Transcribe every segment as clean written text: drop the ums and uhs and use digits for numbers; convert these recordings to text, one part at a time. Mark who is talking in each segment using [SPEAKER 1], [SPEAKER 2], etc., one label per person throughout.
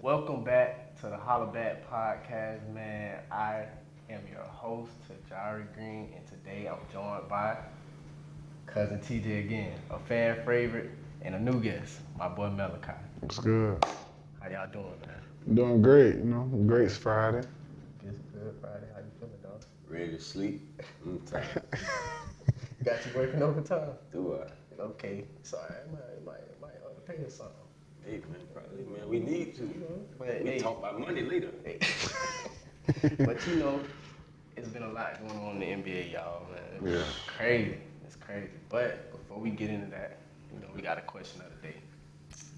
[SPEAKER 1] Welcome back to the hollabackpodcast, man. I am your host, Tajari Green, and today I'm joined by cousin TJ again, a fan favorite, and a new guest, my boy Malachi.
[SPEAKER 2] What's good?
[SPEAKER 1] How y'all doing, man?
[SPEAKER 2] Doing great, Great, it's Friday.
[SPEAKER 1] It's good Friday. How you feeling, dog?
[SPEAKER 3] Ready to sleep? I'm tired.
[SPEAKER 1] Got you working overtime?
[SPEAKER 3] Do I?
[SPEAKER 1] Okay, sorry, it might pay us something.
[SPEAKER 3] Hey, man, probably, man. We need to.
[SPEAKER 1] But,
[SPEAKER 3] We talk about money later.
[SPEAKER 1] But it's been a lot going on in the NBA, y'all, man.
[SPEAKER 2] Yeah.
[SPEAKER 1] It's crazy. But before we get into that, we got a question of the day.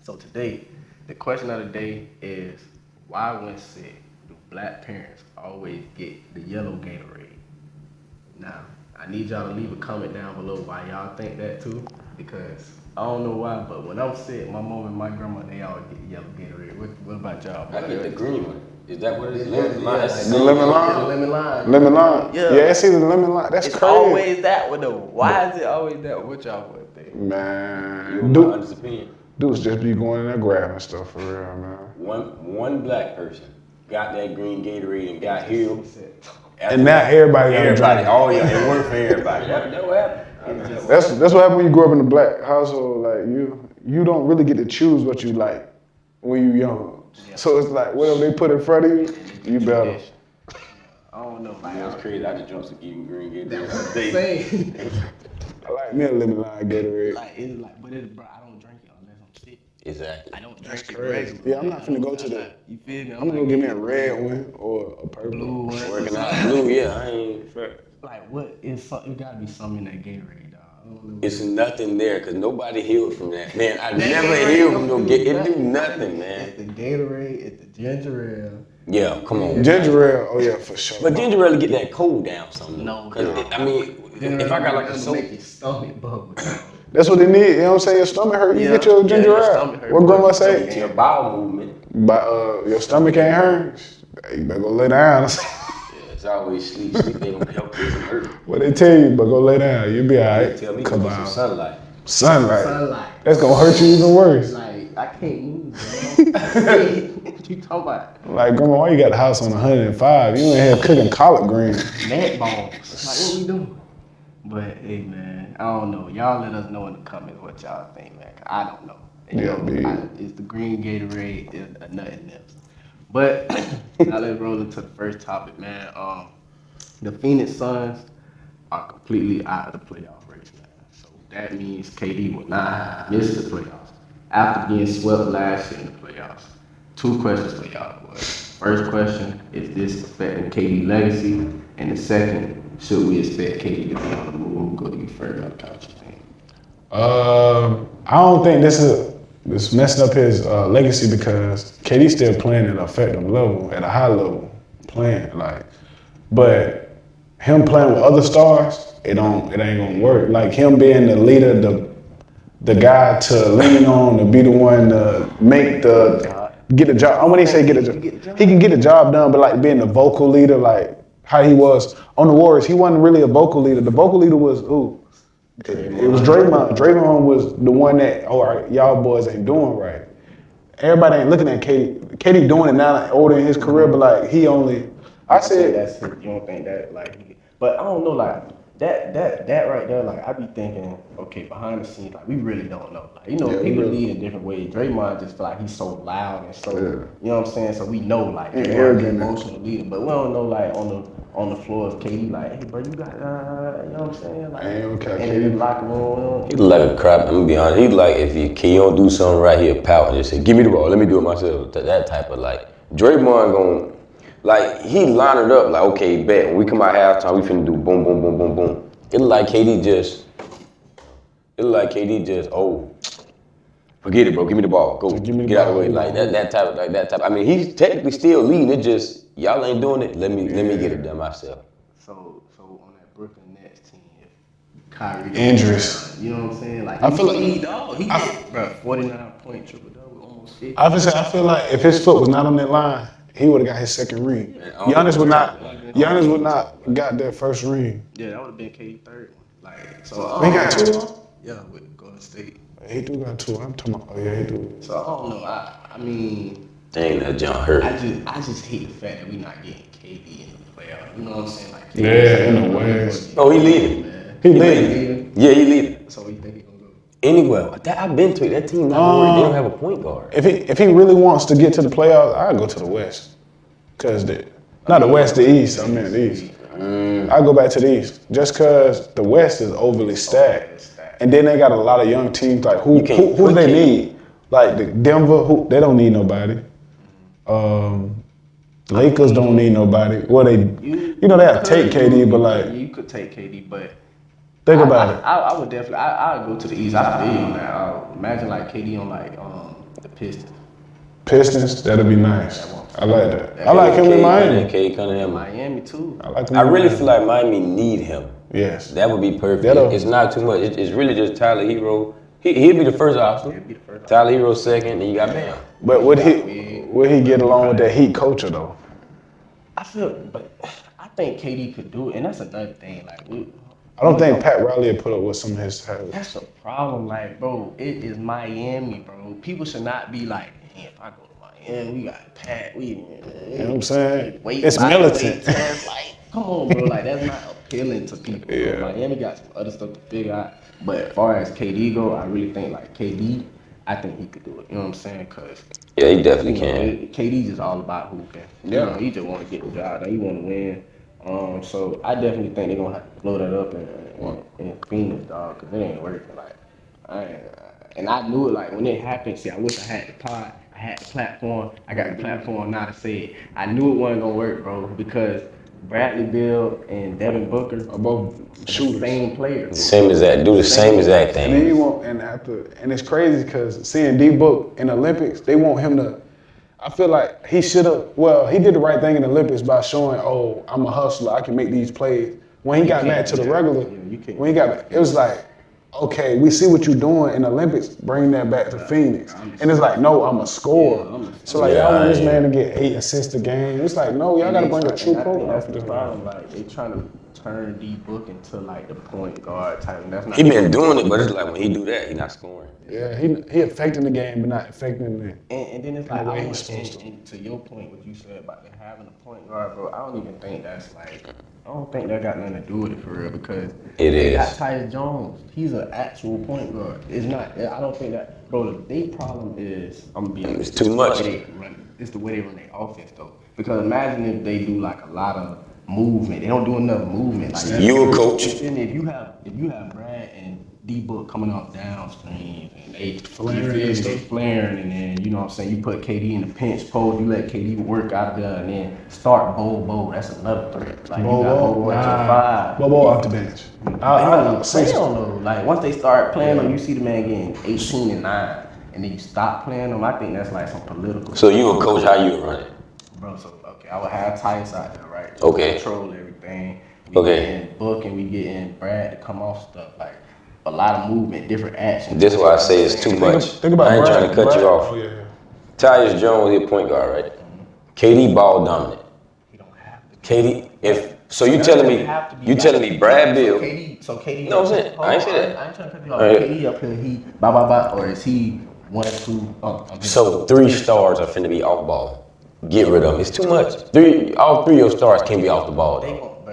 [SPEAKER 1] So today, the question of the day is, why when sick do black parents always get the yellow Gatorade? Now, I need y'all to leave a comment down below why y'all think that too, because I don't know why, but when I'm sick, my mom and my grandma, they always get the yellow Gatorade. What about y'all?
[SPEAKER 3] I get the green one. Is that what it is?
[SPEAKER 1] Lemon lime.
[SPEAKER 3] That's
[SPEAKER 2] The lemon lime?
[SPEAKER 1] Yeah, the lemon lime.
[SPEAKER 2] Lemon lime?
[SPEAKER 1] Yeah.
[SPEAKER 2] Yeah, it's either the lemon lime. That's
[SPEAKER 1] It's
[SPEAKER 2] crazy.
[SPEAKER 1] always that one though. Why is it always that? What y'all would think?
[SPEAKER 2] Man,
[SPEAKER 3] my honest opinion.
[SPEAKER 2] dudes just be going in there grabbing stuff for real, man.
[SPEAKER 3] One black person got that green Gatorade and got healed.
[SPEAKER 2] And now everybody got to drink.
[SPEAKER 3] Oh yeah, it worked for everybody. That what happened.
[SPEAKER 2] That's what happened when you grow up in a black household. Like you don't really get to choose what you like when you young.
[SPEAKER 1] Yeah.
[SPEAKER 2] So it's like whatever they put in front of you, you better.
[SPEAKER 1] I don't know.
[SPEAKER 3] Man, it's crazy. I just drunk some green Gatorade.
[SPEAKER 1] That's insane.
[SPEAKER 2] I like me a lemon lime Gatorade.
[SPEAKER 1] Bro, I don't drink it unless I'm sick.
[SPEAKER 3] Exactly.
[SPEAKER 1] I don't
[SPEAKER 2] That's
[SPEAKER 1] drink it
[SPEAKER 2] crazy.
[SPEAKER 1] regularly.
[SPEAKER 2] Yeah, I'm not finna go to the.
[SPEAKER 1] You feel me?
[SPEAKER 2] I'm gonna go get me a red one or a purple.
[SPEAKER 1] blue one.
[SPEAKER 3] Working out blue, yeah. I ain't.
[SPEAKER 1] Like what is something? It gotta be something in that Gatorade, dog. I don't know.
[SPEAKER 3] It's nothing there because nobody healed from that. Man, I never healed from no Gatorade. It do nothing, man.
[SPEAKER 1] It's the Gatorade. It's the ginger ale.
[SPEAKER 3] Yeah, come on.
[SPEAKER 2] Ginger ale, oh yeah, for sure.
[SPEAKER 3] But ginger ale get that cold down something.
[SPEAKER 1] No,
[SPEAKER 3] Because, if I got like a soap.
[SPEAKER 1] make your stomach bubble.
[SPEAKER 2] That's what they need. You know what I'm saying? Your stomach hurt, you get your ginger
[SPEAKER 1] your
[SPEAKER 2] ale.
[SPEAKER 1] stomach hurt.
[SPEAKER 2] What grandma
[SPEAKER 3] It's
[SPEAKER 2] say?
[SPEAKER 3] your bowel movement.
[SPEAKER 2] But your stomach ain't hurt. You better go lay down.
[SPEAKER 3] Yeah, it's always sleep. Sleep ain't gonna help you hurt.
[SPEAKER 2] What they tell you, but go lay down. You'll be alright.
[SPEAKER 3] Tell me
[SPEAKER 2] Come
[SPEAKER 3] about some
[SPEAKER 2] on.
[SPEAKER 3] sunlight.
[SPEAKER 2] Sunlight. That's gonna hurt you even worse.
[SPEAKER 1] Like I can't move, bro. What you talking about?
[SPEAKER 2] Like, grandma, why you got the house on 105? You ain't here cooking collard greens.
[SPEAKER 1] Neck bones. Like what we doing? But hey, man, I don't know. Y'all let us know in the comments what y'all think, man. 'Cause I don't know. It's the green Gatorade, it's nothing else. But now let's roll into the first topic, man. The Phoenix Suns are completely out of the playoff race, man. So that means KD will not miss the playoffs after being swept last year in the playoffs. Two questions for y'all, boys. First question, is this affecting KD's legacy? And the second, should we expect KD to be on the move? Go to you first, about your thing.
[SPEAKER 2] I don't think this messing up his legacy because KD's still playing at an effective level, at a high level, playing like. But him playing with other stars, it ain't gonna work. Like him being the leader, the guy to lean on, to be the one to get a job. I when he say get a job, he can get a job done, but like being the vocal leader, like how he was on the Warriors, he wasn't really a vocal leader. The vocal leader was who? It was Draymond. Draymond was the one that, all right, y'all boys ain't doing right. Everybody ain't looking at KD. KD doing it now, older in his career, but like he only. I said
[SPEAKER 1] that's it. You don't think that like, but I don't know like that right there. Like I be thinking, okay, behind the scenes, like we really don't know. Like people lead in different ways. Draymond just feel like he's so loud and so, you know what I'm saying. So we know like Draymond emotional leader, but we don't know like on the floor of KD, like, hey, bro, you got, you know what I'm saying? Like, in the locker room.
[SPEAKER 3] He like a crap. I'm gonna be honest. He like if you don't do something right, he'll pout and just say, "Give me the ball. Let me do it myself." That type of like Draymond gon' like he line it up like, okay, bet when we come out halftime, we finna do boom, boom, boom, boom, boom. It like KD just oh. Forget it, bro. Give me the ball. Go. Get out of the way. Like that type. I mean, he's technically still leading. It just y'all ain't doing it. Let me get it done myself.
[SPEAKER 1] So on that Brooklyn Nets team, if Kyrie
[SPEAKER 2] injuries.
[SPEAKER 1] You know what I'm saying? Like
[SPEAKER 2] I feel like
[SPEAKER 1] he did, bro, 49-point triple double, almost 50.
[SPEAKER 2] I feel like if his foot was not on that line, he would have got his second ring. Giannis would not got that first ring.
[SPEAKER 1] Yeah, that would have been KD third one. Like so,
[SPEAKER 2] he got two.
[SPEAKER 1] Yeah, with Golden State.
[SPEAKER 2] He do got two. I'm talking about. Oh yeah, he do.
[SPEAKER 1] So I don't know. I mean,
[SPEAKER 3] Dang, that John hurt.
[SPEAKER 1] I just hate the fact that we not getting KD in the playoffs. You know what I'm saying? Like,
[SPEAKER 2] in the West.
[SPEAKER 3] Oh, he leaving.
[SPEAKER 1] Man.
[SPEAKER 2] He leaving.
[SPEAKER 3] Yeah, he leaving.
[SPEAKER 1] So you think he gonna go?
[SPEAKER 3] Anywhere. I've been to it. That team not worried. They don't have a point guard.
[SPEAKER 2] If he really wants to get to the playoffs, I'd go to the West. Cause not the West, the East. I mean the East. I go back to the East just because the West is overly stacked, and then they got a lot of young teams. Like who do they need? Like the Denver, they don't need nobody. Lakers don't need nobody. Well, they have take KD, but like
[SPEAKER 1] you could take KD, but
[SPEAKER 2] think about it.
[SPEAKER 1] I would definitely. I would go to the East. I feel you, man. Imagine like KD on like the Pistons.
[SPEAKER 2] Pistons, that'd be nice. I like that. I like him in Miami.
[SPEAKER 3] KD coming in
[SPEAKER 1] Miami too.
[SPEAKER 3] I really feel like Miami need him.
[SPEAKER 2] Yes.
[SPEAKER 3] That would be perfect. It's not too much. It's really just Tyler Hero. He'll be the first option. Tyler Hero second, then you got Bam.
[SPEAKER 2] But would he get along with that Heat culture though?
[SPEAKER 1] I think KD could do it, and that's another thing. Like
[SPEAKER 2] I don't think Pat Riley would put up with some of his habits.
[SPEAKER 1] That's a problem. Like, bro, it is Miami, bro. People should not be like, man, if I go to Miami, we got Pat. You know what I'm saying? It's militant. Like, come on, bro. Like, that's not appealing to people.
[SPEAKER 2] Yeah.
[SPEAKER 1] Miami got some other stuff to figure out. But as far as KD go, I really think like KD, I think he could do it. You know what I'm saying? Cause
[SPEAKER 3] yeah, he definitely can.
[SPEAKER 1] KD just all about hooping. Yeah. You know, he just want to get the job done. He want to win. So I definitely think they're gonna have to blow that up in Phoenix, dog, cause it ain't working. Like, I knew it. Like when it happened, see, I wish I had the pod, I had the platform, I got the platform now to say it. I knew it wasn't gonna work, bro, because Bradley Beal and Devin Booker are both shooters, same players.
[SPEAKER 3] Same exact, do the same exact thing.
[SPEAKER 2] And then you want, and it's crazy because seeing D Book in the Olympics, they want him to. I feel like he should have. Well, he did the right thing in the Olympics by showing, oh, I'm a hustler. I can make these plays. When he got back to the regular, it was like, okay, we see what you're doing in the Olympics. Bring that back to Phoenix, and it's like, no, I'm a scorer. So like, y'all want this man to get 8 assists a game? It's like, no, y'all got to bring a true program.
[SPEAKER 1] That's the problem. Like they trying to turn D Book into like the point guard type. And that's not.
[SPEAKER 3] He been doing it, but it's like when he do that, he not scoring.
[SPEAKER 2] Yeah, he affecting the game, but not affecting the.
[SPEAKER 1] And then it's like, and to your point, what you said about having a point guard, bro, I don't even think that's like, I don't think that got nothing to do with it for real, because they got Tyus Jones. He's an actual point guard. It's not. I don't think that, bro. The big problem is, I'm gonna be honest,
[SPEAKER 3] it's too much.
[SPEAKER 1] It's the way they run their offense though. Because imagine if they do like a lot of movement. They don't do enough movement. Like
[SPEAKER 3] you a coach.
[SPEAKER 1] And if you have Brad and D Book coming off downstream and they flaring, and then you know what I'm saying, you put KD in the pinch post, you let KD work out of there, and then start Bo. That's another threat. Like you got Bo at your 5.
[SPEAKER 2] Bo off the bench.
[SPEAKER 1] I don't know. Like once they start playing them, you see the man getting 18 and 9, and then you stop playing them. I think that's like some political.
[SPEAKER 3] So you a coach? How you run it?
[SPEAKER 1] Bro, so okay, I would have Tyus out there, right?
[SPEAKER 3] Okay.
[SPEAKER 1] Control everything. We getting Book and we getting Brad to come off stuff, like a lot of movement, different actions.
[SPEAKER 3] This is why I say it's too much.
[SPEAKER 2] Think about
[SPEAKER 3] I ain't
[SPEAKER 2] Brad,
[SPEAKER 3] trying to cut you off.
[SPEAKER 2] Oh, yeah.
[SPEAKER 3] Tyus Jones, he a point guard, right? KD ball dominant.
[SPEAKER 1] You don't have to.
[SPEAKER 3] KD, you telling me Brad Beal?
[SPEAKER 1] So KD.
[SPEAKER 3] No, I'm saying I ain't say that.
[SPEAKER 1] I ain't trying to cut you off. KD up here, he blah, or is he 1 or 2?
[SPEAKER 3] So 3 stars are finna be off ball. Get rid of them. It's too much. All 3 of your stars can't be off the ball.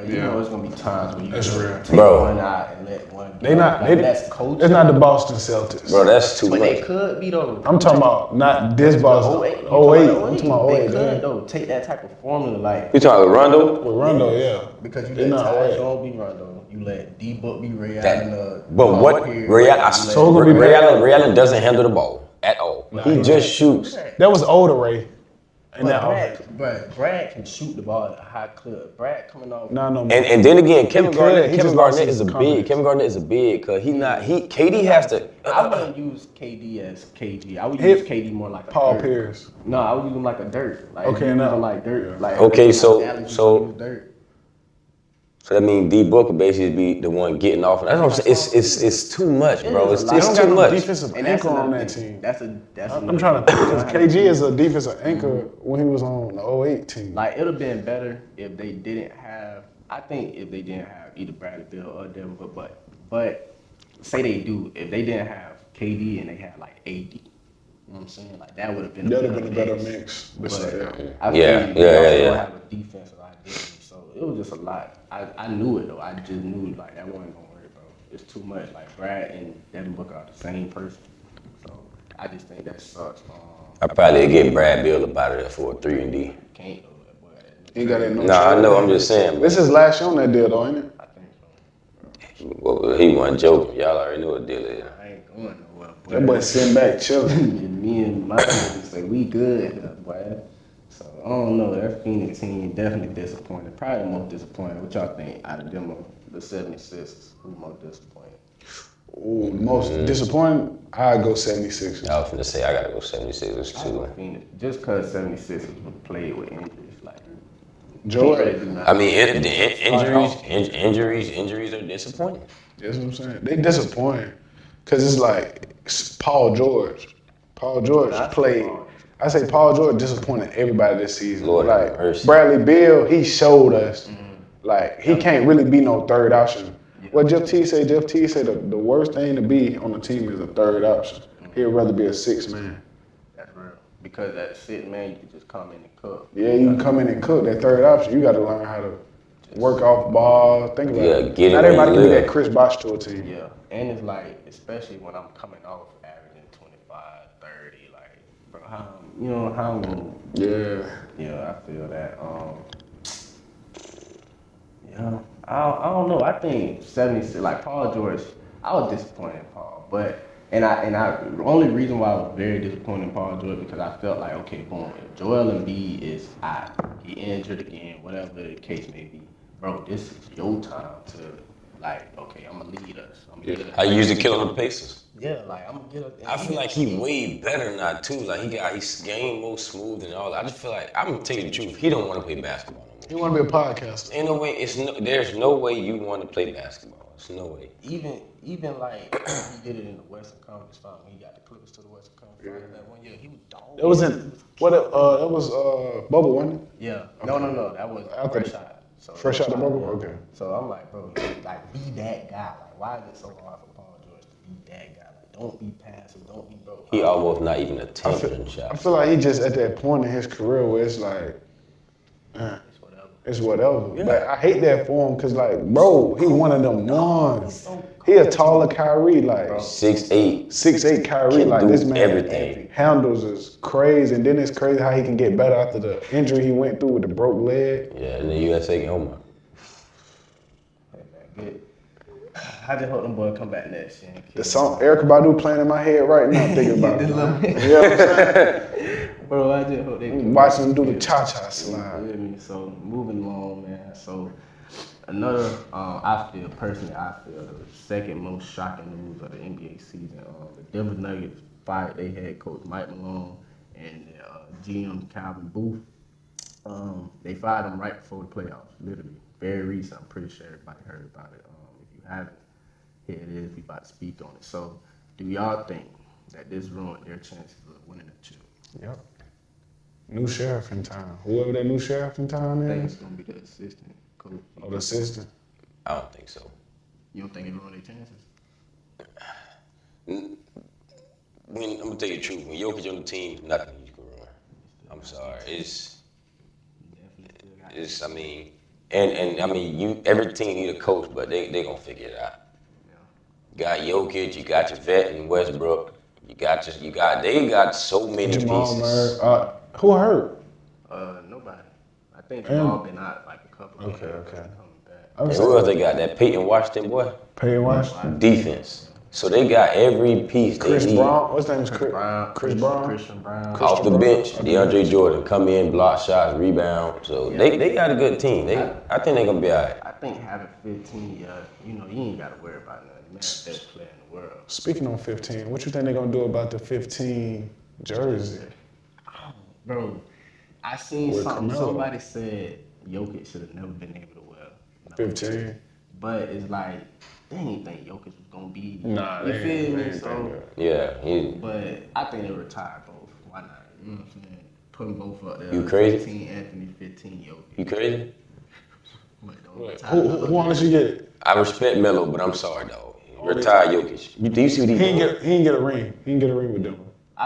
[SPEAKER 1] You know, it's gonna be times when you take one out and let one go. That's coaching.
[SPEAKER 2] It's not the Boston Celtics.
[SPEAKER 3] Bro, that's too much.
[SPEAKER 1] But they could be though.
[SPEAKER 2] I'm talking about not this Boston. 08. I'm talking about 08.
[SPEAKER 1] They could though take that type of formula, like.
[SPEAKER 3] You talking about Rondo?
[SPEAKER 2] With Rondo, yeah.
[SPEAKER 1] Because you let Tyus Jones be Rondo, you let D Book be Ray Allen.
[SPEAKER 3] But what Ray Allen doesn't handle the ball at all. He just shoots.
[SPEAKER 2] That was older Ray.
[SPEAKER 1] But Brad can shoot the ball at a high clip. Brad coming off.
[SPEAKER 2] No.
[SPEAKER 3] And then again, Kevin Garnett is a big. Kevin Garnett is a big because KD has to.
[SPEAKER 1] I wouldn't use KD as KG. I would use KD more like a
[SPEAKER 2] Paul
[SPEAKER 1] Dirt.
[SPEAKER 2] Pierce.
[SPEAKER 1] No, I would use him like a Dirt. Like like Dirt. Like
[SPEAKER 3] so
[SPEAKER 1] Dirt.
[SPEAKER 3] So that means D Book will basically be the one getting off. That's what I'm saying. It's too much, bro. It's too much.
[SPEAKER 2] Defensive anchor on that team.
[SPEAKER 1] I'm
[SPEAKER 2] trying to think. KG is a defensive anchor when he was on the 08 team.
[SPEAKER 1] Like it'd have been better if they didn't have. I think if they didn't have either Bradley Beal or Devin, but say they do. If they didn't have KD and they had like AD, You know what I'm saying? Like that would have been
[SPEAKER 2] a better mix.
[SPEAKER 1] But
[SPEAKER 3] Yeah.
[SPEAKER 1] I still have a defensive identity, so it was just a lot. I knew it though. I just knew like that wasn't gonna work, bro. It's too much. Like Brad and Devin Booker are the same person, so I just think that sucks.
[SPEAKER 3] I probably get Brad Bill up out of there for a 3-and-D.
[SPEAKER 1] Can't do that, boy.
[SPEAKER 2] He got that no.
[SPEAKER 3] Nah, I know. I'm just saying.
[SPEAKER 2] This is last year on that deal, though, ain't it?
[SPEAKER 1] I think so.
[SPEAKER 3] Well, he wasn't joking. Y'all already know what the deal is.
[SPEAKER 1] I ain't going nowhere. Boy.
[SPEAKER 2] That boy sitting back chilling.
[SPEAKER 1] Me and my niggas say we good, boy. So I don't know. That Phoenix team definitely disappointed. Probably the most disappointed. What y'all think out of them, the 76ers? Who most disappointed?
[SPEAKER 2] Ooh, most disappointing, I'd go 76ers.
[SPEAKER 3] I was finna say I gotta go 76ers too.
[SPEAKER 1] Phoenix, just cause 76ers was played with injuries, like
[SPEAKER 2] Joel.
[SPEAKER 3] I mean, injuries are disappointing.
[SPEAKER 2] That's what I'm saying. They disappointing, cause it's like Paul George. Paul George played. I say Paul George disappointed everybody this season.
[SPEAKER 3] Lord
[SPEAKER 2] like
[SPEAKER 3] mercy.
[SPEAKER 2] Bradley Beal, he showed us like he can't really be no third option. What Jeff T said? Jeff T said the worst thing to be on the team is a third option. He'd rather be a sixth man.
[SPEAKER 1] That's real. Because at sixth man, you can just come in and cook.
[SPEAKER 2] Yeah, you can come in and cook. That third option, you got to learn how to work off ball. Think about it.
[SPEAKER 3] Get it.
[SPEAKER 2] Not everybody can be that Chris Bosh to a team.
[SPEAKER 1] Yeah, and it's like, especially when I'm coming off averaging 25, 30, like, bro, how I'm gonna. Yeah, I feel that. Yeah, I don't know. I think 76, like Paul George, I was disappointed in Paul, but the only reason why I was very disappointed in Paul George because I felt like, okay, boom, if Joel Embiid is out, he injured again, whatever the case may be, bro, this is your time to, like, okay, I'm gonna lead us.
[SPEAKER 3] I usually kill the Pacers.
[SPEAKER 1] Yeah, like I'm gonna get us.
[SPEAKER 3] I feel like he way better now too. Like his game more smooth and all. I just feel like I'm gonna tell you the truth. He don't want to play basketball no more.
[SPEAKER 2] He want to be a podcaster.
[SPEAKER 3] In a way, there's no way you want to play basketball. There's no way.
[SPEAKER 1] Even like he did it in the Western Conference Final. He got the Clippers to the Western Conference Final that 1 year. He was dog.
[SPEAKER 2] That was in what? That was Bubble, wasn't it?
[SPEAKER 1] Yeah. Okay. No. That was fresh out. So
[SPEAKER 2] fresh out the bubble. Okay.
[SPEAKER 1] So I'm like, bro, like be that guy. Like, why is it so hard for Paul George to be that guy? Like, don't be passive. Don't be broke.
[SPEAKER 3] He almost not even attempting shots.
[SPEAKER 2] I feel like he just at that point in his career where it's like, it's whatever. Yeah. But I hate that for him because, like, bro, he one of them ones. He a taller Kyrie, like 6'8" Kyrie, like this man.
[SPEAKER 3] Everything
[SPEAKER 2] handles is crazy, and then it's crazy how he can get better after the injury he went through with the broke leg.
[SPEAKER 3] Yeah, and the USA get home.
[SPEAKER 1] I just hope them boys come back next year.
[SPEAKER 2] The song Erykah Badu playing in my head right now, thinking about it. You know what I'm saying?
[SPEAKER 1] Bro, I just hope they
[SPEAKER 2] watching them do the cha-cha slide.
[SPEAKER 1] So moving along, man. So another, I feel the second most shocking news of the NBA season. The Denver Nuggets fired their head coach Mike Malone and GM Calvin Booth. They fired him right before the playoffs, literally. Very recent. I'm pretty sure everybody heard about it. If you haven't, here it is. We about to speak on it. So, do y'all think that this ruined their chances of winning the chip?
[SPEAKER 2] Yep. New sheriff in town. Whoever that new sheriff in town is.
[SPEAKER 1] I think it's gonna be the assistant coach.
[SPEAKER 2] Oh, the assistant.
[SPEAKER 3] I don't think so.
[SPEAKER 1] You don't think it ruined their chances?
[SPEAKER 3] I'm gonna tell you the truth. When Jokic on the team, nothing you can ruin. I'm sorry. It's. I mean, and I mean, every team need a coach, but they gonna figure it out. You got Jokic, you got your vet in Westbrook, they got so many pieces.
[SPEAKER 2] Who hurt?
[SPEAKER 1] Nobody. I think Jamal been out like a couple of
[SPEAKER 2] games. Okay.
[SPEAKER 3] And who else they got? That Peyton Washington boy?
[SPEAKER 2] Peyton Washington.
[SPEAKER 3] Defense. So they got every piece they need.
[SPEAKER 2] Chris Brown. What's his name? Christian Brown.
[SPEAKER 3] Off the bench, DeAndre Jordan come in, block shots, rebound. So they got a good team. I think they're gonna be all right.
[SPEAKER 1] I think having 15, you ain't got to worry about nothing. Man, best player in the world.
[SPEAKER 2] Speaking on 15, what you think they're gonna do about the 15 jersey?
[SPEAKER 1] Bro, I seen something. Somebody said Jokic should have never been able to wear
[SPEAKER 2] 15.
[SPEAKER 1] But it's like they didn't think Jokic was gonna be.
[SPEAKER 2] Nah,
[SPEAKER 1] you feel me? So
[SPEAKER 3] yeah,
[SPEAKER 1] but I think they retire both. Why not? You know what I'm saying? Put them both up there.
[SPEAKER 3] You crazy?
[SPEAKER 1] 15 Anthony, 15 Jokic.
[SPEAKER 3] You crazy?
[SPEAKER 2] Who honestly you get it?
[SPEAKER 3] I respect Melo, but I'm sorry, dog. Retire Jokic. Do you see what he
[SPEAKER 2] didn't get a ring. He didn't get a ring with them.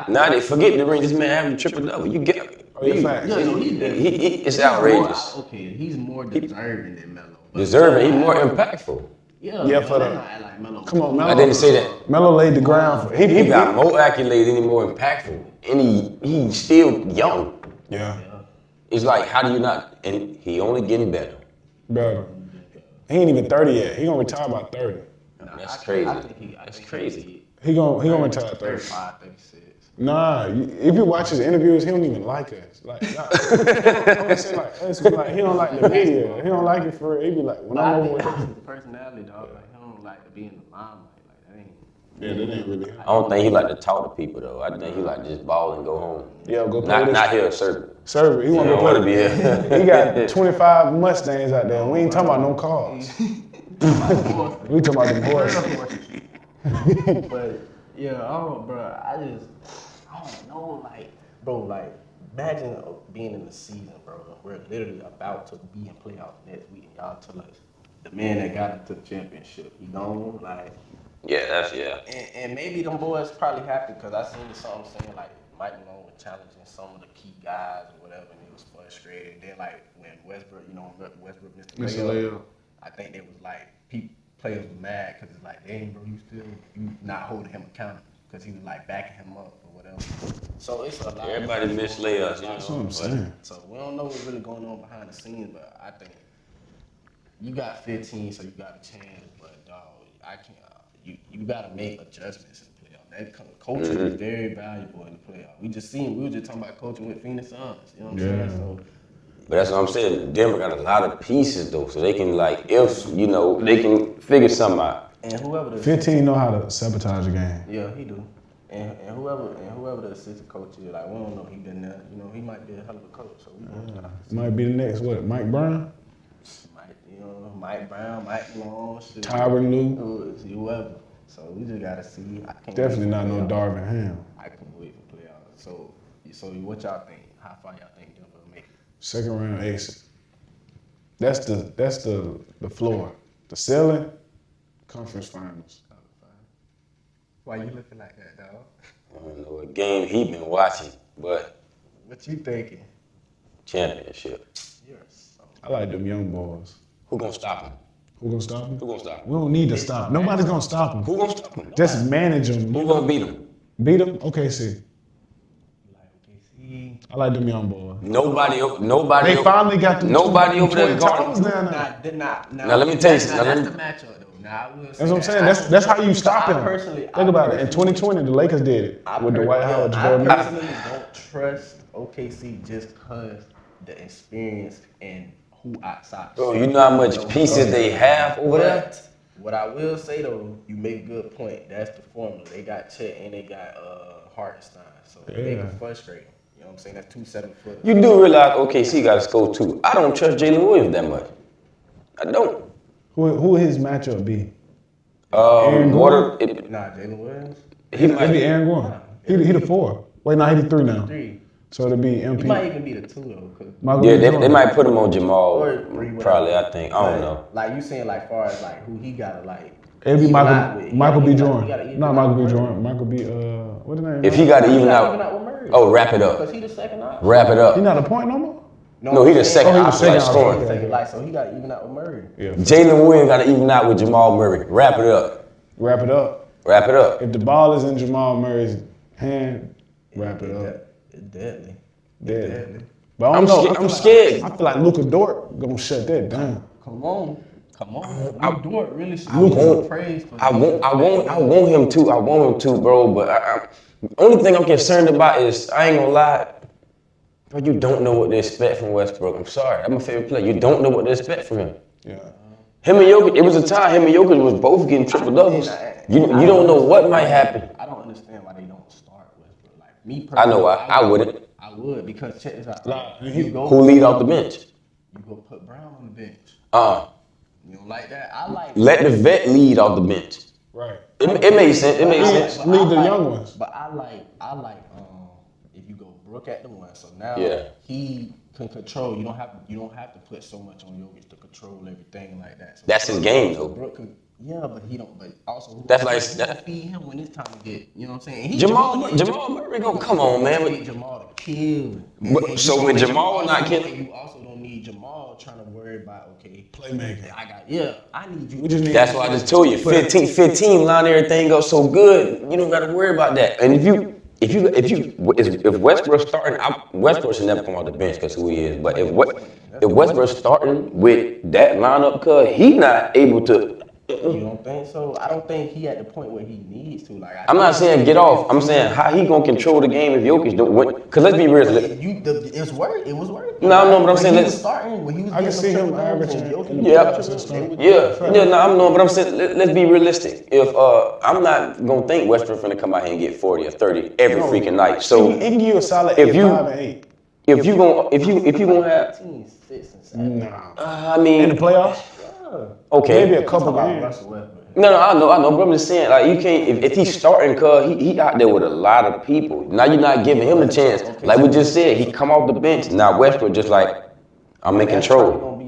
[SPEAKER 3] Now they forget the ring. This man having a triple double. You get it. It's outrageous.
[SPEAKER 1] He's more deserving than Melo.
[SPEAKER 3] Deserving. He's more impactful.
[SPEAKER 1] Yeah, for like Melo.
[SPEAKER 2] Come on, Melo.
[SPEAKER 3] I didn't say that.
[SPEAKER 2] Melo laid the ground for.
[SPEAKER 3] He got more accolades and he more impactful, and he's still young.
[SPEAKER 2] Yeah.
[SPEAKER 3] It's like, how do you not? And he only getting better.
[SPEAKER 2] Better. He ain't even 30 yet. He gonna retire by 30.
[SPEAKER 3] That's crazy. That's crazy.
[SPEAKER 2] He gonna retire at 30.
[SPEAKER 1] 35, 36.
[SPEAKER 2] Nah, if you watch his interviews, he don't even like us. Like, he don't like the media. He don't like it for real. He be like, when I'm over with
[SPEAKER 1] his personality, dog. Like he don't like to be in the limelight. Like that ain't.
[SPEAKER 2] Yeah, that ain't really.
[SPEAKER 3] I don't think he like to talk to people though. I think he like to just ball and go home.
[SPEAKER 2] Yeah, go play
[SPEAKER 3] Not here, sir.
[SPEAKER 2] Server, he want to
[SPEAKER 3] want to be here.
[SPEAKER 2] He got 25 Mustangs out there. We ain't talking about no cars. We talking about the horses.
[SPEAKER 1] But yeah, bro. I don't know, like, bro, like, imagine being in the season, bro. We're literally about to be in playoffs next week, and y'all tell us the man that got us to the championship, he gone, like.
[SPEAKER 3] Yeah.
[SPEAKER 1] And maybe them boys probably happy because I seen something saying like Mike Malone was challenging some of the key guys or whatever, and he was frustrated. Then like when Westbrook missed the layup, I think they was like players were mad because it's like, dang, bro, you not holding him accountable because he was like backing him up or whatever. So it's a lot.
[SPEAKER 3] Everybody missed layups.
[SPEAKER 2] That's what I'm saying.
[SPEAKER 1] So we don't know what's really going on behind the scenes, but I think you got 15, so you got a chance. But dog, I can't. You got to make adjustments in the playoff. That coaching is very valuable in the playoff. We were just talking about coaching with Phoenix Suns. You know what I'm saying? So,
[SPEAKER 3] but that's what I'm saying. Denver got a lot of pieces though, so they can like, if they can figure something out.
[SPEAKER 1] And whoever
[SPEAKER 2] 15 know how to sabotage a game.
[SPEAKER 1] Yeah, he do. And whoever the assistant coach is, like we don't know, he been there. He might be a hell of a coach. So we
[SPEAKER 2] might be the next Mike Brown.
[SPEAKER 1] Mike Brown, Mike Malone,
[SPEAKER 2] Tyronn Lue,
[SPEAKER 1] whoever. So we just gotta see. I can't
[SPEAKER 2] definitely not no Darvin Ham.
[SPEAKER 1] I can't wait for playoffs. So what y'all think? How far y'all think Denver will make it?
[SPEAKER 2] Second round exit. That's the floor. The ceiling, conference finals.
[SPEAKER 1] Why you looking like that, dog?
[SPEAKER 3] I don't know what game he been watching, but
[SPEAKER 1] what you thinking?
[SPEAKER 3] Championship.
[SPEAKER 1] Yes.
[SPEAKER 2] I like them young boys.
[SPEAKER 3] Who gonna stop him?
[SPEAKER 2] Who gonna stop him?
[SPEAKER 3] Who gonna stop him?
[SPEAKER 2] We don't need to stop. Nobody's gonna stop him.
[SPEAKER 3] Who gonna stop him?
[SPEAKER 2] Just manage him.
[SPEAKER 3] Who gonna beat him?
[SPEAKER 2] Beat him? OKC.
[SPEAKER 1] OKC.
[SPEAKER 2] I like them young boys.
[SPEAKER 3] Nobody.
[SPEAKER 2] They finally got them.
[SPEAKER 3] Nobody over there guarding.
[SPEAKER 1] Now
[SPEAKER 3] let me tell you
[SPEAKER 1] something. That's the matchup though. Now I will say
[SPEAKER 2] that's what I'm saying. That's how you stop him.
[SPEAKER 1] Personally,
[SPEAKER 2] think about it. In 2020, the Lakers did it with Dwight Howard.
[SPEAKER 1] I personally don't trust OKC just because the experience and who outside.
[SPEAKER 3] Bro, you know how much pieces they have over there?
[SPEAKER 1] What I will say though, you make a good point. That's the formula. They got Chet and they got Hartenstein, so they can frustrate. You know what I'm saying? That's 2 7-footers.
[SPEAKER 3] You do realize OKC got to score too. I don't trust Jalen Williams that much. I don't.
[SPEAKER 2] Who his matchup be?
[SPEAKER 1] Jalen Williams.
[SPEAKER 2] He might be Aaron Gordon. He the 4. Wait, no, he the 3 now.
[SPEAKER 1] 3.
[SPEAKER 2] So it'll be MP.
[SPEAKER 1] He might even be the 2 though.
[SPEAKER 3] They might put him on Jamal. Probably, I think. I don't know.
[SPEAKER 1] Like you saying, like far as like who he gotta like.
[SPEAKER 2] It'll be Michael B. Jordan. Not Michael B. Jordan. Michael B. What's his name?
[SPEAKER 3] If he got to even out. Wrap it up.
[SPEAKER 1] Because he the second option.
[SPEAKER 3] Wrap it up.
[SPEAKER 2] He not a point no more.
[SPEAKER 3] No, he the second option, like scoring.
[SPEAKER 1] So he got to even out with Murray.
[SPEAKER 2] Yeah.
[SPEAKER 3] Jalen Williams got to even out with Jamal Murray. Wrap it up.
[SPEAKER 2] Wrap it up.
[SPEAKER 3] Wrap it up.
[SPEAKER 2] If the ball is in Jamal Murray's hand, wrap it up.
[SPEAKER 1] It's deadly.
[SPEAKER 2] But I don't know. I'm scared. I feel like Luka Dort gonna shut that down.
[SPEAKER 1] Come on. Dort really should be praised for
[SPEAKER 3] I want him to, bro. But only thing I'm concerned about is, I ain't gonna lie, bro, you don't know what to expect from Westbrook. I'm sorry, I'm a favorite player. You don't know what to expect from him.
[SPEAKER 2] Yeah.
[SPEAKER 3] Him and Jokic, it was a time him and Jokic was both getting triple doubles. You don't know what might happen.
[SPEAKER 1] I don't understand why they don't start Westbrook. Like me personally,
[SPEAKER 3] I know why. I wouldn't.
[SPEAKER 1] I would because check this out.
[SPEAKER 3] Who lead off the bench?
[SPEAKER 1] You go put Brown on the bench. You don't like that? I like.
[SPEAKER 3] Let the vet lead off the bench.
[SPEAKER 2] Right.
[SPEAKER 3] It makes sense. It makes sense.
[SPEAKER 2] Lead the young ones.
[SPEAKER 1] But I like if you go Brook at the 1. So now can control. You don't have to put so much on Jokic to control everything like that. So
[SPEAKER 3] That's his game, though.
[SPEAKER 1] Yeah, but he don't. But also,
[SPEAKER 3] that's like
[SPEAKER 1] that feed him when it's time to get. You know what I'm saying?
[SPEAKER 3] Jamal Murray go. Come on, man.
[SPEAKER 1] Need Jamal to kill.
[SPEAKER 3] But, so when Jamal not killing,
[SPEAKER 1] you also don't need Jamal trying to worry about
[SPEAKER 2] playmaking.
[SPEAKER 1] I need you.
[SPEAKER 3] That's why I just told you 15 line everything up so good. You don't got to worry about that. And if Westbrook's starting, Westbrook should never come off the bench because who he is. But if Westbrook's starting with that lineup, cause he not able to.
[SPEAKER 1] You don't think so? I don't think he at the point where he needs to. Like,
[SPEAKER 3] I'm not saying get off. I'm saying how he gonna control the game if Jokic don't win. Cause let's be real.
[SPEAKER 1] It was working.
[SPEAKER 3] No, but I'm saying
[SPEAKER 1] I
[SPEAKER 2] can see him averaging.
[SPEAKER 3] But I'm saying let's be realistic. If I'm not gonna think Westbrook finna come out here and get 40 or 30 every freaking night. So
[SPEAKER 2] he can give you a solid 5 and 8.
[SPEAKER 3] If you gonna have
[SPEAKER 1] 15, 6, and 7.
[SPEAKER 2] Nah.
[SPEAKER 3] I mean
[SPEAKER 2] In the playoffs?
[SPEAKER 3] Okay.
[SPEAKER 2] Maybe a couple games.
[SPEAKER 3] No, I know, but I'm just saying, like, you can't, if he's starting, cuz he out there with a lot of people. Now you're not giving him a chance. Like we just said, he come off the bench. Now Westbrook just like, I'm in control.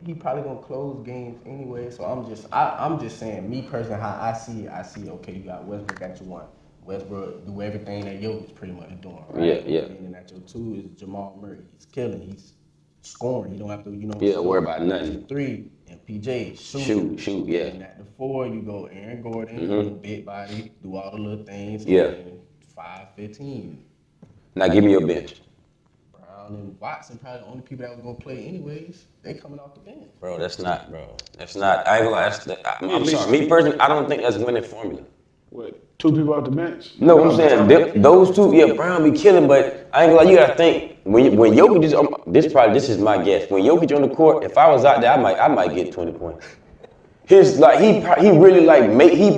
[SPEAKER 1] He probably gonna close games anyway. So I'm just saying, me personally, how I see it, okay, you got Westbrook at your 1. Westbrook do everything that Jokic pretty much doing, right?
[SPEAKER 3] Yeah.
[SPEAKER 1] And then at your 2 is Jamal Murray. He's killing. He's scoring. You don't have to,
[SPEAKER 3] Worry about nothing.
[SPEAKER 1] 3 and PJ
[SPEAKER 3] shoot, yeah.
[SPEAKER 1] And at the 4 you go Aaron Gordon, big body, do all the little things.
[SPEAKER 3] Yeah.
[SPEAKER 1] 5, 15.
[SPEAKER 3] Now give me your bench.
[SPEAKER 1] Brown and Watson probably the only people that was gonna play anyways. They coming off the bench.
[SPEAKER 3] Bro, that's not. I ain't gonna lie. I'm sorry. Me personally, I don't think that's a winning formula.
[SPEAKER 2] What? 2 people off the bench?
[SPEAKER 3] No, I'm saying those 2. Brown be killing, but I ain't gonna lie. You gotta think when Jokic is this is my guess. When Jokic on the court, if I was out there, I might get 20 points. He really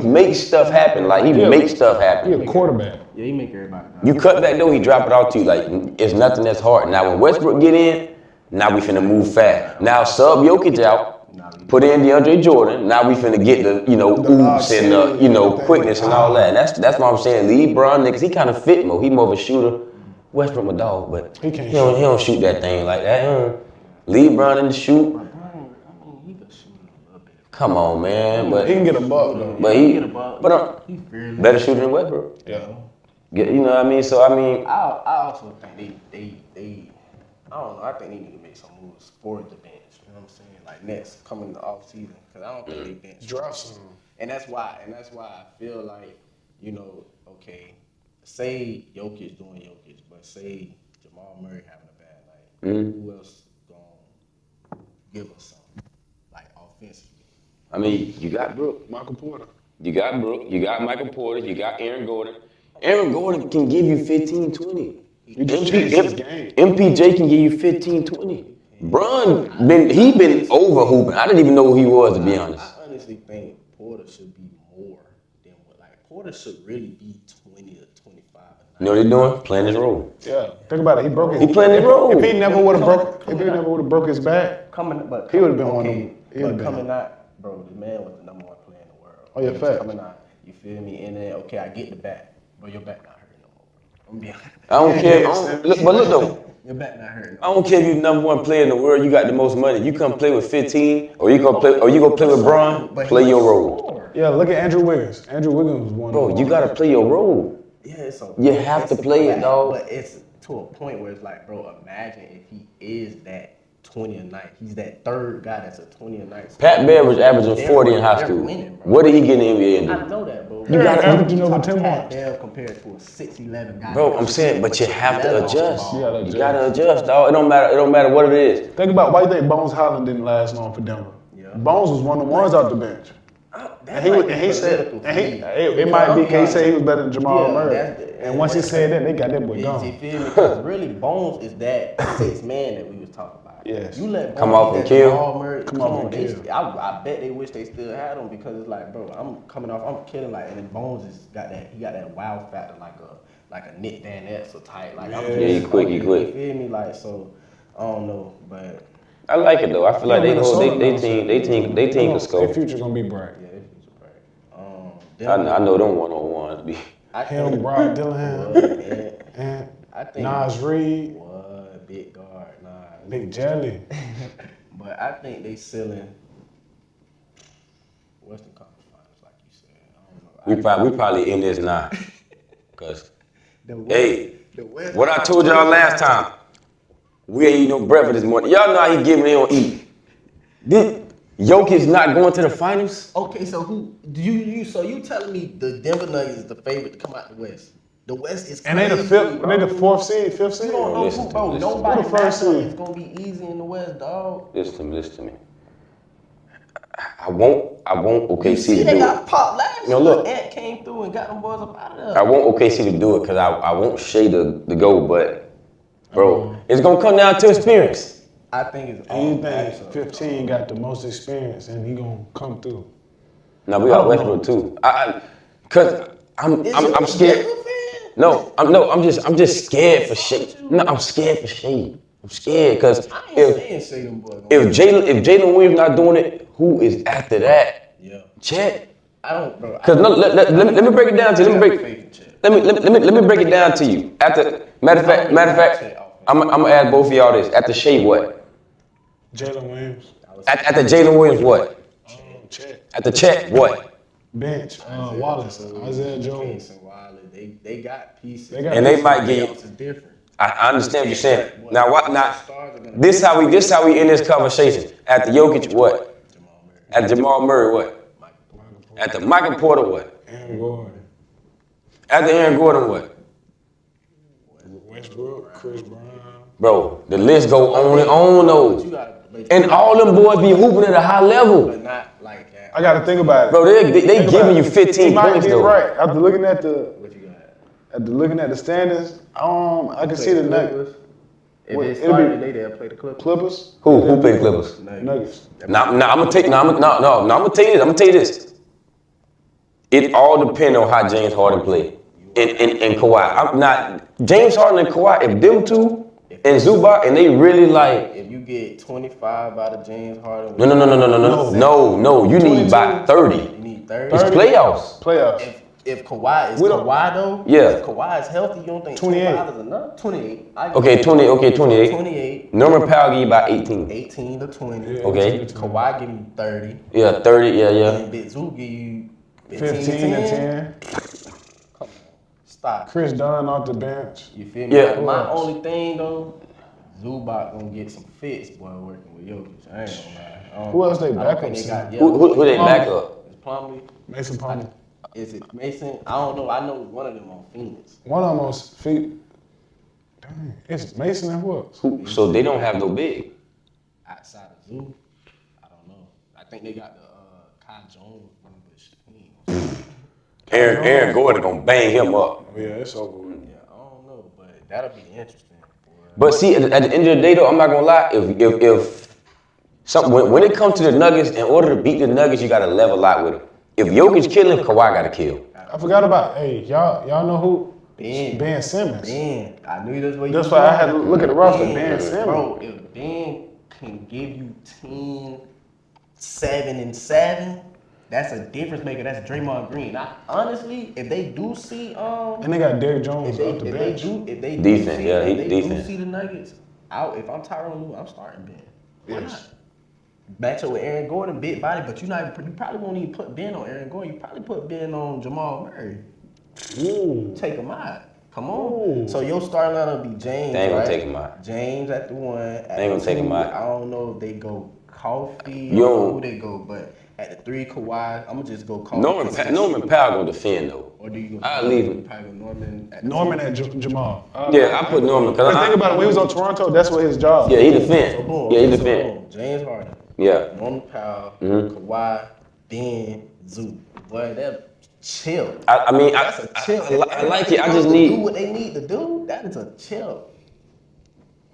[SPEAKER 3] makes stuff happen. Like he makes stuff happen.
[SPEAKER 2] He a quarterback.
[SPEAKER 1] Yeah, he make everybody.
[SPEAKER 3] You cut back though, he drop it out to you. Like it's nothing that's hard. Now when Westbrook get in, now we finna move fast. Now sub Jokic out. Put in DeAndre Jordan. Now we finna get the oops and the quickness and all that. That's why I'm saying leave Bron niggas. He kind of fit more. He more of a shooter. Westbrook my dog, but he don't shoot that thing like that. Leave Bron in the shoot.
[SPEAKER 1] He could shoot a little bit.
[SPEAKER 3] Come on, man. But
[SPEAKER 2] he can get a buck though.
[SPEAKER 3] But he's better shooter than Westbrook.
[SPEAKER 2] Yeah.
[SPEAKER 3] You know what I mean? So I mean,
[SPEAKER 1] I also think they I don't know. I think they need to make some moves for the bench. You know what I'm saying? Like next coming the off season, because I don't think they bench
[SPEAKER 2] draft some.
[SPEAKER 1] And that's why I feel like okay, say Jokic doing Jokic, but say Jamal Murray having a bad night. Who else gonna give us something like offensively?
[SPEAKER 3] I mean, you got Brook,
[SPEAKER 2] Michael Porter.
[SPEAKER 3] You got Brook, you got Michael Porter, you got Aaron Gordon. Aaron Gordon can give you 15, 20. MPJ can give you 15, 20. Bron been over hooping. I didn't even know who he was, to be honest.
[SPEAKER 1] I honestly think Porter should be more than Porter should really be 20 or 25.
[SPEAKER 3] You know what he's doing? Playing his role.
[SPEAKER 2] Yeah. Think about it.
[SPEAKER 3] He playing his role.
[SPEAKER 2] If he never would have broke his back, he would have been one of them.
[SPEAKER 1] But coming out, bro, the man was the #1 player in the world.
[SPEAKER 2] Oh, yeah, fact.
[SPEAKER 1] Coming out, you feel me? And then I get the back, but your back not hurting no more. I'm being honest.
[SPEAKER 3] I don't care. But look though.
[SPEAKER 1] Your back not hurting.
[SPEAKER 3] I don't care if you're #1 player in the world. You got the most money. You come play with 15, or you gonna play with Bron. Play your role.
[SPEAKER 2] Yeah, look at Andrew Wiggins. Andrew Wiggins was one.
[SPEAKER 3] Bro, you gotta play your role.
[SPEAKER 1] Yeah,
[SPEAKER 3] you have to play it, dog.
[SPEAKER 1] But it's to a point where it's like, bro, imagine if he is that 20 a night. He's that third guy that's a 20 a night.
[SPEAKER 3] Pat Bear was averaging 40 in high school. What did he get in the NBA?
[SPEAKER 1] I know that, bro.
[SPEAKER 2] You got to averaging over 10
[SPEAKER 1] Pat Bear compared to a 6'11" guy.
[SPEAKER 3] Bro, I'm saying, but you have to adjust. You gotta adjust, dog. It don't matter what it is.
[SPEAKER 2] Think about why you think Bones Highland didn't last long for Denver. Yeah. Bones was one of the ones off the bench. He said it might be he said he was better than Jamal Murray. And once he said that, they got that boy gone.
[SPEAKER 1] You feel me? Because really, Bones is that 6th man that we was talking about.
[SPEAKER 2] Yes.
[SPEAKER 1] You let Bones
[SPEAKER 3] come off and kill.
[SPEAKER 1] Come on, I bet they wish they still had him because it's like, bro, I'm coming off, I'm killing like, and then Bones is got that wow factor like a Nick Van Exel type. Like
[SPEAKER 3] he quick.
[SPEAKER 1] You feel me? Like so, I don't know, but
[SPEAKER 3] I like it though. I feel like they team can score.
[SPEAKER 2] Their future gonna be bright.
[SPEAKER 1] Yeah, their future bright.
[SPEAKER 3] I know them 1-on-1s be.
[SPEAKER 2] Him, Brock Dillingham, and
[SPEAKER 1] I think
[SPEAKER 2] Nas Reed.
[SPEAKER 1] What big guard?
[SPEAKER 2] Big jelly.
[SPEAKER 1] But I think they selling Western Conference Finals, like you said. I don't know.
[SPEAKER 3] We probably in this now. Cause
[SPEAKER 1] The West,
[SPEAKER 3] what I told y'all last time, we ain't eat no breakfast this morning. Y'all know how he giving me on eat. Jokic not going to the finals?
[SPEAKER 1] Okay, so who do you? So you telling me the Denver Nuggets is the favorite to come out the West? The West is crazy,
[SPEAKER 2] and they the fifth seed.
[SPEAKER 1] You don't know who, bro. Nobody matchup is gonna be easy in the West, dog.
[SPEAKER 3] Listen to me. I won't OKC to do it.
[SPEAKER 1] They got popped last year.
[SPEAKER 3] Look,
[SPEAKER 1] Ant came through and got them boys up out of there.
[SPEAKER 3] I want OKC to do it because I want Shea to go, but bro, it's gonna come down to experience.
[SPEAKER 1] I think it's
[SPEAKER 2] anything 15 got the most experience and he gonna come through.
[SPEAKER 3] Now we got Westbrook too. Cause I'm scared. I'm just scared for Shea. No, I'm scared for Shea. I'm scared because if Jalen Williams not doing it, who is after that?
[SPEAKER 1] Yeah.
[SPEAKER 3] Chet.
[SPEAKER 1] I don't, bro.
[SPEAKER 3] Because let me break it down to you. Let me break it down to you. After matter of fact, I'm gonna ask both of y'all this. After Shea, what?
[SPEAKER 2] Jalen Williams.
[SPEAKER 3] After Jalen Williams, what?
[SPEAKER 2] Chet.
[SPEAKER 3] After Chet, what?
[SPEAKER 2] Bench. Wallace. Isaiah Jones.
[SPEAKER 1] They got pieces.
[SPEAKER 3] And they might get.
[SPEAKER 1] Different.
[SPEAKER 3] I understand what you're saying. Now what? Now this how we end this conversation. After Jokic, what? After Jamal Murray, what? After Michael Porter, what?
[SPEAKER 2] Aaron Gordon.
[SPEAKER 3] After Aaron Gordon, what?
[SPEAKER 2] Westbrook, Chris Brown.
[SPEAKER 3] Bro, the list go on and on though. And all them boys be hooping at a high level.
[SPEAKER 1] But not like that.
[SPEAKER 2] I gotta think about it.
[SPEAKER 3] Bro, they giving you 15 points though.
[SPEAKER 2] Right. After looking at the
[SPEAKER 1] What you got?
[SPEAKER 2] after looking at the standings, I can see the Nuggets.
[SPEAKER 1] If they start today, they'll play the Clippers.
[SPEAKER 3] Who play the Clippers?
[SPEAKER 2] Nuggets.
[SPEAKER 3] Now I'm gonna tell you this. It all depends on how James Harden play and Kawhi. James Harden and Kawhi. If them two and Zubac and they really like.
[SPEAKER 1] If you get 25 out of James Harden.
[SPEAKER 3] No. You need about 30.
[SPEAKER 1] You need 30.
[SPEAKER 3] It's
[SPEAKER 2] Playoffs.
[SPEAKER 1] If Kawhi is Kawhi though,
[SPEAKER 3] yeah.
[SPEAKER 1] If Kawhi is healthy, you don't think 25 is enough? 28.
[SPEAKER 3] Okay, 28.
[SPEAKER 1] 28.
[SPEAKER 3] Norman Powell give you about 18.
[SPEAKER 1] 18 to 20.
[SPEAKER 2] Yeah,
[SPEAKER 3] okay.
[SPEAKER 1] Kawhi give you 30.
[SPEAKER 3] Yeah, 30. Yeah.
[SPEAKER 1] And Big Zoo give you
[SPEAKER 2] 15 and 10.
[SPEAKER 1] Come on. Stop.
[SPEAKER 2] Chris Dunn off the bench.
[SPEAKER 1] You feel me?
[SPEAKER 3] Yeah.
[SPEAKER 1] My only thing though, Zubac gonna get some fits, boy, working with Jokic. I ain't gonna lie.
[SPEAKER 2] Who else they back up?
[SPEAKER 3] Who they back up?
[SPEAKER 1] It's Plumlee.
[SPEAKER 2] Mason Plumlee.
[SPEAKER 1] Is it Mason? I don't know. I know one of them on Phoenix.
[SPEAKER 2] One of them on feet. Dang, it's Mason and who else?
[SPEAKER 3] So they don't have no big.
[SPEAKER 1] Outside of Zoo, I don't know. I think they got the Kai Jones, but
[SPEAKER 3] Aaron Gordon gonna bang him up.
[SPEAKER 2] Oh, yeah, it's over with.
[SPEAKER 1] yeah, I don't know, but that'll be interesting.
[SPEAKER 3] But see, at the end of the day, though, I'm not gonna lie. If when it comes to the Nuggets, in order to beat the Nuggets, you gotta level out with them. If Jokic killing, Kawhi gotta kill.
[SPEAKER 2] I forgot about. Hey, y'all know who?
[SPEAKER 1] Ben
[SPEAKER 2] Simmons.
[SPEAKER 1] Ben, I knew that's what.
[SPEAKER 2] That's why I had to look at the roster. Ben Simmons.
[SPEAKER 1] Bro, if Ben can give you 10, 7, and 7, that's a difference maker. That's Draymond Green. Honestly, if they do see
[SPEAKER 2] and they got Derrick Jones off the bench.
[SPEAKER 1] If they
[SPEAKER 3] defense,
[SPEAKER 1] do see,
[SPEAKER 3] yeah, he
[SPEAKER 1] if they
[SPEAKER 3] defense.
[SPEAKER 1] do see the Nuggets out, if I'm Tyronn Lue, I'm starting Ben. Why
[SPEAKER 2] Yes.
[SPEAKER 1] not? Match up with Aaron Gordon, big body, but you probably won't even put Ben on Aaron Gordon. You probably put Ben on Jamal Murray.
[SPEAKER 2] Ooh.
[SPEAKER 1] Take him out. Come on.
[SPEAKER 2] Ooh.
[SPEAKER 1] So your starting lineup be James,
[SPEAKER 3] They ain't gonna
[SPEAKER 1] right?
[SPEAKER 3] take him out.
[SPEAKER 1] James at the 1.
[SPEAKER 3] They ain't gonna take him out.
[SPEAKER 1] I don't know if they go Coffee
[SPEAKER 3] You
[SPEAKER 1] or
[SPEAKER 3] don't-
[SPEAKER 1] who they go, but at the 3, Kawhi, I'm gonna just go Coffee.
[SPEAKER 3] Norman Powell gonna defend though.
[SPEAKER 1] Or do you go?
[SPEAKER 3] I'll leave him.
[SPEAKER 1] Probably go Norman at the
[SPEAKER 2] Norman
[SPEAKER 1] 2.
[SPEAKER 2] and Jamal.
[SPEAKER 3] Yeah, I put Norman.
[SPEAKER 2] But think about it. When he was on Toronto, that's what his job.
[SPEAKER 3] Yeah, he
[SPEAKER 1] So
[SPEAKER 3] defend.
[SPEAKER 1] boom.
[SPEAKER 3] Yeah, he
[SPEAKER 1] So
[SPEAKER 3] defend.
[SPEAKER 1] boom. James Harden,
[SPEAKER 3] Yeah.
[SPEAKER 1] Norman Powell,
[SPEAKER 3] Mm-hmm.
[SPEAKER 1] Kawhi, Ben, Zoo. Boy, that chill.
[SPEAKER 3] I mean,
[SPEAKER 1] That's a chill.
[SPEAKER 3] I like it. I just
[SPEAKER 1] do
[SPEAKER 3] need.
[SPEAKER 1] what they need to do. That is a chill.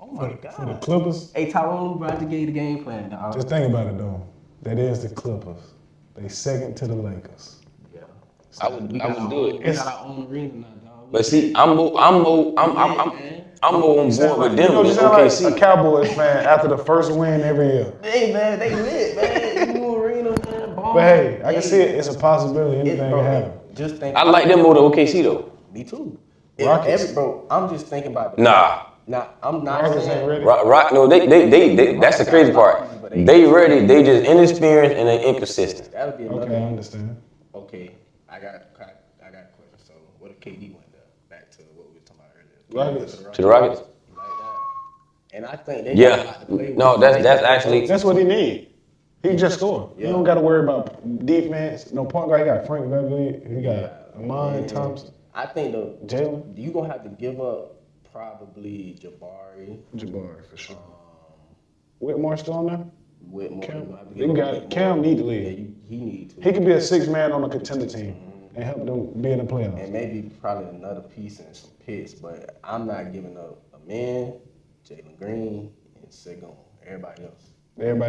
[SPEAKER 1] Oh my
[SPEAKER 2] For the
[SPEAKER 1] God.
[SPEAKER 2] Clippers,
[SPEAKER 1] Hey, Tyronn Lue brought to give you the game plan, dog.
[SPEAKER 2] just think about it though. That is the Clippers. They second to the Lakers.
[SPEAKER 1] Yeah.
[SPEAKER 3] I would do it.
[SPEAKER 1] We got our own arena now, dog.
[SPEAKER 3] But see, I'm more on board with them
[SPEAKER 2] You know, you
[SPEAKER 3] than
[SPEAKER 2] sound like
[SPEAKER 3] OKC.
[SPEAKER 2] a Cowboys fan after the first win every year.
[SPEAKER 1] Hey, man, they lit, man. New arena, man. Bomb.
[SPEAKER 2] But hey, I can see it. It's a possibility.
[SPEAKER 1] It's,
[SPEAKER 2] Anything
[SPEAKER 1] bro,
[SPEAKER 2] can happen.
[SPEAKER 1] just think.
[SPEAKER 3] I like them more than OKC though.
[SPEAKER 1] Me too.
[SPEAKER 2] Rockets.
[SPEAKER 1] Bro, I'm just thinking about the
[SPEAKER 3] Nah,
[SPEAKER 1] Now, I'm not
[SPEAKER 2] Rockets
[SPEAKER 1] saying
[SPEAKER 2] ain't ready.
[SPEAKER 3] No, they. That's the crazy part. They ready. They just inexperienced and they inconsistent.
[SPEAKER 1] That'll be another.
[SPEAKER 2] Okay, I understand.
[SPEAKER 1] Okay, I got a question. So, what if KD went there? Back to what we were talking about earlier.
[SPEAKER 2] Rockets.
[SPEAKER 3] To the Rockets.
[SPEAKER 1] You like that? And I think they got a lot to play with.
[SPEAKER 3] No, that's actually
[SPEAKER 2] That's what he need. He just scored. You don't got to worry about defense. No point guard. He got Frank Beverly. He got Amon Thompson.
[SPEAKER 1] I think
[SPEAKER 2] Jalen.
[SPEAKER 1] You gonna have to give up probably Jabari
[SPEAKER 2] for sure. Whitmore still on there?
[SPEAKER 1] Whitmore.
[SPEAKER 2] Cam need to leave.
[SPEAKER 1] Yeah, he need to.
[SPEAKER 2] He could be a 6 man on a contender team and help them be in the playoffs.
[SPEAKER 1] And maybe probably another piece and some picks, but I'm not giving up a man, Jalen Green, and Segun. Everybody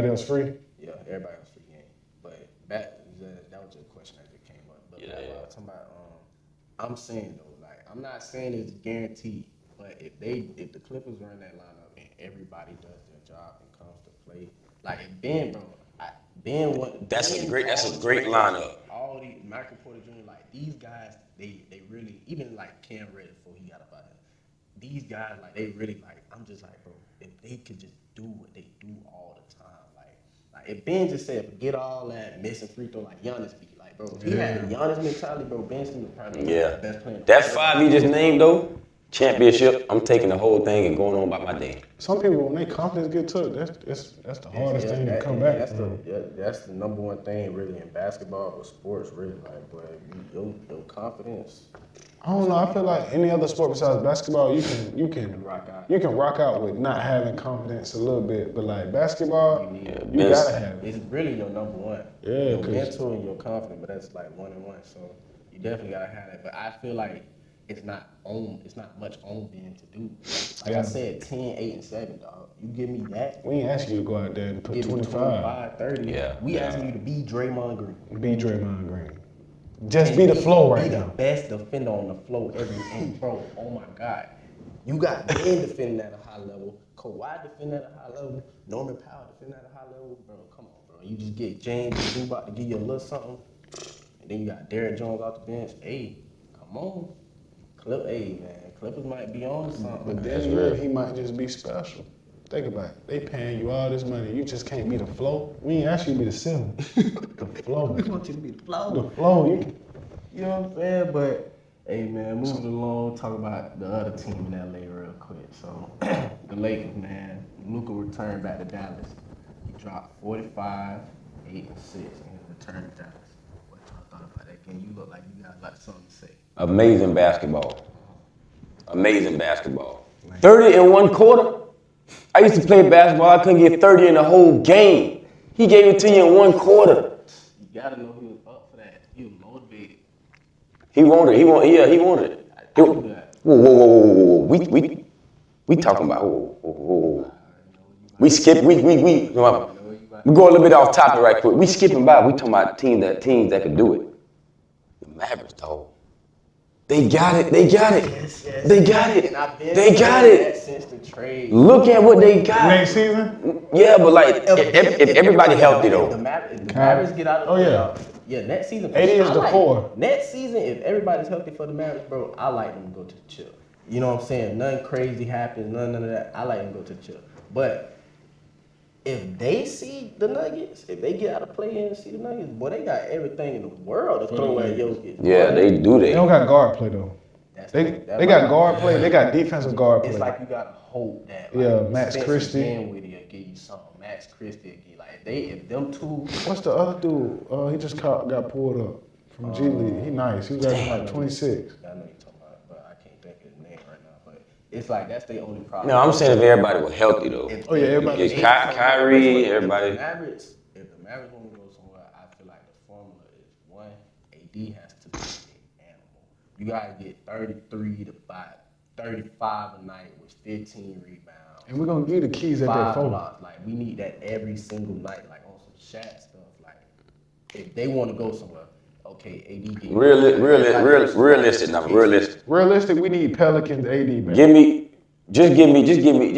[SPEAKER 1] else
[SPEAKER 2] free?
[SPEAKER 1] Yeah, everybody else free game. But that was just a question that just came up. But talking about, I'm saying though, like I'm not saying it's guaranteed, but if the Clippers are in that lineup and everybody does their job and comes to play, like Ben, bro,
[SPEAKER 3] That's a great lineup.
[SPEAKER 1] All these Michael Porter Jr., like these guys, they really, even like Cam Reddish before he got up out here, these guys, like they really, like I'm just like, bro, if they could just do what they do all the time, like if Ben just said forget all that missing free throw like Giannis be, like bro, if he had the Giannis mentality, bro, Ben's probably the best player.
[SPEAKER 3] That 5 you just named though, championship, I'm taking the whole thing and going on about my day.
[SPEAKER 2] Some people, when their confidence get took, that's the hardest thing to come back from.
[SPEAKER 1] That's the number one thing really in basketball or sports, really. Like, boy, your confidence.
[SPEAKER 2] I don't know. I feel like any other sport besides basketball, you can rock out with not having confidence a little bit, but like basketball, you gotta have it.
[SPEAKER 1] It's really your number one.
[SPEAKER 2] Yeah,
[SPEAKER 1] your mental and your confidence, but that's like 1 and 1. So you definitely gotta have that. But I feel like it's not much on Ben to do. Like I said, 10, 8, and 7, dog. You give me that.
[SPEAKER 2] We ain't asking you to go out there and put 25.
[SPEAKER 1] 30.
[SPEAKER 3] Yeah.
[SPEAKER 1] We asking you to be Draymond Green.
[SPEAKER 2] Be Draymond Green. Just be the flow right now.
[SPEAKER 1] Be the best defender on the floor and bro, oh my God. You got Ben defending at a high level, Kawhi defending at a high level, Norman Powell defending at a high level. Bro, come on, bro. You just get James who's about to give you a little something. And then you got Derrick Jones off the bench. Hey, come on. Clippers might be on something.
[SPEAKER 2] But then he might just be special. Think about it. They paying you all this money. You just can't be the flow. We ain't asked you to be the ceiling. The flow.
[SPEAKER 1] We want you to be the flow.
[SPEAKER 2] The flow.
[SPEAKER 1] You know what I'm saying? But, hey, man, moving along, talk about the other team in L.A. real quick. So, the Lakers, man, Luka returned back to Dallas. He dropped 45, 8, and 6 in his return to Dallas. What y'all thought about that game? You look like you got something to say.
[SPEAKER 3] Amazing basketball. 30 in 1 quarter? I used to play basketball. I couldn't get 30 in the whole game. He gave it to you in 1 quarter.
[SPEAKER 1] You gotta know he was up for that. He was motivated.
[SPEAKER 3] He wanted it. He wanted it. Whoa. We talking about whoa. We go a little bit off topic right quick. We skipping by. We talking about teams that could do it. The Mavericks, dog. They got it.
[SPEAKER 1] Yes.
[SPEAKER 3] They got it.
[SPEAKER 1] And I've been
[SPEAKER 3] They got it.
[SPEAKER 1] Since the trade.
[SPEAKER 3] Look at what they got.
[SPEAKER 2] Next season?
[SPEAKER 3] Yeah, but like if everybody healthy though.
[SPEAKER 1] The Mavericks get out of the playoffs. Yeah, next season.
[SPEAKER 2] 80 is the 4.
[SPEAKER 1] Next season, if everybody's healthy for the Mavericks, bro, I like them to go to the chill. You know what I'm saying? Nothing crazy happens, none of that. I like them to go to the chill. But if they see the Nuggets, if they get out of play and see the Nuggets, boy, they got everything in the world to throw at Jokic.
[SPEAKER 3] Yeah, they do.
[SPEAKER 2] They don't got guard play though. They got guard play. They got defensive guard play.
[SPEAKER 1] It's like you gotta hope that.
[SPEAKER 2] Max Christie.
[SPEAKER 1] Dinwiddie will give you something. Max Christie will give you if them two.
[SPEAKER 2] What's the other dude? He just got pulled up from G League. He nice. He was like 26.
[SPEAKER 1] I know you're talking about, but I can't think of his name right now. But it's like that's the only problem.
[SPEAKER 3] No, I'm saying if everybody was healthy though.
[SPEAKER 2] Everybody.
[SPEAKER 3] If Kyrie, everybody.
[SPEAKER 1] If the Mavericks want to go somewhere, I feel like the formula is one. AD has to be an animal. You gotta get 33 to 35 a night with 15 rebounds.
[SPEAKER 2] And we're gonna give the keys at that phone.
[SPEAKER 1] Like we need that every single night, like on some Shaq stuff. Like if they want to go somewhere, okay, AD get
[SPEAKER 3] realistic now.
[SPEAKER 2] Realistic, we need Pelicans AD back.
[SPEAKER 3] Just give me.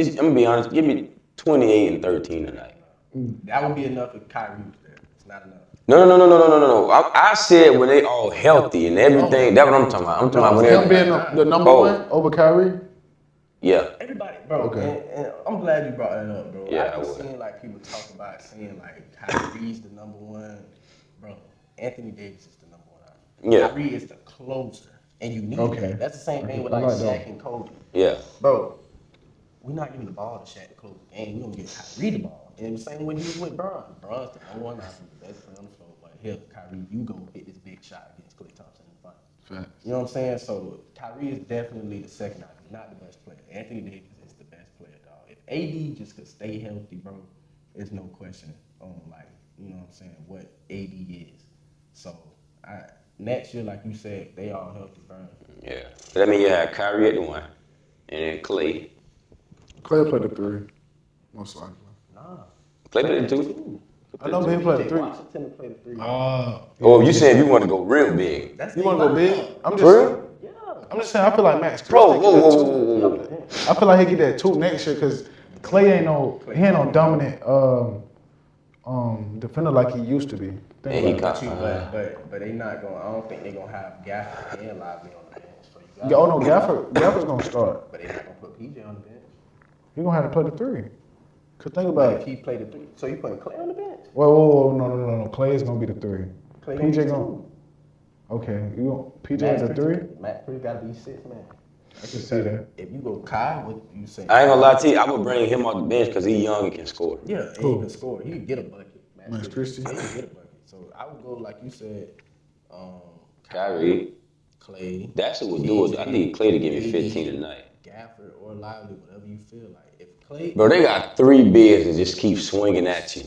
[SPEAKER 3] I'm gonna be honest. Give me 28 and 13 tonight.
[SPEAKER 1] That would be enough if Kyrie was there. It's not enough.
[SPEAKER 3] No. I said when they all healthy and everything. That's what I'm talking about. I'm talking about when
[SPEAKER 2] him being the number one over Kyrie.
[SPEAKER 3] Yeah.
[SPEAKER 1] Everybody, bro.
[SPEAKER 2] Okay.
[SPEAKER 1] And I'm glad you brought that up, bro.
[SPEAKER 3] Yeah,
[SPEAKER 1] I've been seeing like people talk about saying like Kyrie's the number one, bro. Anthony Davis is the number one option.
[SPEAKER 3] Yeah.
[SPEAKER 1] Kyrie is the closer, and you need that. That's the same thing with
[SPEAKER 2] I
[SPEAKER 1] like
[SPEAKER 2] like
[SPEAKER 1] Shaq
[SPEAKER 2] that.
[SPEAKER 1] and Kobe.
[SPEAKER 3] Yeah.
[SPEAKER 1] Bro, we're not giving the ball to Shaq to close the game. We're gonna give Kyrie the ball. And the same way he was with Bron. Bron's the number one option, the best player on the floor. But here, Kyrie, you go hit this big shot against Klay Thompson in the finals.
[SPEAKER 2] Facts.
[SPEAKER 1] You know what I'm saying? So Kyrie is definitely the second option, not the best player. Anthony Davis is the best player, dog. If AD just could stay healthy, bro, there's no question on like, you know what I'm saying, what AD is. So next year, like you said, they all healthy, bro.
[SPEAKER 3] Yeah. So that means you have Kyrie at the 1, and then Klay.
[SPEAKER 2] Klay played the 3, most likely.
[SPEAKER 1] Nah.
[SPEAKER 3] Klay played the 2.
[SPEAKER 2] I know, but he played the 3.
[SPEAKER 1] Washington played the 3.
[SPEAKER 3] Oh, you saying if you want to go real big?
[SPEAKER 2] You want to go big? I'm just
[SPEAKER 3] For
[SPEAKER 2] saying.
[SPEAKER 1] Yeah.
[SPEAKER 2] I'm just saying. I feel like Max.
[SPEAKER 3] Bro, whoa.
[SPEAKER 2] I feel like he get that 2 next year because Klay ain't no dominant defender like he used to be.
[SPEAKER 3] Yeah, he got.
[SPEAKER 1] But they not going. I don't think they gonna have Gafford and Lively on the bench. So you got.
[SPEAKER 2] Oh no, Gafford's gonna start.
[SPEAKER 1] But they not gonna put PJ on the bench.
[SPEAKER 2] He gonna have to play the 3. Cause think
[SPEAKER 1] But
[SPEAKER 2] about
[SPEAKER 1] if
[SPEAKER 2] it.
[SPEAKER 1] he played the 3, so you putting Clay on the bench?
[SPEAKER 2] Whoa, no. Klay is gonna be the 3.
[SPEAKER 1] Clay
[SPEAKER 2] PJ gonna. Okay, PJ at the 3.
[SPEAKER 1] Matt Pretty gotta be 6 man.
[SPEAKER 2] I can see that.
[SPEAKER 1] If you go Kai, what you say?
[SPEAKER 3] I ain't gonna lie to you. I would bring him off the bench because he's young and can score.
[SPEAKER 1] Yeah, and he can score. He can get a bucket.
[SPEAKER 2] Max Christie.
[SPEAKER 1] He can get a bucket. So I would go like you said.
[SPEAKER 3] Kyrie.
[SPEAKER 1] Clay.
[SPEAKER 3] That's what would do it. I need Klay to give me 15 tonight.
[SPEAKER 1] Gafford or Lively, whatever you feel like. If Clay,
[SPEAKER 3] Bro, they got 3 bigs that just keep swinging at you.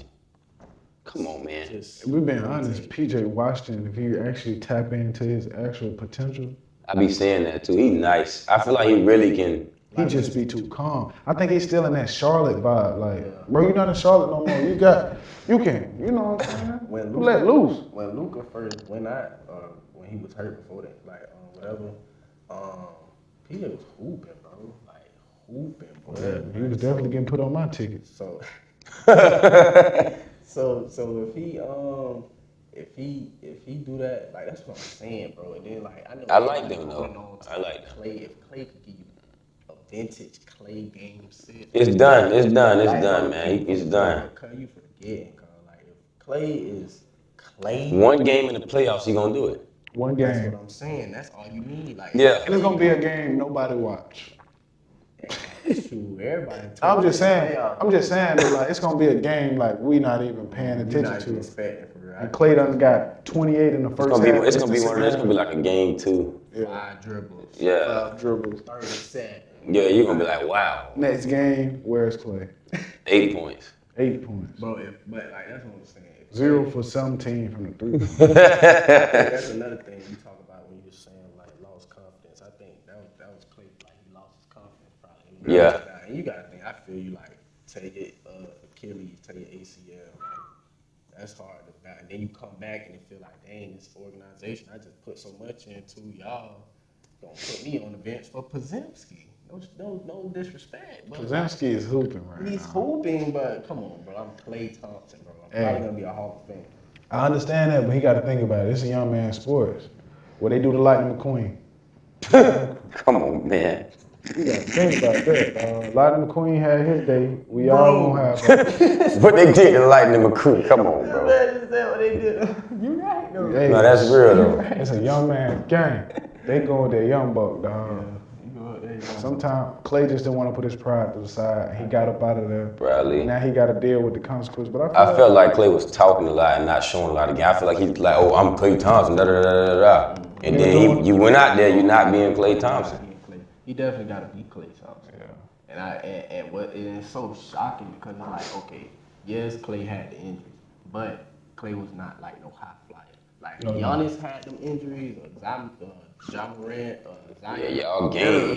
[SPEAKER 3] Come on, man.
[SPEAKER 2] If we being honest, PJ Washington, if he actually tap into his actual potential,
[SPEAKER 3] I be saying that too. He's nice. I feel like he really can.
[SPEAKER 2] he just be too calm. I think he's still in that Charlotte vibe. Like, bro, you're not in Charlotte no more. You can, you know what I'm saying?
[SPEAKER 1] when
[SPEAKER 2] You let loose.
[SPEAKER 1] When Luka first went out, when he was hurt before that, like whatever, PJ was hooping, bro. Like hooping, bro.
[SPEAKER 2] Yeah, he was definitely getting put on my ticket.
[SPEAKER 1] So, so if he do that, like that's what I'm saying, bro. And then like I know
[SPEAKER 3] I like them though. I like them.
[SPEAKER 1] Clay. If Clay could give you a vintage Clay game 6,
[SPEAKER 3] It's done. It's done, man. It's done.
[SPEAKER 1] Cause you forgetting, cause like if Clay is Clay,
[SPEAKER 3] One game in the playoffs, he gonna do it.
[SPEAKER 2] One
[SPEAKER 1] that's
[SPEAKER 2] game.
[SPEAKER 1] what I'm saying. That's all you need. Like
[SPEAKER 3] Yeah.
[SPEAKER 2] And it's gonna be a game nobody watch.
[SPEAKER 1] It's true. Everybody.
[SPEAKER 2] I'm just saying that like it's gonna be a game like we not even paying
[SPEAKER 1] You're
[SPEAKER 2] attention
[SPEAKER 1] not even
[SPEAKER 2] to.
[SPEAKER 1] expecting for real.
[SPEAKER 2] And Klay done got 28 in the first half.
[SPEAKER 3] It's gonna be one of those. It's gonna be like a game 2.
[SPEAKER 1] 5 dribbles.
[SPEAKER 3] Yeah.
[SPEAKER 2] 5 dribbles.
[SPEAKER 1] 37.
[SPEAKER 3] Yeah, you're gonna be like, wow.
[SPEAKER 2] Next game, where's Klay?
[SPEAKER 3] 8 points.
[SPEAKER 2] 8 points.
[SPEAKER 1] But like that's what I'm saying.
[SPEAKER 2] 0 for 17 from the 3.
[SPEAKER 1] That's another thing you talk about when you're saying like lost confidence. I think that was Clay, like he lost his confidence probably.
[SPEAKER 3] Yeah.
[SPEAKER 1] And you gotta think. I feel you like take it Achilles, take it ACL. Like, that's hard to back. And then you come back and you feel like, dang, this organization I just put so much into, y'all gonna put me on the bench for Podziemski. No disrespect. But
[SPEAKER 2] Podziemski is hooping right
[SPEAKER 1] he's
[SPEAKER 2] now.
[SPEAKER 1] hooping, but come on, bro. I'm Klay Thompson, bro. I'm probably gonna be a Hall of Fame.
[SPEAKER 2] I understand that, but he got to think about it. It's a young man's sports. What they do to Lightning McQueen.
[SPEAKER 3] Come on, man.
[SPEAKER 2] You got to think about that. Lightning McQueen had his day. We all gonna have that.
[SPEAKER 3] But they did the Lightning McQueen. Come on, bro.
[SPEAKER 1] Is that what they did? You right, though.
[SPEAKER 2] Hey,
[SPEAKER 3] No, that's real though.
[SPEAKER 2] it's a young man's game. They go with their young buck, dog. Sometimes Klay just didn't want to put his pride to the side. He got up out of there.
[SPEAKER 3] Probably.
[SPEAKER 2] Now he got to deal with the consequences. But
[SPEAKER 3] I felt like Klay was talking a lot and not showing a lot again. I feel like he's like, oh, I'm Klay Thompson, da da da da da. And then you went out there, you're not being Klay Thompson.
[SPEAKER 1] He definitely got to be Klay Thompson. Yeah. And it's so shocking because it's like, okay, yes, Klay had the injuries, but Klay was not like no high flyer. Like Giannis had them injuries, Ja Morant, Zion.
[SPEAKER 3] Yeah, y'all game.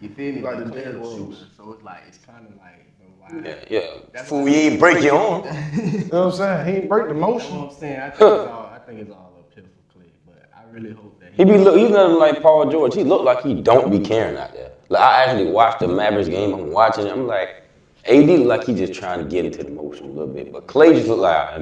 [SPEAKER 1] You feel me?
[SPEAKER 2] Like the
[SPEAKER 1] Klay
[SPEAKER 2] dead
[SPEAKER 1] was
[SPEAKER 2] wolves.
[SPEAKER 1] shooting. So it's like it's kind of like, you know, why?
[SPEAKER 3] Yeah. Fool, you ain't break your arm.
[SPEAKER 2] You know what I'm saying? He ain't break the
[SPEAKER 1] That's what
[SPEAKER 2] motion.
[SPEAKER 1] I'm saying. I think it's all uphill for Klay, but I really hope that
[SPEAKER 3] He's nothing like Paul George. He look like he don't be caring out there. Like I actually watched the Mavericks game. I'm watching it. I'm like, AD look like he just trying to get into the motion a little bit, but Klay just look like,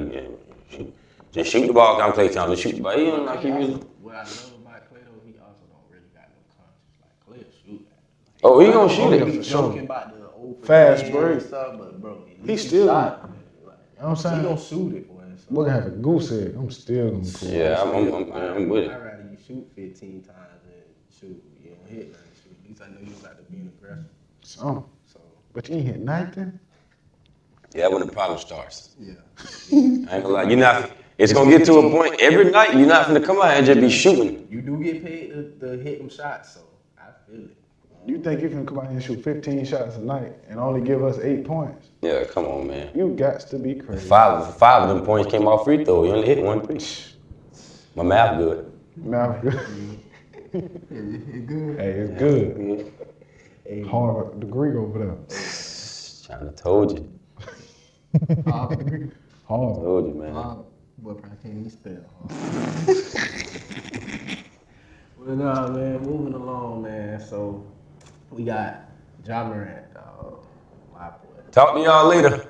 [SPEAKER 3] just shoot the ball. I'm Klay Thompson. Shoot the ball. He don't like he really.
[SPEAKER 1] What I love about Klay though, he also don't really got no conscience. Like Klay will shoot at it.
[SPEAKER 3] Oh, he gonna shoot it.
[SPEAKER 1] He's joking about the old
[SPEAKER 2] fast break
[SPEAKER 1] stuff, but bro,
[SPEAKER 2] he still.
[SPEAKER 1] Shot,
[SPEAKER 2] you know what I'm saying?
[SPEAKER 1] He gonna shoot it, boy. So.
[SPEAKER 2] We're gonna have a goose egg. I'm still gonna pull.
[SPEAKER 3] Yeah, I'm with it.
[SPEAKER 1] I'd rather you shoot 15 times than shoot. You don't hit nothing. Shoot. At least I know you got to be an aggressor.
[SPEAKER 2] So, but you ain't hit nothing.
[SPEAKER 3] Yeah, when the problem starts.
[SPEAKER 1] Yeah.
[SPEAKER 3] I ain't gonna lie. You're not. It's gonna get to a point every night. You're not gonna come out and just be shooting.
[SPEAKER 1] You do get paid to hit them shots, so I feel it.
[SPEAKER 2] You think you can come out here and shoot 15 shots a night and only give us 8 points?
[SPEAKER 3] Yeah, come on, man.
[SPEAKER 2] You got to be crazy.
[SPEAKER 3] Five of them points came off free throw. You only hit 1 3. My math good.
[SPEAKER 2] Math good.
[SPEAKER 1] It good.
[SPEAKER 2] Hey, it's good.
[SPEAKER 1] Hey.
[SPEAKER 2] Hard degree over there.
[SPEAKER 3] Trying to told you.
[SPEAKER 2] Hard.
[SPEAKER 3] Told you, man.
[SPEAKER 1] Boy, probably can't even spell. Well, nah, man, moving along, man. So, we got Ja Morant, my boy.
[SPEAKER 3] Talk to y'all later.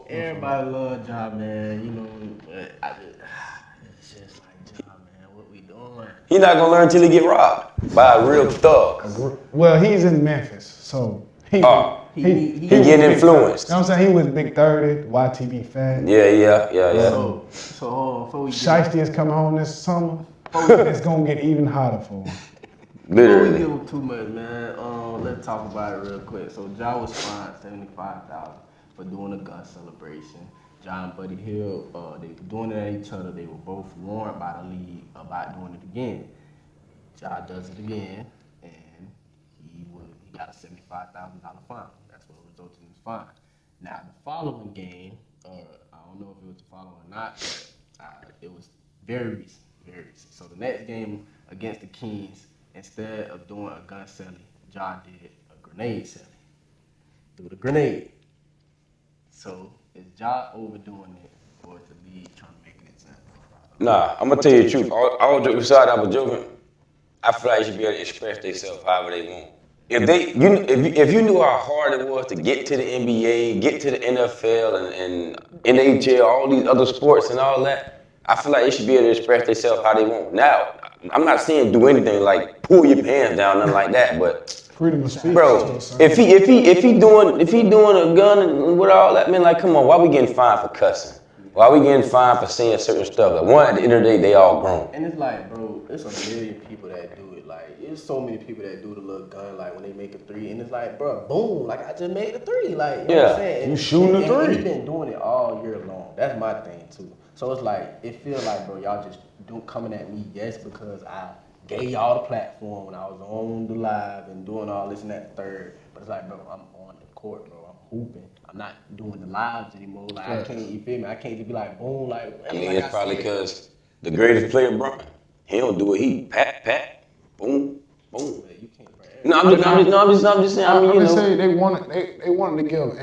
[SPEAKER 1] Everybody love Ja, man. You know, it's just like Ja, man. What we doing?
[SPEAKER 3] He not gonna learn until he get robbed by a real thug.
[SPEAKER 2] Well, he's in Memphis, so he
[SPEAKER 3] getting influenced.
[SPEAKER 2] You know what I'm saying? He was Big 30, YTB fan.
[SPEAKER 3] Yeah.
[SPEAKER 1] So hold on, before we get
[SPEAKER 2] Shiesty is coming home this summer. It's gonna get even hotter for him.
[SPEAKER 1] Before we
[SPEAKER 3] Literally.
[SPEAKER 1] give him too much, man, let's talk about it real quick. So Ja was fined $75,000 for doing a gun celebration. Ja and Buddy Hield, they were doing it at each other. They were both warned by the league about doing it again. Ja does it again, and he got a $75,000 fine. That's what resulted in his fine. Now the following game, I don't know if it was the following or not, but it was very recent. So the next game against the Kings, instead of doing a gun selling, Ja did a grenade selling. Threw the grenade. So is Ja overdoing it, or is the league trying to make an example?
[SPEAKER 3] Nah, I'm gonna tell you the truth. All joking aside, I was joking. I feel like they should be able to express themselves however they want. If you knew how hard it was to get to the NBA, get to the NFL and NHL, all these other sports and all that, I feel like they should be able to express themselves how they want. Now, I'm not saying do anything like pull your pants down, nothing like that, but
[SPEAKER 2] Freedom of speech.
[SPEAKER 3] bro, if he doing a gun and with all that, man, like come on, why we getting fined for cussing? Why we getting fined for saying certain stuff? Like one, at the end of the day, they all grown.
[SPEAKER 1] And it's like, bro, it's a million people that do it. Like, there's so many people that do the little gun, like when they make a three, and it's like, bro, boom, like I just made a three. Like, you know what I'm saying?
[SPEAKER 2] You shooting a three.
[SPEAKER 1] He's been doing it all year long. That's my thing too. So it's like, it feels like, bro, y'all just coming at me, yes, because I gave y'all the platform when I was on the live and doing all this and that third. But it's like, bro, I'm on the court, bro. I'm hooping. I'm not doing the lives anymore. Like, I can't, you feel me? I can't just be like, boom, like.
[SPEAKER 3] I mean,
[SPEAKER 1] like
[SPEAKER 3] it's probably because the greatest player, Bron, he don't do it. He pat, boom, boom. No, I'm just saying. I mean, you know.
[SPEAKER 2] Say they wanted to give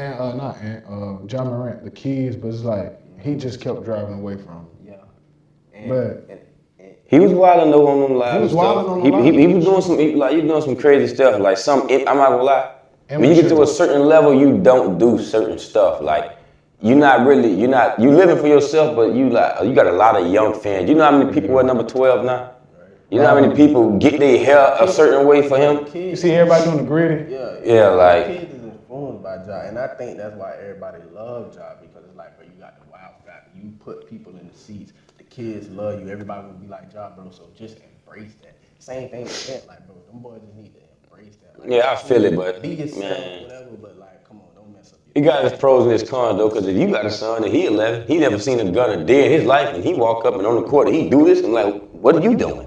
[SPEAKER 2] Ja Morant the keys, but it's like he just kept driving away from him.
[SPEAKER 1] Yeah.
[SPEAKER 2] But
[SPEAKER 3] he was wilding though on them live.
[SPEAKER 2] He was wilding on the
[SPEAKER 3] He
[SPEAKER 2] live.
[SPEAKER 3] was doing some crazy stuff. Like I'm not gonna lie. When you get to a certain level, you don't do certain stuff. Like you living for yourself, but you got a lot of young fans. You know how many people are number 12 now? You know how many people get their hair a certain way for him?
[SPEAKER 2] You see everybody doing the gritty?
[SPEAKER 3] Yeah, like.
[SPEAKER 1] Kids is influenced by Ja, and I think that's why everybody loves Ja, because it's like, bro, you got the wild factor. You put people in the seats. The kids love you. Everybody will be like Ja, bro. So just embrace that. Same thing with that, like, bro. Them boys just need to embrace that. Like,
[SPEAKER 3] Yeah, I feel it, but
[SPEAKER 1] be yourself,
[SPEAKER 3] man.
[SPEAKER 1] whatever. But like, come on, don't mess up.
[SPEAKER 3] He got his pros and his cons though, because if you got a son and he 11, he never seen a gun a day in his life, and he walk up and on the court and he do this, I'm like, what are you doing?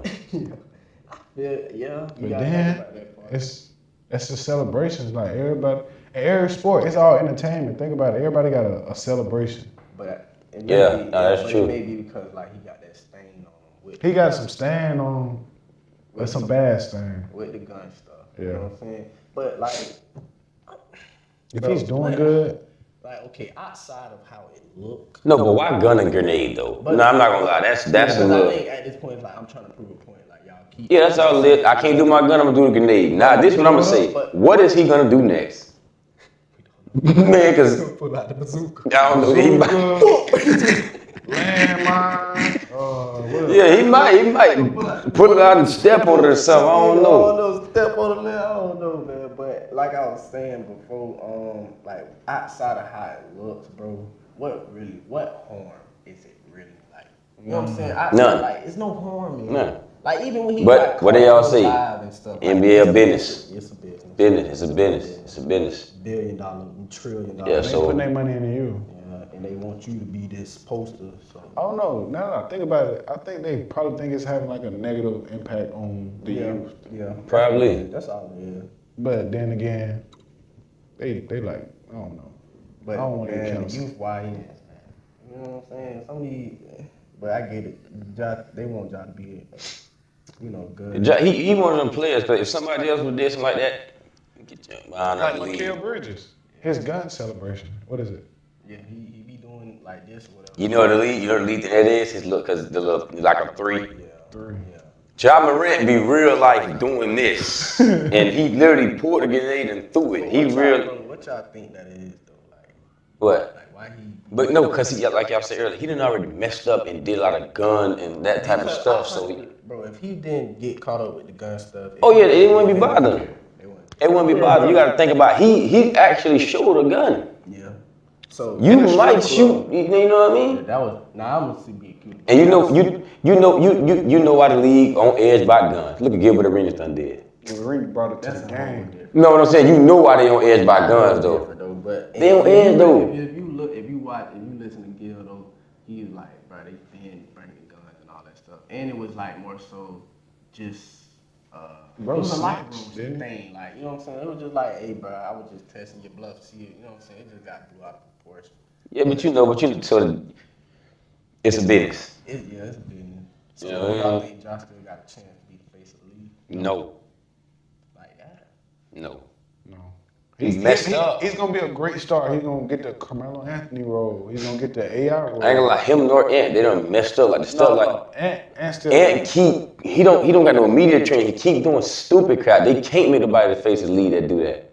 [SPEAKER 1] Yeah.
[SPEAKER 2] But then it's the celebrations. Like everybody, in every sport, it's all entertainment. Think about it. Everybody got a celebration.
[SPEAKER 1] But
[SPEAKER 3] that's true.
[SPEAKER 1] It may be because like he got that stain on him.
[SPEAKER 2] He got some stain on him. That's some bad stain.
[SPEAKER 1] With the gun stuff.
[SPEAKER 2] Yeah.
[SPEAKER 1] You know what I'm saying? But like,
[SPEAKER 2] if he's doing good.
[SPEAKER 1] Like, okay, outside of how it looks.
[SPEAKER 3] No, but why gun and grenade though? No, I'm not gonna lie. That's a little.
[SPEAKER 1] I think at this point, it's like I'm trying to prove a point. Like y'all keep.
[SPEAKER 3] Yeah, that's all it. I can't do my gun. I'm gonna do the grenade. Nah, this is what I'm gonna say. What is he gonna do next? Man, cause
[SPEAKER 1] pull out the bazooka.
[SPEAKER 3] I don't know.
[SPEAKER 2] Landmine.
[SPEAKER 3] Yeah, he might pull it out and step on it or something. I don't know.
[SPEAKER 1] Step on it, I don't know, man. But like I was saying before, like outside of how it looks, bro, what harm is it really? Like, you know what I'm saying?
[SPEAKER 3] None.
[SPEAKER 1] Like, it's no harm in it.
[SPEAKER 3] None.
[SPEAKER 1] Like even when he
[SPEAKER 3] But what they all say,
[SPEAKER 1] live and stuff,
[SPEAKER 3] NBA business.
[SPEAKER 1] It's a business.
[SPEAKER 3] Business. It's a business. It's a business.
[SPEAKER 1] $1 billion, $1 trillion.
[SPEAKER 3] Yeah,
[SPEAKER 2] They
[SPEAKER 3] so
[SPEAKER 2] putting their money into you.
[SPEAKER 1] Yeah, and they want you to be this poster. So
[SPEAKER 2] I don't know. Now that I think about it, I think they probably think it's having like a negative impact on the youth.
[SPEAKER 1] Yeah,
[SPEAKER 3] probably.
[SPEAKER 1] That's all it is.
[SPEAKER 2] But then again, they like, I don't know.
[SPEAKER 1] But
[SPEAKER 2] I don't want to
[SPEAKER 1] man,
[SPEAKER 2] get
[SPEAKER 1] youth YNs, man. You know what I'm saying? Some of these, but I get it. They want y'all to be, good.
[SPEAKER 3] He one of them players, but if somebody else would do something like that, get your mind out
[SPEAKER 2] like
[SPEAKER 3] of the league.
[SPEAKER 2] Mikal Bridges, his gun celebration. What is it?
[SPEAKER 1] Yeah, he be doing like this or whatever.
[SPEAKER 3] You know the lead thing that is? His look, cause the look like a 3.
[SPEAKER 1] Yeah.
[SPEAKER 2] 3.
[SPEAKER 1] Yeah.
[SPEAKER 3] Ja Morant be real life doing this, and he literally pulled a grenade and threw it.
[SPEAKER 1] What y'all think that is though? Like
[SPEAKER 3] What?
[SPEAKER 1] Like why he?
[SPEAKER 3] But no, cause he, like y'all said earlier, he done already messed up and did a lot of gun and that type of stuff. So
[SPEAKER 1] bro, if he didn't get caught up with the gun stuff,
[SPEAKER 3] it wouldn't be bothering him. It wouldn't be bothering. You got to think about he actually showed a gun.
[SPEAKER 1] Yeah. So
[SPEAKER 3] you might shoot. You know what I mean?
[SPEAKER 1] Yeah, that was. Now I'm gonna be cute.
[SPEAKER 3] And you know why the league on edge by guns. Look at Gilbert Arenas done did.
[SPEAKER 2] Arenas brought it to the game.
[SPEAKER 3] No, what I'm saying, you know why they on edge by guns though.
[SPEAKER 1] But
[SPEAKER 3] they on edge though.
[SPEAKER 1] If you listen to Gil though, he's like, bro, they been bringing guns and all that stuff, and it was like more so just.
[SPEAKER 2] Bro,
[SPEAKER 1] it was a locker room thing, like, you know what I'm saying? It was just like, hey, bro, I was just testing your bluff, see it, you know what I'm saying? It just got blew out of proportion.
[SPEAKER 3] Yeah, but so it's a business.
[SPEAKER 1] It's a business. So
[SPEAKER 3] Yeah.
[SPEAKER 1] I think Josh still got a chance to be the face of the league.
[SPEAKER 3] No.
[SPEAKER 1] Like that?
[SPEAKER 3] No.
[SPEAKER 2] He's
[SPEAKER 3] messed up.
[SPEAKER 2] He's gonna be a great star. He's gonna get the Carmelo Anthony role. He's gonna get the AI role.
[SPEAKER 3] I ain't gonna lie, him nor Ant, they done messed up like the stuff like
[SPEAKER 2] Ant
[SPEAKER 3] he don't got no media training. He keep doing stupid crap. They can't make nobody the face of the league that do that.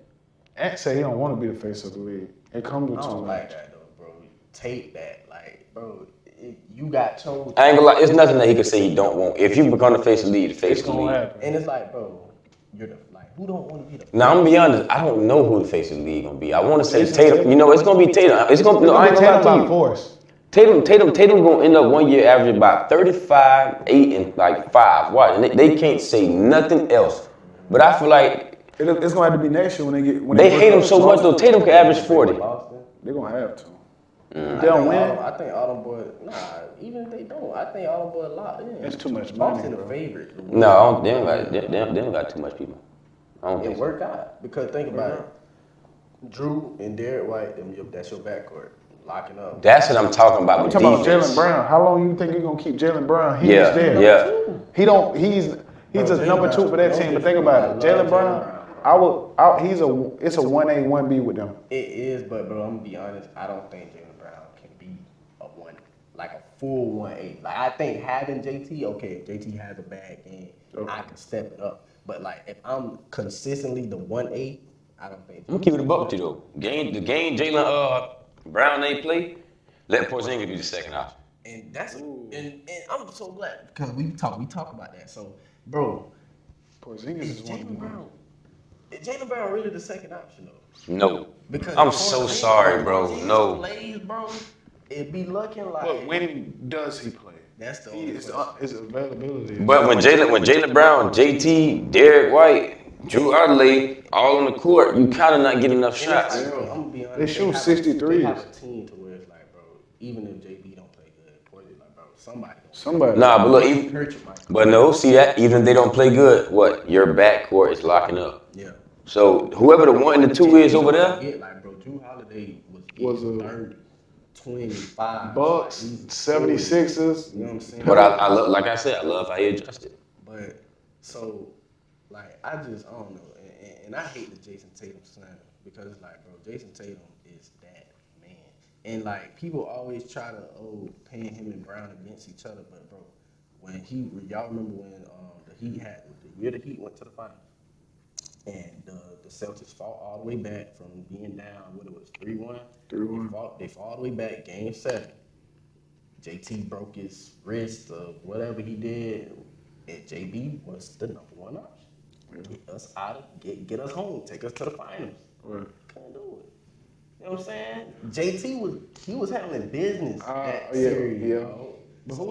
[SPEAKER 2] Ant say he don't want to be the face of the league. It comes with
[SPEAKER 1] I don't
[SPEAKER 2] too
[SPEAKER 1] like
[SPEAKER 2] much.
[SPEAKER 1] that though, bro. Take that, like, bro. You got chosen.
[SPEAKER 3] I ain't gonna lie, it's nothing that he could say he don't want. If you become the face of the league, the face of the league.
[SPEAKER 2] Happen.
[SPEAKER 1] And it's like, bro, you're the who don't want to be the.
[SPEAKER 3] Now I'm gonna be honest, I don't know who the face of the league gonna be. I want to say Tatum. You know, it's gonna be Tatum. I ain't gonna lie to you.
[SPEAKER 2] Force.
[SPEAKER 3] Tatum gonna end up 1 year averaging about 35, 8, and like 5. Why? And they can't say nothing else. But I feel like
[SPEAKER 2] it's gonna have to be next year when they get.
[SPEAKER 3] They hate him so much though. Tatum can average 40.
[SPEAKER 2] They're gonna have to.
[SPEAKER 1] They don't win. I think all them boys. Nah, even if they don't, I think all them boys locked in.
[SPEAKER 2] That's too much money.
[SPEAKER 1] Boston the favorite.
[SPEAKER 3] No, they don't got too much people. I don't think
[SPEAKER 1] it work out because think about it. Drew and Derek White, that's your backcourt locking up.
[SPEAKER 3] That's what I'm talking about.
[SPEAKER 2] I'm talking about Jaylen Brown. How long you think you're gonna keep Jaylen Brown? He's there.
[SPEAKER 3] Yeah.
[SPEAKER 2] He don't. He's a number 2 for that team. But think about it, Jaylen Brown. It's a 1A 1B with them.
[SPEAKER 1] It is, but bro, I'm gonna be honest. I don't think Jaylen Brown can be a full 1A. Like I think having JT, okay, if JT has a bad game, I can step it up. But like if I'm consistently the 1A, I don't think.
[SPEAKER 3] I'm keeping it above you though. The game Jaylen Brown they play, let Porzingis be the second option.
[SPEAKER 1] And that's and I'm so glad because we talk about that. So, bro,
[SPEAKER 2] Porzingis is
[SPEAKER 1] Jaylen Brown. Is Jaylen Brown really the second option though?
[SPEAKER 3] No.
[SPEAKER 1] Because
[SPEAKER 3] I'm so sorry, bro. No.
[SPEAKER 1] Plays, bro, it be looking like.
[SPEAKER 2] But when does he play?
[SPEAKER 1] That's the
[SPEAKER 2] only it's availability.
[SPEAKER 3] But when Jaylen Brown, JT, Derek White, Drew Holiday, all on the court, you kind of not getting enough shots.
[SPEAKER 1] I'm gonna be honest.
[SPEAKER 2] They shoot 63s.
[SPEAKER 1] They have a team to where it's like, bro, even if JB don't play good, Porzingis like, bro, somebody.
[SPEAKER 3] Nah, but look, but no, see that even if they don't play good, what your backcourt is locking up.
[SPEAKER 1] Yeah.
[SPEAKER 3] So whoever the 1 and the 2 is over there.
[SPEAKER 1] Like, bro, Drew Holiday was 30, 25.
[SPEAKER 2] Bucks, 76ers.
[SPEAKER 1] You know what I'm saying?
[SPEAKER 3] But I love, like I said, I love how he adjusted.
[SPEAKER 1] But so, like, I don't know, and I hate the Jason Tatum slander because it's like, bro, Jason Tatum is that man, and like people always try to pin him and Brown against each other, but bro, when y'all remember when the year the Heat went to the finals. And the Celtics fought all the way back from being down, what it was, 3-1?
[SPEAKER 2] 3-1.
[SPEAKER 1] They fought all the way back, game 7. JT broke his wrist or whatever he did, and JB was the number one option. Get us get us home, take us to the finals.
[SPEAKER 2] Right.
[SPEAKER 1] Couldn't do it. You know what I'm saying? JT was handling business that
[SPEAKER 2] yeah,
[SPEAKER 1] series.
[SPEAKER 2] Yeah. But who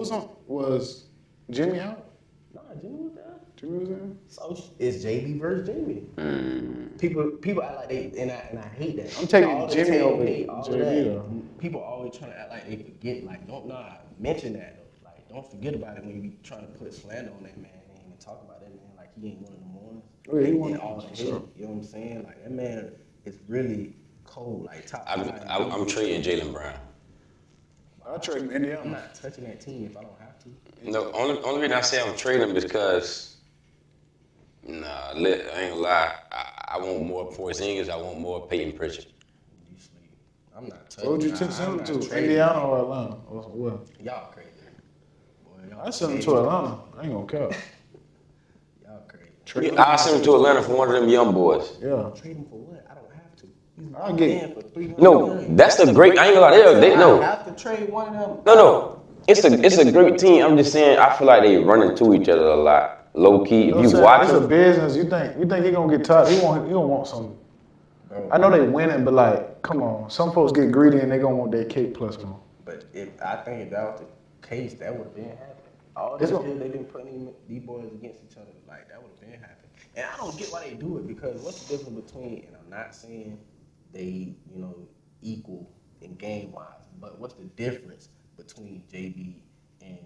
[SPEAKER 2] was Jimmy out?
[SPEAKER 1] Nah, Jimmy was there.
[SPEAKER 2] Jimmy was there?
[SPEAKER 1] So it's JB versus Jimmy. People act like they and I hate that.
[SPEAKER 2] I'm taking Jimmy over JB though.
[SPEAKER 1] People always trying to act like they forget. Like don't mention that though. Like don't forget about it when you be trying to put slander on that man. They ain't even talk about that man like he ain't one of them ones.
[SPEAKER 2] Oh yeah, he won
[SPEAKER 1] all the hate. You know what I'm saying? Like that man is really cold. Like top.
[SPEAKER 3] I'm trading Jaylen Brown.
[SPEAKER 2] I'll trade him Indiana.
[SPEAKER 1] I'm not touching that team if I don't have to.
[SPEAKER 3] No, only reason I say I'm trading him is because, I ain't gonna lie. I want more Porzingis. I want more Peyton Pritchard.
[SPEAKER 1] You sleep. I'm not touching.
[SPEAKER 2] What would you send him to? Indiana or Atlanta? Or what?
[SPEAKER 1] Y'all crazy. Boy,
[SPEAKER 2] I send him to Atlanta. I ain't gonna care.
[SPEAKER 1] Y'all crazy.
[SPEAKER 3] I'll send him to Atlanta for one of them young boys.
[SPEAKER 2] Yeah.
[SPEAKER 1] Trade him for what? I don't have to.
[SPEAKER 2] I'll get
[SPEAKER 1] for $300
[SPEAKER 3] No,
[SPEAKER 1] million.
[SPEAKER 3] that's the great. I ain't gonna lie. They no.
[SPEAKER 1] I have to trade one of them.
[SPEAKER 3] No. It's a great team. I'm just saying. I feel like they run into each other a lot, low key. If you watch
[SPEAKER 2] it's a
[SPEAKER 3] them,
[SPEAKER 2] business. You think he gonna get tired? He don't want some. I know they winning, but like, come on. Some folks get greedy and they gonna want their cake plus more.
[SPEAKER 1] But I think if that was the case, that would have been happening. All this year they've been putting these boys against each other. Like that would have been happening. And I don't get why they do it because what's the difference between? And I'm not saying they equal in game wise, but what's the difference between JB and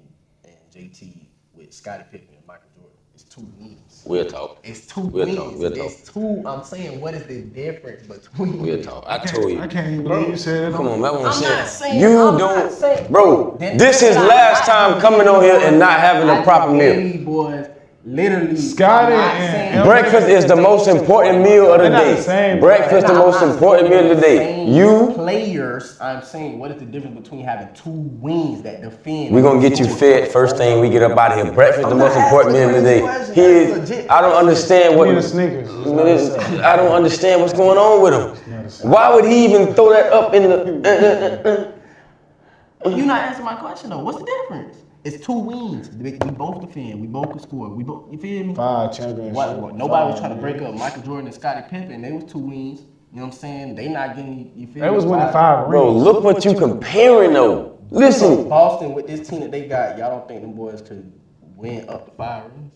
[SPEAKER 1] JT with Scottie Pippen and Michael Jordan? It's 2 wins.
[SPEAKER 3] we'll talk.
[SPEAKER 1] It's 2
[SPEAKER 3] We'll
[SPEAKER 1] wins.
[SPEAKER 3] talk. We'll talk.
[SPEAKER 1] It's 2. I'm saying, what is the difference between?
[SPEAKER 3] We'll talk. I told you.
[SPEAKER 2] I can't even believe you said it.
[SPEAKER 3] Come on, man.
[SPEAKER 1] I'm not saying.
[SPEAKER 3] You
[SPEAKER 1] I'm
[SPEAKER 3] don't,
[SPEAKER 1] not saying,
[SPEAKER 3] bro.
[SPEAKER 1] Then
[SPEAKER 3] This is last time coming on here and not having a proper meal.
[SPEAKER 1] These boys, literally.
[SPEAKER 2] Scotty
[SPEAKER 1] I'm not
[SPEAKER 2] and
[SPEAKER 1] saying-
[SPEAKER 3] Breakfast is the most important meal of the
[SPEAKER 2] They're not the
[SPEAKER 3] day.
[SPEAKER 2] same.
[SPEAKER 3] Breakfast the
[SPEAKER 1] I'm
[SPEAKER 3] most
[SPEAKER 1] not
[SPEAKER 3] important
[SPEAKER 1] saying
[SPEAKER 3] meal of the day.
[SPEAKER 1] same
[SPEAKER 3] You,
[SPEAKER 1] players. I'm saying, what is the difference between having 2 wings that defend?
[SPEAKER 3] we gonna get you fed first thing we get up out of here. Breakfast the most important meal of the day. I don't understand what.
[SPEAKER 2] Give me the Snickers.
[SPEAKER 3] I don't understand what's going on with him. Why would he even throw that up in the?
[SPEAKER 1] You're not answering my question though. What's the difference? It's 2 wins. We both defend. We both can score. You feel me?
[SPEAKER 2] 5 championships.
[SPEAKER 1] Nobody was trying to break up Michael Jordan and Scottie Pippen. They was 2 wins. You know what I'm saying? They not getting. You feel me?
[SPEAKER 2] They was winning 5 rings.
[SPEAKER 3] Bro, look what you comparing though. Listen.
[SPEAKER 1] Boston with this team that they got, y'all don't think them boys could win up to 5 rings?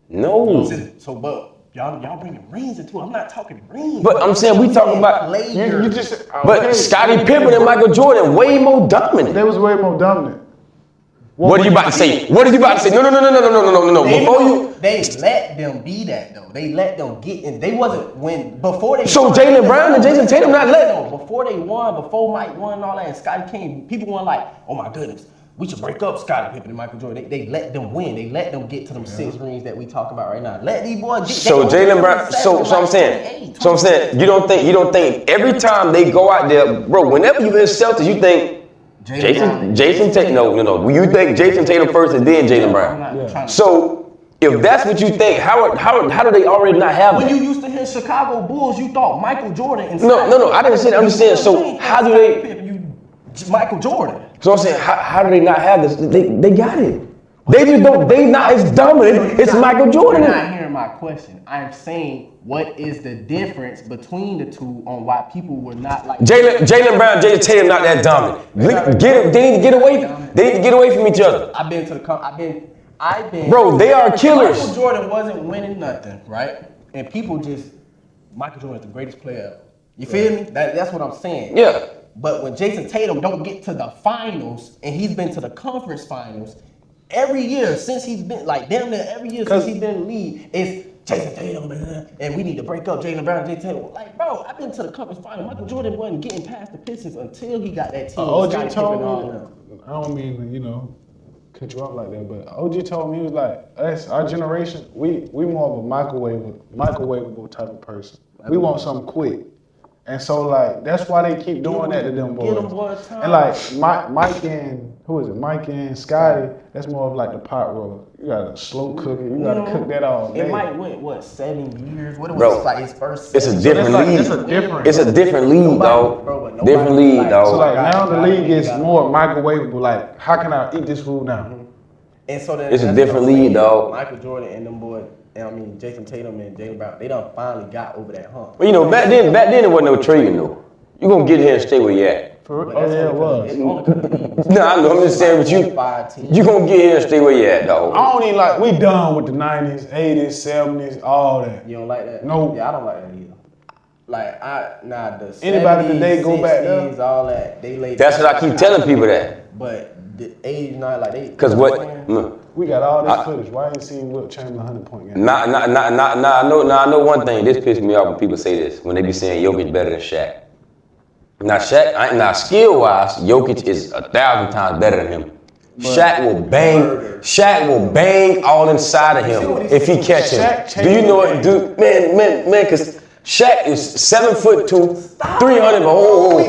[SPEAKER 3] No.
[SPEAKER 1] So, but y'all bringing rings into it. I'm not talking rings.
[SPEAKER 3] But I'm saying we talking about.
[SPEAKER 2] You just.
[SPEAKER 3] But Scottie Pippen and Michael Jordan way more dominant.
[SPEAKER 2] They was way more dominant.
[SPEAKER 3] What are you about to say? What are you about to say? No.
[SPEAKER 1] They let them be that though. They let them get in. They wasn't before they.
[SPEAKER 3] So Jaylen Brown and Jason Tatum not letting them.
[SPEAKER 1] Before they won, before Mike won and all that, and Scottie came, people were like, oh my goodness, we should break up Scottie Pippen and Michael Jordan. They let them win. They let them get to them 6 rings that we talk about right now. Let these boys get.
[SPEAKER 3] So Jaylen Brown. So I'm saying, you don't think every time they go out there, bro. Whenever you hear Celtics, you think. Jason Tatum. No. You think Jason Tatum first and then Jaylen Brown. So if that's what you think, how do they already not have
[SPEAKER 1] When
[SPEAKER 3] that?
[SPEAKER 1] you used to hear Chicago Bulls, you thought Michael Jordan and
[SPEAKER 3] No. I didn't say that. I'm just saying. So how do they?
[SPEAKER 1] Michael Jordan.
[SPEAKER 3] So I'm saying, how do they not have this? They got it. They just don't. They not as dominant. It's Michael Jordan.
[SPEAKER 1] You're not hearing my question. I'm saying, what is the difference between the two on why people were not like
[SPEAKER 3] Jaylen Brown, Jason Tatum not that dominant. They need to get away. They need to get away from each other.
[SPEAKER 1] I've been.
[SPEAKER 3] Bro, they are killers.
[SPEAKER 1] Michael Jordan wasn't winning nothing, right? And people Michael Jordan is the greatest player ever. You feel me? That's what I'm saying.
[SPEAKER 3] Yeah.
[SPEAKER 1] But when Jason Tatum don't get to the finals, and he's been to the conference finals, every year since he's been, like damn near every year since he's been in the league, it's Jason Tatum, man, and we need to break up Jaylen Brown and Jason Tatum. Like, bro, I've been to the conference final. Michael Jordan wasn't getting past the Pistons until he got that team.
[SPEAKER 2] OG told me, I don't mean, cut you up like that, but OG told me, he was like, us, our generation, we more of a microwavable type of person. We want something quick. And so, like, that's why they keep doing that to them boys.
[SPEAKER 1] Get them boys time.
[SPEAKER 2] And, like, Mike and, who is it? Mike and Scotty, that's more of like the pot roller. You gotta slow cook it. You gotta cook that all day.
[SPEAKER 1] It might went, 7 years? What it was
[SPEAKER 3] Bro,
[SPEAKER 1] like his first
[SPEAKER 3] it's a
[SPEAKER 1] 7
[SPEAKER 3] different league.
[SPEAKER 2] It's a different.
[SPEAKER 3] It's a different league, dog.
[SPEAKER 1] Bro, but
[SPEAKER 3] Different league, dog.
[SPEAKER 2] So like now the league is more microwavable. Like, how can I eat this food now?
[SPEAKER 1] And so then
[SPEAKER 3] It's a different league, dog.
[SPEAKER 1] Michael Jordan and them boys, Jason Tatum and Jaylen Brown, they done finally got over that hump.
[SPEAKER 3] Well, you know, back then it wasn't no trading though. You gonna get here and stay where you at.
[SPEAKER 2] It was.
[SPEAKER 3] Nah, I know. I'm just saying with you. You gonna get here and stay where you at, dog.
[SPEAKER 2] I don't even like. We done with the 90s, 80s, 70s, all that.
[SPEAKER 1] You don't like that?
[SPEAKER 2] No.
[SPEAKER 1] Yeah, I don't like that either. Like the
[SPEAKER 2] anybody
[SPEAKER 1] 70s,
[SPEAKER 2] today go back there?
[SPEAKER 1] 60s, all that they laid.
[SPEAKER 3] That's what I keep telling people that.
[SPEAKER 1] But the age not like they.
[SPEAKER 3] Cause what?
[SPEAKER 2] We got all this footage. Why ain't seen Wilt Chamberlain 100-point game?
[SPEAKER 3] Nah. I know one thing. This pisses me off when people say this. When they be saying Jokic better than Shaq. Now skill-wise, Jokic is 1,000 times better than him. Shaq will bang all inside of him if he catch him. Do you know what, dude? Man, cause Shaq is 7'2", 300. Hold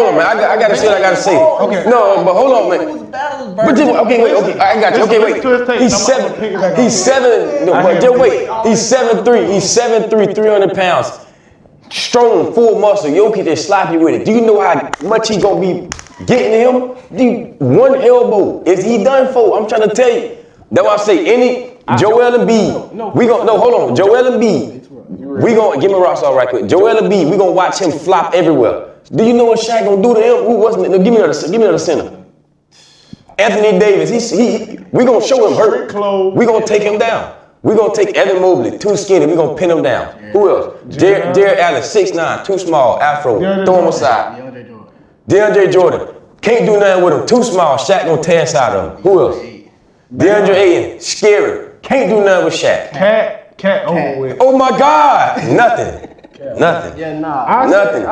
[SPEAKER 3] on, man. I gotta say what I gotta say. Okay. No, but hold on, man. But just, okay, I got you. Okay, wait. He's 7'3". He's 7'3", 300 pounds. Strong, full muscle. Jokic is sloppy with it. Do you know how much he gonna be getting to him? Dude, one elbow. Is he done for? I'm trying to tell you. That's why I say Joel Embiid. Hold on. Joel Embiid. We gonna give me Ross all right quick. Joel Embiid. We gonna watch him flop everywhere. Do you know what Shaq gonna do to him? Who wasn't it? No, give me another center. Anthony Davis. We gonna show him hurt. We gonna take him down. We gonna take Evan Mobley, too skinny. We gonna pin him down. Who else? Derrick Allen, 6'9", too small, afro. Throw him aside. DeAndre Jordan. Can't do nothing with him. Too small. Shaq gonna tear inside of him. Who else? DeAndre Ayton. Scary. Can't do nothing with Shaq.
[SPEAKER 2] Cat over with.
[SPEAKER 3] Oh my God. Nothing. Nothing.
[SPEAKER 1] Yeah, nah.
[SPEAKER 3] Nothing.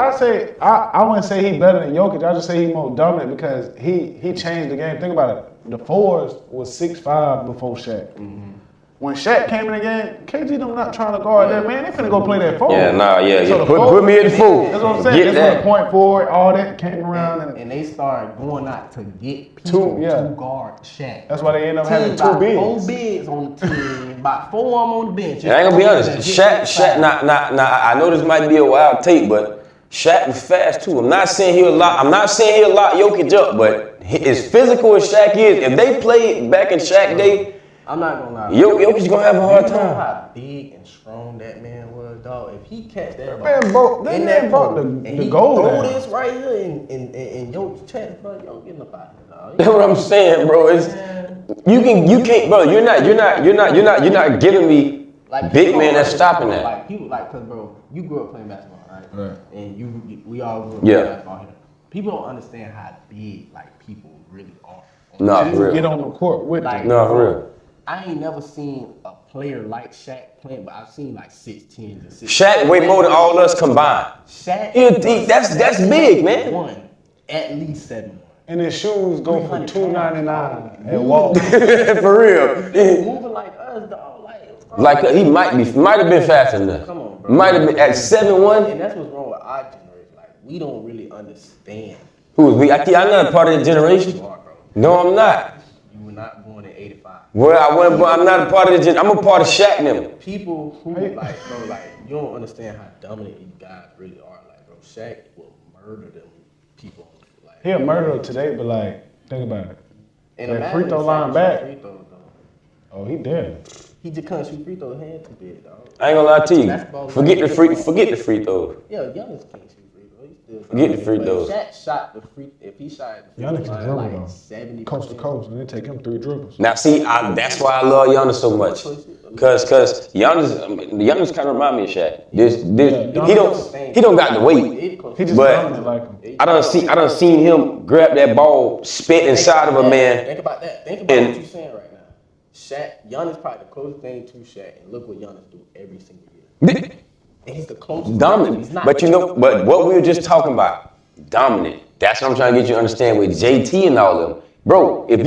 [SPEAKER 2] I wouldn't say he better than Jokic. I just say he more dominant because he changed the game. Think about it. The fours was 6'5" before Shaq. Mm-hmm. When Shaq came in the game, KG them not trying to guard that, man. They finna go play that forward.
[SPEAKER 3] Yeah.
[SPEAKER 2] So
[SPEAKER 3] put me at the four.
[SPEAKER 2] That's what I'm saying. That's when the point forward, all that came around.
[SPEAKER 1] And they started going out to get people to guard Shaq.
[SPEAKER 2] That's why they end up having 2 bigs.
[SPEAKER 1] 4 bigs on the team, about 4 of them on the bench.
[SPEAKER 3] I ain't gonna be honest. Shaq, I know this might be a wild take, but Shaq was fast too. I'm not saying he'll lock Jokic up, but as physical as Shaq is, if they played back in Shaq day,
[SPEAKER 1] I'm not gonna lie.
[SPEAKER 3] Jokic's gonna have a hard time.
[SPEAKER 1] You know how big and strong that man was, dog. If he catch that ball,
[SPEAKER 2] man broke the goal.
[SPEAKER 1] Throw this right here in your chest, bro. You don't get up out here, dog.
[SPEAKER 3] That's what I'm saying, bro. You can't, bro. You're not giving me like big man that's stopping that.
[SPEAKER 1] Like people, cause bro, you grew up playing basketball, right? And we all grew up playing basketball here. People don't understand how big people really are.
[SPEAKER 3] No, for real.
[SPEAKER 2] Get on the court with
[SPEAKER 3] them. No, for real.
[SPEAKER 1] I ain't never seen a player like Shaq playing, but I've seen 6'10" and 6'10".
[SPEAKER 3] Shaq way more than all of us combined.
[SPEAKER 1] Shaq,
[SPEAKER 3] that's big, man.
[SPEAKER 1] One, at least 7.
[SPEAKER 2] And his shoes go for $299 at Walmart.
[SPEAKER 3] For real.
[SPEAKER 1] Moving like us, dog.
[SPEAKER 3] He might have been faster than us.
[SPEAKER 1] Come on, bro.
[SPEAKER 3] Might have been at 7'1".
[SPEAKER 1] And that's what's wrong with our generation. We don't really understand.
[SPEAKER 3] Who is we? I'm not a part of the generation. No, I'm not.
[SPEAKER 1] You were not born in 85.
[SPEAKER 3] Well, I'm not a part of the generation. I'm a part of Shaq now.
[SPEAKER 1] People who you don't understand how dominant these guys really are. Bro, Shaq will murder them people.
[SPEAKER 2] He'll murder them today, but think about it.
[SPEAKER 1] And
[SPEAKER 2] that free throw line back.
[SPEAKER 1] Oh,
[SPEAKER 2] he dead.
[SPEAKER 1] He just couldn't shoot free throws. Hand too big, dog.
[SPEAKER 3] I ain't gonna lie to you. Forget the free throws.
[SPEAKER 1] Yeah, Giannis can't shoot free throws.
[SPEAKER 3] Forget the free throws.
[SPEAKER 1] Shaq shot the free. If he shot the free throw line 70%.
[SPEAKER 2] Coast to coast, and it take him 3 dribbles.
[SPEAKER 3] Now, see, that's why I love Giannis so much. Cause Giannis kind of remind me of Shaq. He don't got the weight.
[SPEAKER 2] He just dominant like him.
[SPEAKER 3] I done seen him grab that ball, spit inside of a man.
[SPEAKER 1] Think about that. Think about what you're saying right now. Giannis probably the closest thing to Shaq, and look what Giannis do every single year. And he's the closest.
[SPEAKER 3] Dominant. But what we were just talking about, dominant. That's what I'm trying to get you to understand with JT and all of them. Bro, if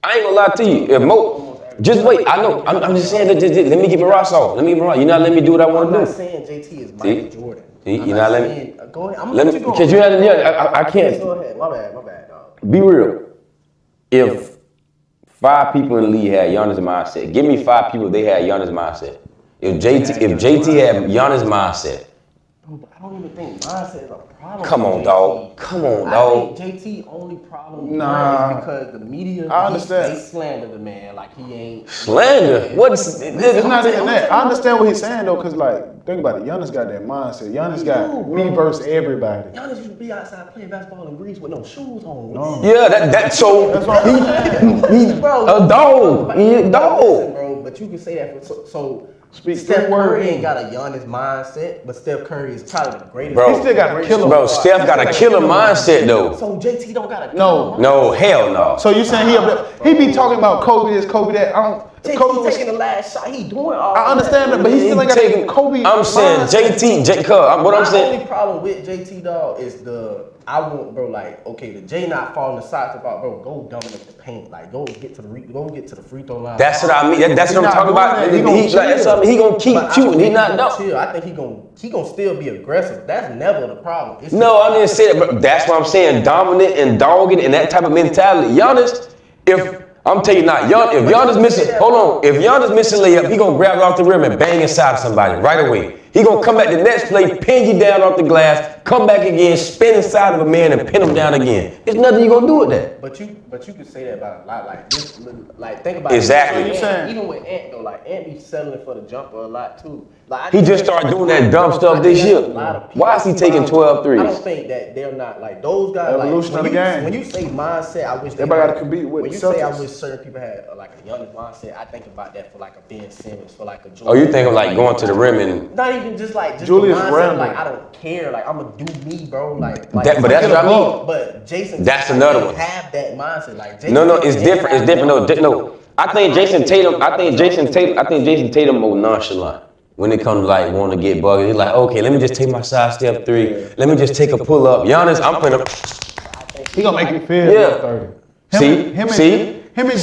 [SPEAKER 3] I ain't gonna lie to you, if just wait, I know. I'm just saying that let me get my rocks off. You're not letting me do what I want to do.
[SPEAKER 1] I'm not saying JT is Michael Jordan.
[SPEAKER 3] You're not letting me.
[SPEAKER 1] Go ahead. I'm gonna let you go.
[SPEAKER 3] Because I can't.
[SPEAKER 1] Go ahead. My bad, dog.
[SPEAKER 3] Be real. If 5 people in the league had Giannis' mindset, give me 5 people they had Giannis' mindset. If JT had Giannis mindset.
[SPEAKER 1] I don't even think mindset is a problem.
[SPEAKER 3] Come on, dog. Come on, dog.
[SPEAKER 1] I think JT only problem is because the media, they slander the man like he ain't.
[SPEAKER 3] Slander? What's
[SPEAKER 2] it's not even that. I understand what he's saying though, because like, think about it. Giannis got that mindset. Giannis got me versus everybody.
[SPEAKER 1] Giannis used to be outside playing basketball in Greece with no shoes on.
[SPEAKER 2] No.
[SPEAKER 3] Yeah, that's why he's a dog. He a dog.
[SPEAKER 1] Listen, bro, but you can say that so Steph Curry ain't got a Giannis mindset, but Steph Curry is probably the greatest.
[SPEAKER 2] Bro, he still got a killer.
[SPEAKER 3] Bro, Steph got a killer mindset though.
[SPEAKER 1] So JT don't got a
[SPEAKER 2] killer mindset.
[SPEAKER 3] No, hell no.
[SPEAKER 2] So you saying he be talking about Kobe this, Kobe that?
[SPEAKER 1] JT taking the last shot, he doing all
[SPEAKER 2] I understand that, but he still ain't got Kobe.
[SPEAKER 3] I'm saying what I'm saying.
[SPEAKER 1] My only problem with JT dog is I want, bro, like, okay, the J not falling the shots about, bro, go dominate the paint, like, go get to the free throw line.
[SPEAKER 3] That's what I mean. That's what I'm talking about. He gonna keep shooting. He not done.
[SPEAKER 1] I think he gonna still be aggressive. That's never the problem.
[SPEAKER 3] No, I didn't say that, but that's what I'm saying. Dominant and dogging and that type of mentality. Giannis, I'm telling you now, if Giannis missing layup, he gonna grab it off the rim and bang inside somebody right away. He gonna come back the next play, pin you down off the glass, come back again, spin inside of a man and pin him down again. There's nothing you gonna do with that.
[SPEAKER 1] But you can say that about a lot, like this, like think about
[SPEAKER 3] exactly.
[SPEAKER 1] It. Even with Ant though, like Ant be settling for the jumper a lot too. Like
[SPEAKER 3] he just started doing that dumb stuff this year. Why is he taking 12 threes?
[SPEAKER 1] I don't think that they're not like those guys.
[SPEAKER 2] Evolution of the game.
[SPEAKER 1] When you say mindset, I wish
[SPEAKER 2] everybody got to compete with.
[SPEAKER 1] When you say I wish certain people had like a Giannis mindset, I think about that for like a Ben Simmons, for like a Jordan.
[SPEAKER 3] Oh, you think of like going to the rim and
[SPEAKER 1] not even just
[SPEAKER 2] Julius
[SPEAKER 1] mindset, like I don't care, like I'm gonna do me, bro. Like
[SPEAKER 3] but that's what I mean.
[SPEAKER 1] But Jason,
[SPEAKER 3] that's another one.
[SPEAKER 1] Have that mindset, like Jason.
[SPEAKER 3] No, it's different. It's different. No. I think Jason Tatum more nonchalant when it comes to like wanting to get bugged. He's like, okay, let me just take my side step three. Let me just take a pull up. Giannis, I'm putting up.
[SPEAKER 2] He gonna make you feel 30. Him and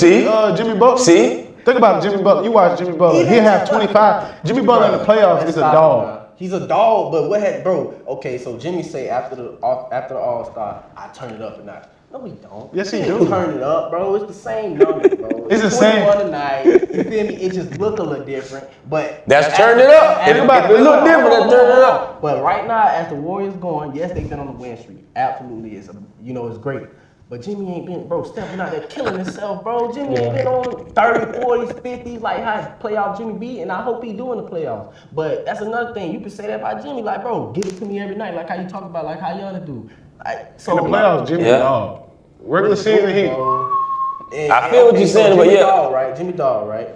[SPEAKER 2] Jimmy Butler.
[SPEAKER 3] See?
[SPEAKER 2] Think about Jimmy Butler. You watch Jimmy Butler. He'll have 25. Jimmy Butler in the playoffs is a dog.
[SPEAKER 1] He's a dog, but what had, bro? Okay, so Jimmy say after the All-Star, I turn it up a notch. No, we don't.
[SPEAKER 2] Yes, he do.
[SPEAKER 1] Turn it up, bro. It's the same number, bro.
[SPEAKER 2] It's the same.
[SPEAKER 1] 21 tonight. You feel me? It just look a little different, but
[SPEAKER 3] that's turn it up. It look different. That's turn it up.
[SPEAKER 1] But right now, as the Warriors going, yes, they've been on the win streak. Absolutely, it's great. But Jimmy ain't been, bro, stepping out there killing himself, bro. Jimmy ain't been on 30, 40s, 50s, like how playoff Jimmy be, and I hope he doing the playoffs. But that's another thing. You can say that about Jimmy, like, bro, give it to me every night, like how you talk about, like how Giannis do. Like, so
[SPEAKER 2] in the playoffs, Jimmy dog. Regular season,
[SPEAKER 3] I feel what you're saying, but
[SPEAKER 1] Jimmy Dog, right?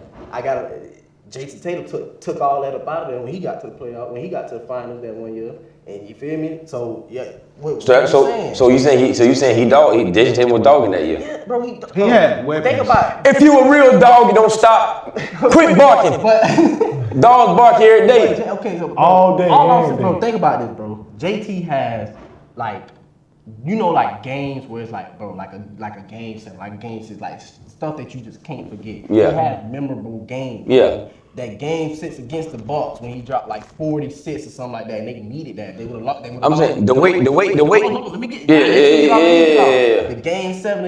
[SPEAKER 1] Jason Tatum took all that up out of there when he got to the playoff, when he got to the finals that one year. And you feel me? So yeah.
[SPEAKER 3] So you saying Jason Tatum was dogging that year?
[SPEAKER 1] Yeah, bro. He
[SPEAKER 2] had weapons.
[SPEAKER 1] Think about it.
[SPEAKER 3] If you a real dog, you don't stop. Quit barking. Dogs bark here every day.
[SPEAKER 1] Okay, so
[SPEAKER 2] all day.
[SPEAKER 1] Bro, think about this, bro. JT has like, like games where it's like, bro, like a game set, like a game set, like stuff that you just can't forget.
[SPEAKER 3] Yeah.
[SPEAKER 1] He had memorable games.
[SPEAKER 3] Yeah.
[SPEAKER 1] That game 6 against the Bucks when he dropped like 46 or something like that, and they needed that. They would have lost.
[SPEAKER 3] I'm saying the weight.
[SPEAKER 1] Let me get.
[SPEAKER 3] Yeah.
[SPEAKER 1] The game 7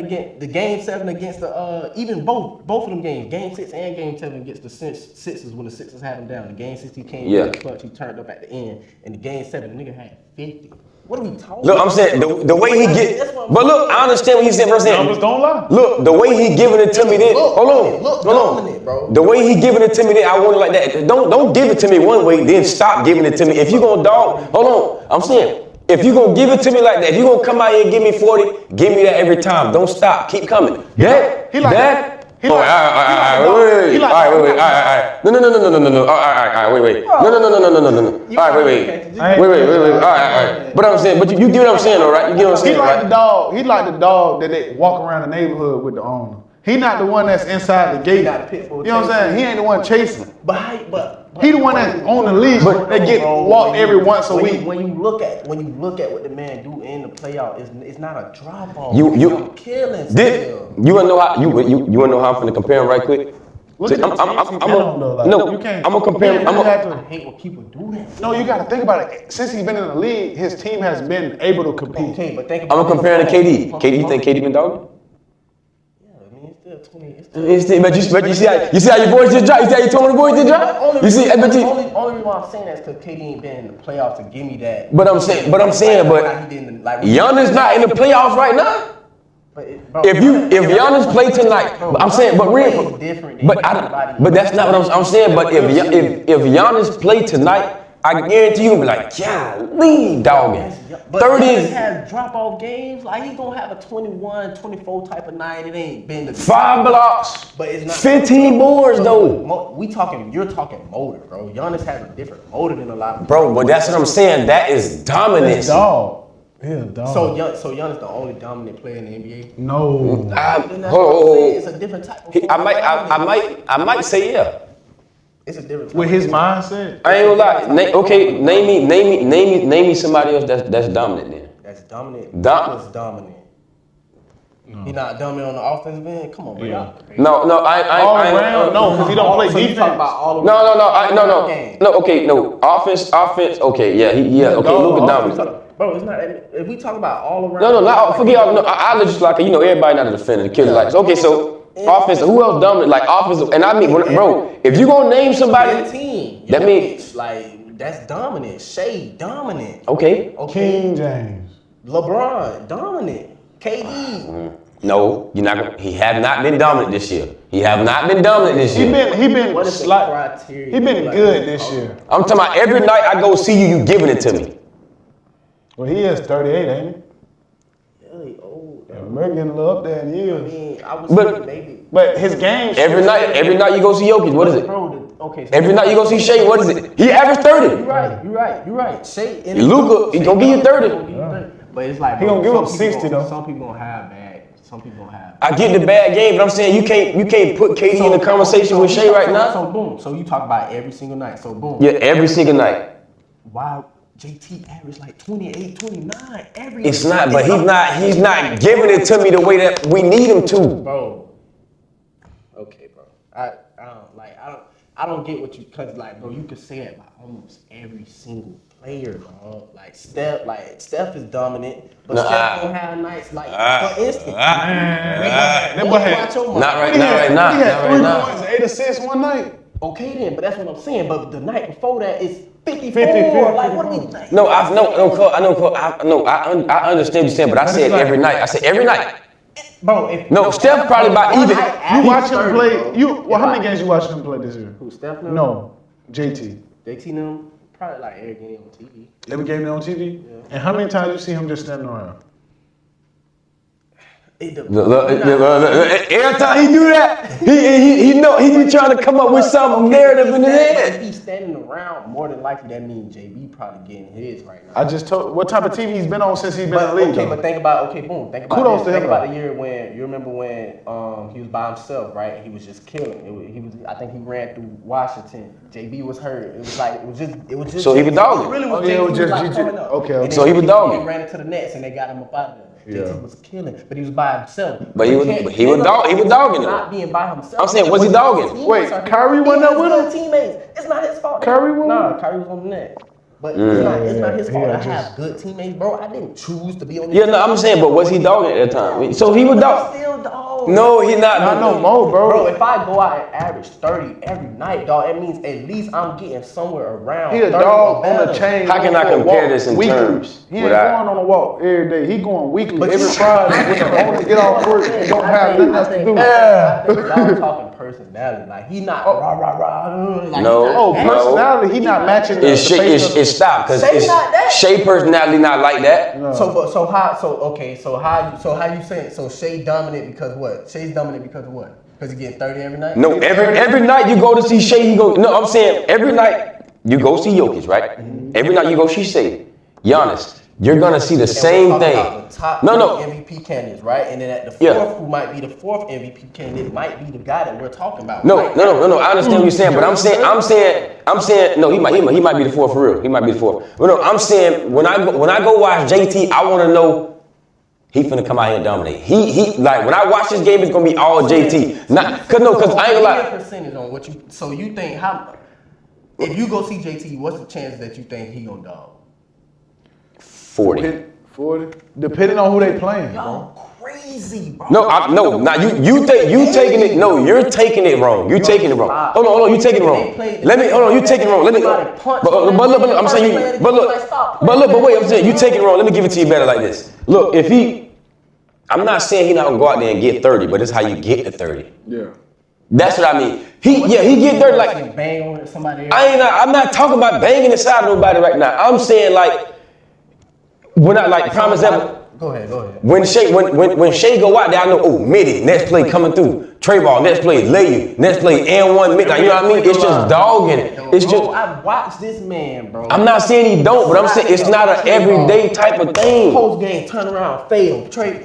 [SPEAKER 1] against the even both of them games, game 6 and game 7 against the Sixers when the Sixers had him down. The game 6 he came in the clutch, he turned up at the end, and the game 7 the nigga had 50. What are we talking
[SPEAKER 3] about? Look, I'm saying the way he get, but look, I understand what he's saying.
[SPEAKER 2] Numbers don't lie.
[SPEAKER 3] Look, the way he giving it to me, then hold on. The way he giving it to me, then I want it like that. Don't give it to me one way, then stop giving it to me. If you gonna dog, hold on. I'm saying if you gonna give it to me like that, if you gonna come out here and give me 40, give me that every time. Don't stop, keep coming. Wait. No. Wait. But I'm saying, but you get what I'm saying, all right? You get what I'm saying, right?
[SPEAKER 2] He like the dog that they walk around the neighborhood with the owner. He not the one that's inside the gate. You know what I'm saying? He ain't the one chasing.
[SPEAKER 1] But
[SPEAKER 2] he the one that's on the leash. But they get walked every once a week.
[SPEAKER 1] When you look at what the man do in the playoff, it's not a drop off.
[SPEAKER 3] You
[SPEAKER 1] killing.
[SPEAKER 3] You wanna know how you wanna know how I'm finna compare him right quick?
[SPEAKER 2] I'm gonna
[SPEAKER 3] compare him.
[SPEAKER 1] I hate when people do that.
[SPEAKER 2] No, you gotta think about it. Since he's been in the league, his team has been able to compete.
[SPEAKER 1] Okay, but think
[SPEAKER 3] about I'm gonna compare him to KD. KD, you think KD been dogging?
[SPEAKER 1] still 20.
[SPEAKER 3] But you see how your voice just dropped? You see how you told me the voice just dropped?
[SPEAKER 1] Only reason why I'm saying that is because KD ain't been in the playoffs to give me that.
[SPEAKER 3] But I'm saying, Giannis not in the playoffs right now.
[SPEAKER 1] But
[SPEAKER 3] if Giannis play tonight, I'm saying, but real, but that's not what I'm saying. But if Giannis play tonight, I guarantee you, be like, golly, dogging.
[SPEAKER 1] But 30 has drop-off games. Like, he's going to have a 21, 24 type of night. It ain't been the
[SPEAKER 3] 5 blocks,
[SPEAKER 1] but it's not
[SPEAKER 3] 15 boards, though.
[SPEAKER 1] You're talking motor, bro. Giannis has a different motor than a lot of
[SPEAKER 3] bro, but that's what I'm saying. That is dominance.
[SPEAKER 2] Dog. Yeah, dog.
[SPEAKER 1] So Giannis the only dominant player in the NBA?
[SPEAKER 2] No.
[SPEAKER 1] It's a different type of
[SPEAKER 3] I might say yeah.
[SPEAKER 1] It's a different type
[SPEAKER 2] with his mindset.
[SPEAKER 3] I ain't gonna lie. Name me somebody else that's dominant then.
[SPEAKER 1] That's dominant. What's dominant? No. He not dominant on the offensive end. Come on, bro.
[SPEAKER 2] Yeah.
[SPEAKER 3] No, I
[SPEAKER 2] no, because he don't play defense.
[SPEAKER 3] No. Offense. Okay, yeah, okay. Luka dominant.
[SPEAKER 1] Bro, it's not. If we talk about all around.
[SPEAKER 3] No, forget all. No, I just like everybody not a defender. The kid like okay, so. Offensive, who else dominant? Like offensive, and I mean, bro, if you gonna name somebody,
[SPEAKER 1] team,
[SPEAKER 3] that means
[SPEAKER 1] like that's dominant. Shea dominant.
[SPEAKER 3] Okay.
[SPEAKER 2] King James,
[SPEAKER 3] LeBron
[SPEAKER 1] dominant. KD.
[SPEAKER 3] No, you're not gonna. He have not been dominant this year. He been
[SPEAKER 2] good this year.
[SPEAKER 3] I'm talking about every night I go see you giving it to me.
[SPEAKER 2] Well, he is 38, ain't he?
[SPEAKER 1] Really old.
[SPEAKER 2] We're getting a little up there in years.
[SPEAKER 1] I was maybe.
[SPEAKER 2] But his game.
[SPEAKER 3] Every night you go see Jokic. What is it?
[SPEAKER 1] Okay. So
[SPEAKER 3] every night you go see Shea. What is it? He averaged 30.
[SPEAKER 1] You're right. Shea.
[SPEAKER 3] Luka, he gonna give you 30.
[SPEAKER 1] But it's like
[SPEAKER 2] he gonna give up 60 though.
[SPEAKER 1] Some people gonna have bad. Some people gonna have.
[SPEAKER 3] I get the bad game, but I'm saying you can't put KD in the conversation with Shea right now.
[SPEAKER 1] So boom. So you talk about every single night. So boom.
[SPEAKER 3] Yeah, every single night.
[SPEAKER 1] Why? JT averaged like 28, 29 every.
[SPEAKER 3] It's not, but he's not giving it to me the way that we need him to.
[SPEAKER 1] Bro. Okay, bro. I don't get what you, cause like, bro, you could say it about almost every single player, bro. Like Steph is dominant, but Steph gonna have nights like, for instance,
[SPEAKER 3] not right now.
[SPEAKER 2] He had 3 points, 8 assists one night.
[SPEAKER 1] Okay then, but that's what I'm saying. But the night before that is 54. Like, what do we think?
[SPEAKER 3] No, I understand what you're saying, but I said every night. I said every night.
[SPEAKER 1] Bro,
[SPEAKER 3] Steph probably about even.
[SPEAKER 2] You watch him play. How many games you watched him play this year?
[SPEAKER 1] Who, Steph?
[SPEAKER 2] No, JT.
[SPEAKER 1] JT no, probably like every game on TV.
[SPEAKER 2] Every game on TV? Yeah. And how many times you see him just standing around?
[SPEAKER 3] Every time he do that, he know he be trying to come up with some narrative in his head.
[SPEAKER 1] If he's standing around, more than likely that means JB probably getting his right now.
[SPEAKER 2] I just told what type of TV he's been on since he's been in the league.
[SPEAKER 1] Okay, but think about boom. Think about
[SPEAKER 2] kudos
[SPEAKER 1] this.
[SPEAKER 2] to him.
[SPEAKER 1] Think about the year when you remember when he was by himself, right? He was just killing. I think he ran through Washington. JB was hurt. It was just.
[SPEAKER 3] So he was dogging.
[SPEAKER 1] Really, was
[SPEAKER 2] okay.
[SPEAKER 3] So he was dogging.
[SPEAKER 1] He ran into the Nets and they got him up out of there. JT was killing, but he was by himself.
[SPEAKER 3] But he was dogging him.
[SPEAKER 1] Not being by himself.
[SPEAKER 3] I'm saying, was he dogging?
[SPEAKER 2] Wait, Kyrie wasn't up with him?
[SPEAKER 1] Teammates. It's not his fault.
[SPEAKER 2] Kyrie was?
[SPEAKER 1] Nah, Kyrie was on the net. But it's not his fault to have good teammates, bro. I didn't choose to be on the
[SPEAKER 3] team. Yeah, no, I'm saying, but was he dogging at that time? So he was dogging.
[SPEAKER 1] Still dog.
[SPEAKER 3] No, he not.
[SPEAKER 2] Not no more, bro.
[SPEAKER 1] Bro, if I go out and average 30 every night, dog, it means at least I'm getting somewhere around.
[SPEAKER 2] He a dog on the chain.
[SPEAKER 3] How can I compare this in terms?
[SPEAKER 2] He ain't going on a walk every day. He going weekly, every Friday. When the only get off work, he don't have nothing else to do.
[SPEAKER 1] I think y'all talking personality. Like, he not rah. Like,
[SPEAKER 2] personality, he not matching the
[SPEAKER 3] face. It's stopped because Shea personality not like that.
[SPEAKER 1] No. So how you saying? So Shea dominant because what? Shea's dominant because of what? Because he get 30 every night?
[SPEAKER 3] No, every night you go to see Shea, he go. No, I'm saying every night you go see Jokic, right? Mm-hmm. Every night you go see Shea, Giannis. You're gonna see the same thing.
[SPEAKER 1] The top MVP candidates, right? And then at the fourth, who might be the fourth MVP candidate, might be the guy that we're talking about.
[SPEAKER 3] No. I understand what you're saying, but I'm saying. No, he might be the fourth for real. He might be the fourth. But no, I'm saying when I go watch JT, I want to know. He finna come out here and dominate. He like when I watch this game, it's gonna be all JT. Cause I ain't gonna lie.
[SPEAKER 1] Percentage on what you. So you think how? If you go see JT, what's the chance that you think he gonna dog?
[SPEAKER 3] 40.
[SPEAKER 2] Depending on who they playing.
[SPEAKER 1] Y'all crazy, bro.
[SPEAKER 3] No. Now you taking it. No, you're taking it wrong. You're taking it wrong. Hold on. You taking it wrong. Hold on. You taking it wrong. Let me. But look. I'm saying you. But wait. I'm saying you taking it wrong. Let me give it to you better like this. Look, if he, I'm not saying he not gonna go out there and get 30, but it's how you get to 30.
[SPEAKER 2] Yeah.
[SPEAKER 3] That's what I mean. He get 30 like.
[SPEAKER 1] Bang on somebody else.
[SPEAKER 3] I'm not talking about banging inside of nobody right now. I'm saying like, when I like prime example.
[SPEAKER 1] Go ahead.
[SPEAKER 3] When Shea go out there, I know, oh, midi, next play coming through. Trey ball, next play, lay you, next play, and one mid. Like, you know what I mean? It's just dogging. It's just.
[SPEAKER 1] I watched this man, bro.
[SPEAKER 3] I'm not saying he don't, but I'm saying it's not an everyday type of thing.
[SPEAKER 1] Post game, turn around, fail. Trey,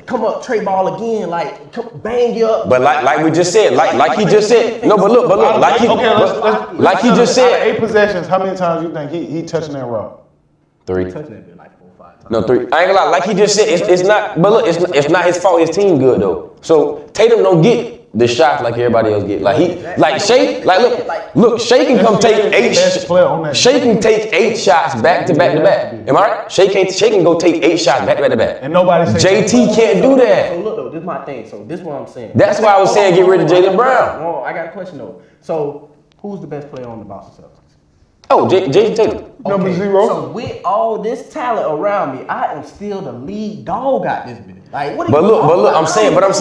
[SPEAKER 1] come up, Trey ball again, like bang you up.
[SPEAKER 3] But like we just said, like he just said. No, but look, like he just said.
[SPEAKER 2] Out of 8 possessions, how many times you think he touching that rock?
[SPEAKER 3] 3.
[SPEAKER 1] Touching that bit like 4 or 5 times.
[SPEAKER 3] No, 3. I ain't gonna lie. Like he just said, it's not. But look, it's not his fault. His team good though. So Tatum don't get the shots like everybody else get. Like Shea, look, Shea can come take 8. Shea can take 8 shots back to back to back. Am I right? Shea can go take 8 shots back to back.
[SPEAKER 2] And nobody
[SPEAKER 3] JT can't do that.
[SPEAKER 1] So look though, this is my thing. So this is what I'm saying.
[SPEAKER 3] That's why I was saying get rid of Jaylen Brown.
[SPEAKER 1] No, I got a question though. So who's the best player on the Boston Celtics?
[SPEAKER 3] Oh, Jason Tatum.
[SPEAKER 2] Number 0.
[SPEAKER 1] So with all this talent around me, I am still the lead dog out this bitch. Like, what?
[SPEAKER 3] But look, I'm saying, he gotta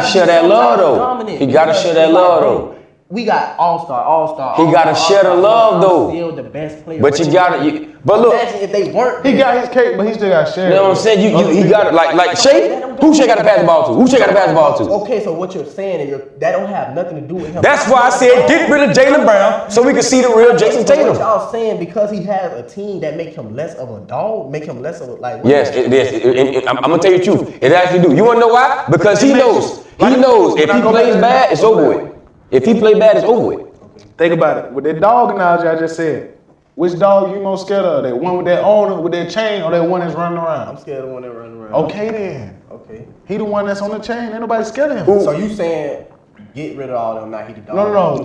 [SPEAKER 3] share that love though. He gotta share that love though.
[SPEAKER 1] We got all-star.
[SPEAKER 3] He gotta share the love though.
[SPEAKER 1] Still the best player.
[SPEAKER 3] But you gotta. But look,
[SPEAKER 1] imagine if they weren't.
[SPEAKER 2] He got his cake, but he still got to share.
[SPEAKER 3] You know what I'm saying? He got it like Shea. Who Shea got to pass the ball to? Who Shea got to pass the ball to?
[SPEAKER 1] Okay, so what you're saying is that don't have nothing to do with him.
[SPEAKER 3] That's why I said get rid of Jaylen Brown so we can see the real Jason Tatum.
[SPEAKER 1] What y'all saying because he has a team that make him less of a dog, make him less of a like.
[SPEAKER 3] Yes. I'm gonna tell you the truth. It actually do. You wanna know why? Because he knows. He knows if he plays bad, it's over with. If he play bad, it's over with.
[SPEAKER 2] Think about it. With that dog analogy I just said, which dog you most scared of? That one with that owner, with that chain, or that one that's running around?
[SPEAKER 1] I'm scared of the one that running around.
[SPEAKER 2] Okay then.
[SPEAKER 1] Okay.
[SPEAKER 2] He the one that's on the chain. Ain't nobody scared of him.
[SPEAKER 1] So you saying get rid of all them, not he the dog?
[SPEAKER 3] No.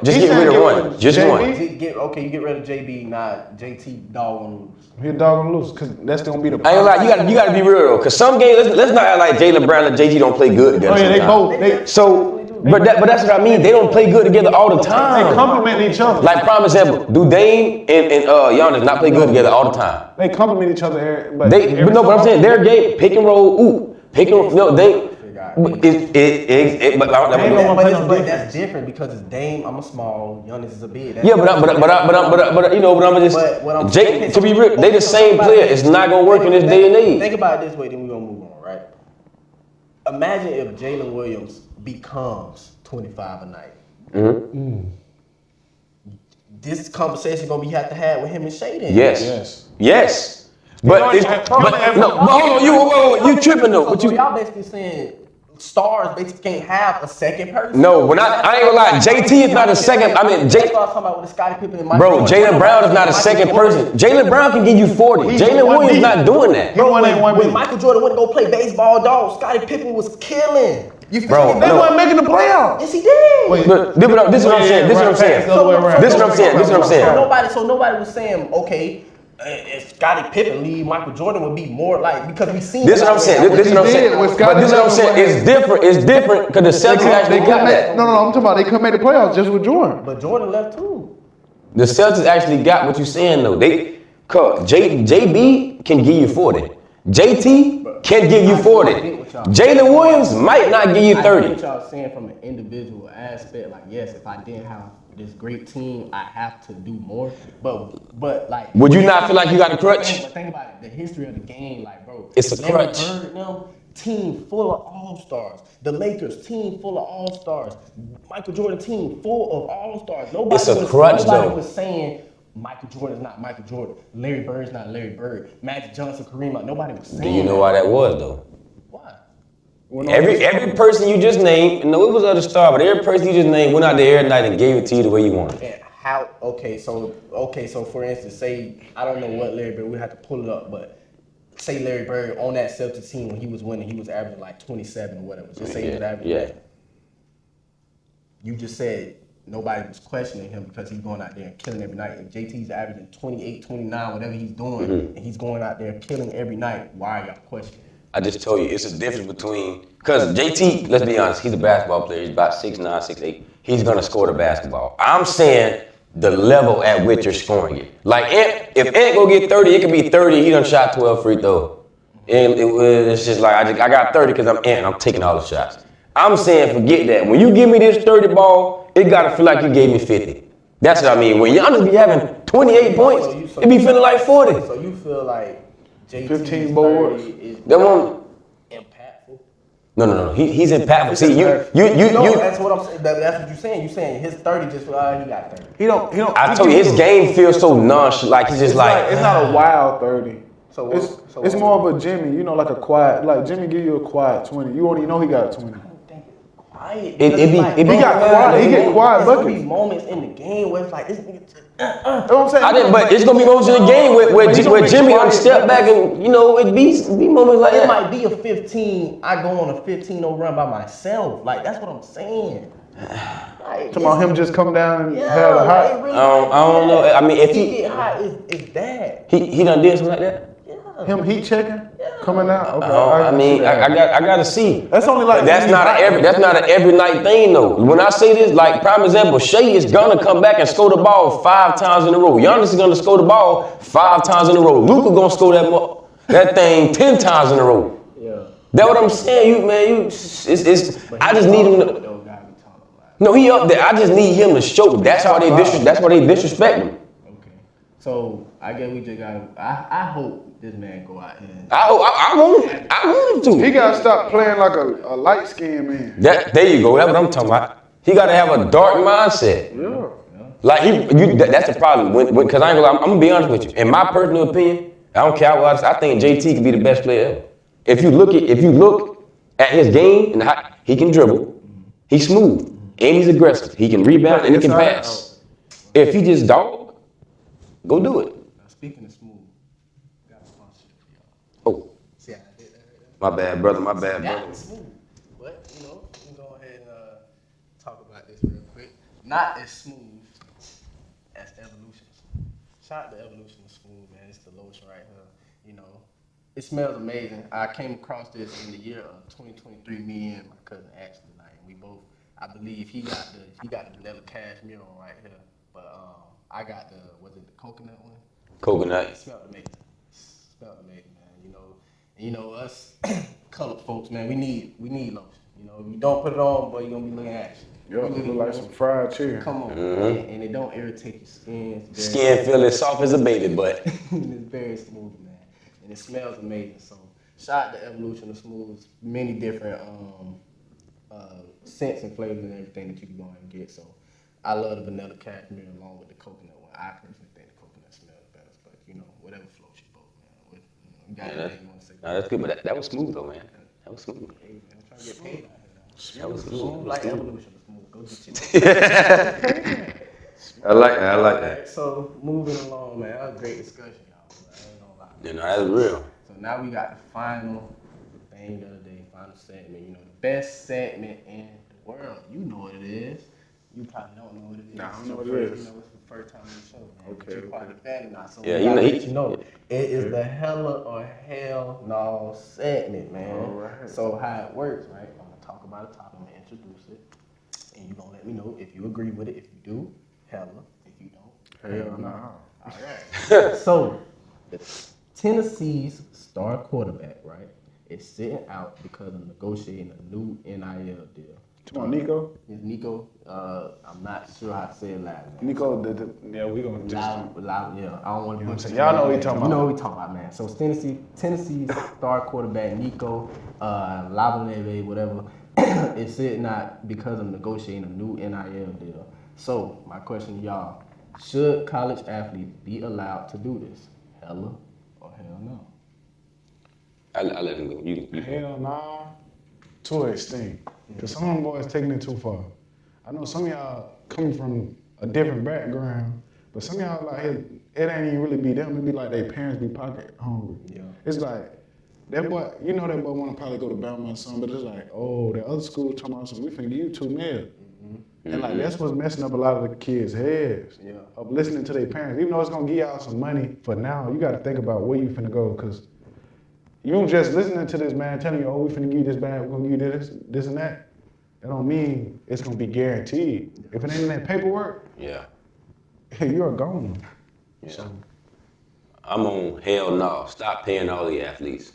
[SPEAKER 3] Just get rid of one. Just one.
[SPEAKER 1] You get rid of JB, not JT dog on loose.
[SPEAKER 2] He a dog on loose, cause that's gonna be the.
[SPEAKER 3] I ain't lie, you gotta be real though, cause some games let's not act like Jaylen Brown and JT don't play good together.
[SPEAKER 2] Oh yeah, they both.
[SPEAKER 3] But that's what I mean. They don't play good together all the time.
[SPEAKER 2] They complement each other.
[SPEAKER 3] Like prime example, do Dame and Giannis not play good together all the time?
[SPEAKER 2] They complement each other,
[SPEAKER 3] but I'm saying their game pick and roll. But
[SPEAKER 1] that's different because it's Dame. I'm a small. Giannis is a big.
[SPEAKER 3] Yeah, but you know, but I'm just. Jake, to be real, they the same player. It's not gonna work in this day and age.
[SPEAKER 1] Think about it this way, then we gonna move on, right? Imagine if Jalen Williams becomes 25 a night.
[SPEAKER 3] Mm-hmm.
[SPEAKER 1] This conversation gonna be have to have with him and Shea then.
[SPEAKER 3] Yes. But hold on, you tripping though.
[SPEAKER 1] So y'all basically saying stars basically can't have a second person.
[SPEAKER 3] No, when I ain't gonna lie, JT is not a second. I mean,
[SPEAKER 1] that's what I was talking about with the Scottie Pippen and Michael
[SPEAKER 3] Bro, Jaylen Brown is not a second person. Jaylen Brown can give you 40. Jalen Williams not doing that.
[SPEAKER 1] Bro, when Michael Jordan went to go play baseball, dog, Scottie Pippen was killing. You feel
[SPEAKER 3] Bro,
[SPEAKER 1] me?
[SPEAKER 2] They weren't making the playoffs.
[SPEAKER 1] Yes, he did.
[SPEAKER 3] But this is what I'm saying. This is what I'm saying.
[SPEAKER 1] So nobody was saying, okay, if Scottie Pippen leave, Michael Jordan would be more like, because we seen.
[SPEAKER 3] This is what I'm saying. But this is what I'm saying. It's different because the Celtics actually got that.
[SPEAKER 2] No, I'm talking about they couldn't make the playoffs just with Jordan.
[SPEAKER 1] But Jordan left too.
[SPEAKER 3] The Celtics actually got what you're saying though. JB can give you 40. JT can give you 40. Jalen Williams might not give you 30.
[SPEAKER 1] I get what y'all saying from an individual aspect. Like, yes, if I didn't have this great team, I have to do more. But like,
[SPEAKER 3] would you not feel like you got a crutch?
[SPEAKER 1] But think about it, the history of the game, like, bro,
[SPEAKER 3] it's a crutch.
[SPEAKER 1] Team full of all-stars. The Lakers team full of all-stars. Michael Jordan team full of all-stars. Nobody was saying Michael Jordan's not Michael Jordan. Larry Bird's not Larry Bird. Magic Johnson, Kareem, nobody was saying.
[SPEAKER 3] Do you know why that was though?
[SPEAKER 1] Why?
[SPEAKER 3] Every person you just named, no, it was other star, but every person you just named went out there every night and gave it to you the way you wanted.
[SPEAKER 1] And how? Okay, so for instance, say I don't know what Larry Bird. We have to pull it up, but say Larry Bird on that Celtics team when he was winning, he was averaging like 27 or whatever. Just say he was averaging that. You just said nobody was questioning him because he's going out there and killing every night. If JT's averaging 28, 29, whatever he's doing, and he's going out there killing every night, why are y'all questioning?
[SPEAKER 3] I just told you, it's a difference between, because JT, let's be honest, he's a basketball player. He's about 6'9", 6'8". He's going to score the basketball. I'm saying the level at which you're scoring it. Like, if Ant go get 30, it could be 30. He done shot 12 free throws. It's just like, I got 30 because I'm Ant. I'm taking all the shots. I'm saying forget that. When you give me this 30 ball, it got to feel like you gave me 50. That's what I mean. When Giannis be having 28 points, it be feeling like 40.
[SPEAKER 1] So you feel like JT
[SPEAKER 2] 15 boards.
[SPEAKER 1] is
[SPEAKER 3] impactful? No. He's impactful. See, you.
[SPEAKER 1] That's what I'm saying. That's what you're saying. You're saying his 30 just he got 30.
[SPEAKER 2] He don't.
[SPEAKER 3] I told you his game feels so nonchalant. Like he's just like
[SPEAKER 2] it's not a wild 30.
[SPEAKER 1] So
[SPEAKER 2] it's more of a Jimmy. You know, like a quiet. Like Jimmy give you a quiet 20. You already know he got 20.
[SPEAKER 1] I don't think it's quiet.
[SPEAKER 3] He
[SPEAKER 2] got quiet. He get quiet
[SPEAKER 1] buckets.
[SPEAKER 2] buckets.
[SPEAKER 1] These moments in the game where it's like this nigga.
[SPEAKER 2] That's what I'm saying.
[SPEAKER 3] I didn't, but it's gonna be moments in the game where Jimmy gonna step back and it be moments like
[SPEAKER 1] It
[SPEAKER 3] that.
[SPEAKER 1] might be a 15. I go on a 15-0 run by myself. Like that's what I'm saying. Like,
[SPEAKER 2] Talking about him just come down and
[SPEAKER 1] yeah,
[SPEAKER 2] have a hot.
[SPEAKER 1] Really,
[SPEAKER 3] I don't know. I mean, if
[SPEAKER 1] he get hot, it's bad.
[SPEAKER 3] he done did something like that.
[SPEAKER 2] Him heat checking, coming out. Okay,
[SPEAKER 3] I gotta see.
[SPEAKER 2] That's only like
[SPEAKER 3] that's not an every night thing though. When I say this, like prime example, Shea is gonna come back and score the ball 5 times in a row. Giannis is gonna score the ball 5 times in a row. Luka gonna score that thing 10 times in a row. Yeah. That's what I'm saying. I just need him to. No, he up there. I just need him to show. That's why they disrespect him.
[SPEAKER 1] Okay. So I guess we just got. I hope this man go out here.
[SPEAKER 3] I want him to.
[SPEAKER 2] He gotta stop playing like a light skinned man.
[SPEAKER 3] There you go. That's what I'm talking about. He gotta have a dark mindset.
[SPEAKER 2] Yeah.
[SPEAKER 3] Like that's the problem. Because I'm gonna be honest with you. In my personal opinion, I don't care what I think JT could be the best player ever. If you look at his game and he can dribble, he's smooth, and he's aggressive. He can rebound and he can pass. If he just dog, go do it.
[SPEAKER 1] Now speaking of smooth.
[SPEAKER 3] Oh,
[SPEAKER 1] see how I did that right there?
[SPEAKER 3] my bad, brother.
[SPEAKER 1] Not smooth, but we can go ahead and talk about this real quick. Not as smooth as Evolution. Shout out to Evolution Smooth, man. It's the lotion right here. It smells amazing. I came across this in the year of 2023. Me and my cousin actually, we both. I believe he got the vanilla cashmere on right here, but I got the coconut one?
[SPEAKER 3] Coconut.
[SPEAKER 1] It smelled amazing. Us colored folks, man, we need lotion. If you don't put it on, boy, you're gonna be looking at you.
[SPEAKER 2] Yo, look like some fried chicken.
[SPEAKER 1] Come on, and it don't irritate your skin.
[SPEAKER 3] Skin feel as soft as a baby butt.
[SPEAKER 1] It's very smooth, man, and it smells amazing. So, shout out to Evolution of Smooth. Many different scents and flavors and everything that you can go ahead and get. So, I love the vanilla cashmere along with the coconut one. I personally think the coconut smells best, but whatever floats your boat, man. You got anything you want to say?
[SPEAKER 3] No, that's good, but that was smooth though, man. That was smooth.
[SPEAKER 1] Hey, man, I'm trying to get paid out here now.
[SPEAKER 3] That was smooth.
[SPEAKER 1] Like Evolution of Smooth. Go get your
[SPEAKER 3] I like that.
[SPEAKER 1] So, moving along, man. That was a great discussion, y'all. I ain't gonna lie.
[SPEAKER 3] That's real.
[SPEAKER 1] So now we got the final thing of the day, final segment. The best segment in the world. You know what it is. You probably don't know what it is.
[SPEAKER 2] Nah, I don't know what it is.
[SPEAKER 1] It's the first time on the show, man.
[SPEAKER 2] Okay.
[SPEAKER 1] But you're part of the family now. So
[SPEAKER 3] Yeah,
[SPEAKER 1] we gotta let
[SPEAKER 3] know.
[SPEAKER 1] It is the Hella or Hell No segment, man.
[SPEAKER 2] All right.
[SPEAKER 1] So how it works, right? I'm gonna talk about a topic, I'm gonna introduce it, and you're gonna let me know if you agree with it. If you do, hella. If you don't,
[SPEAKER 2] Hell no.
[SPEAKER 1] All right. So the Tennessee's star quarterback, right, is sitting out because of negotiating a new NIL deal.
[SPEAKER 2] Come on, Nico.
[SPEAKER 1] It's Nico. I'm not sure how to say it loud.
[SPEAKER 2] Nico, yeah, we gonna just.
[SPEAKER 1] Loud, yeah. I don't want to butcher.
[SPEAKER 2] Y'all know what we talking about.
[SPEAKER 1] You know what we talking about, man. So Tennessee's star quarterback Nico Lavaneve, whatever, is sitting out because of negotiating a new NIL deal. So my question to y'all: should college athletes be allowed to do this? Hella or hell no?
[SPEAKER 3] I let him go. You.
[SPEAKER 2] Hell no. To an extent. Because some of them boys taking it too far. I know some of y'all coming from a different background, but some of y'all like it ain't even really be them. It be like their parents be pocket hungry.
[SPEAKER 1] Yeah.
[SPEAKER 2] It's like that boy, that boy want to probably go to Bama or something, but it's like, oh, the other school talking about something. We finna give you $2 million. And like that's what's messing up a lot of the kids' heads.
[SPEAKER 1] Yeah.
[SPEAKER 2] Of listening to their parents. Even though it's gonna give y'all some money for now, you gotta think about where you finna go. Cause you just listening to this man telling you, oh, we finna give you this band, we're gonna give you this and that. That don't mean it's gonna be guaranteed. If it ain't in that paperwork, you're a goner.
[SPEAKER 3] Yeah. So, I'm on hell no. Stop paying all the athletes.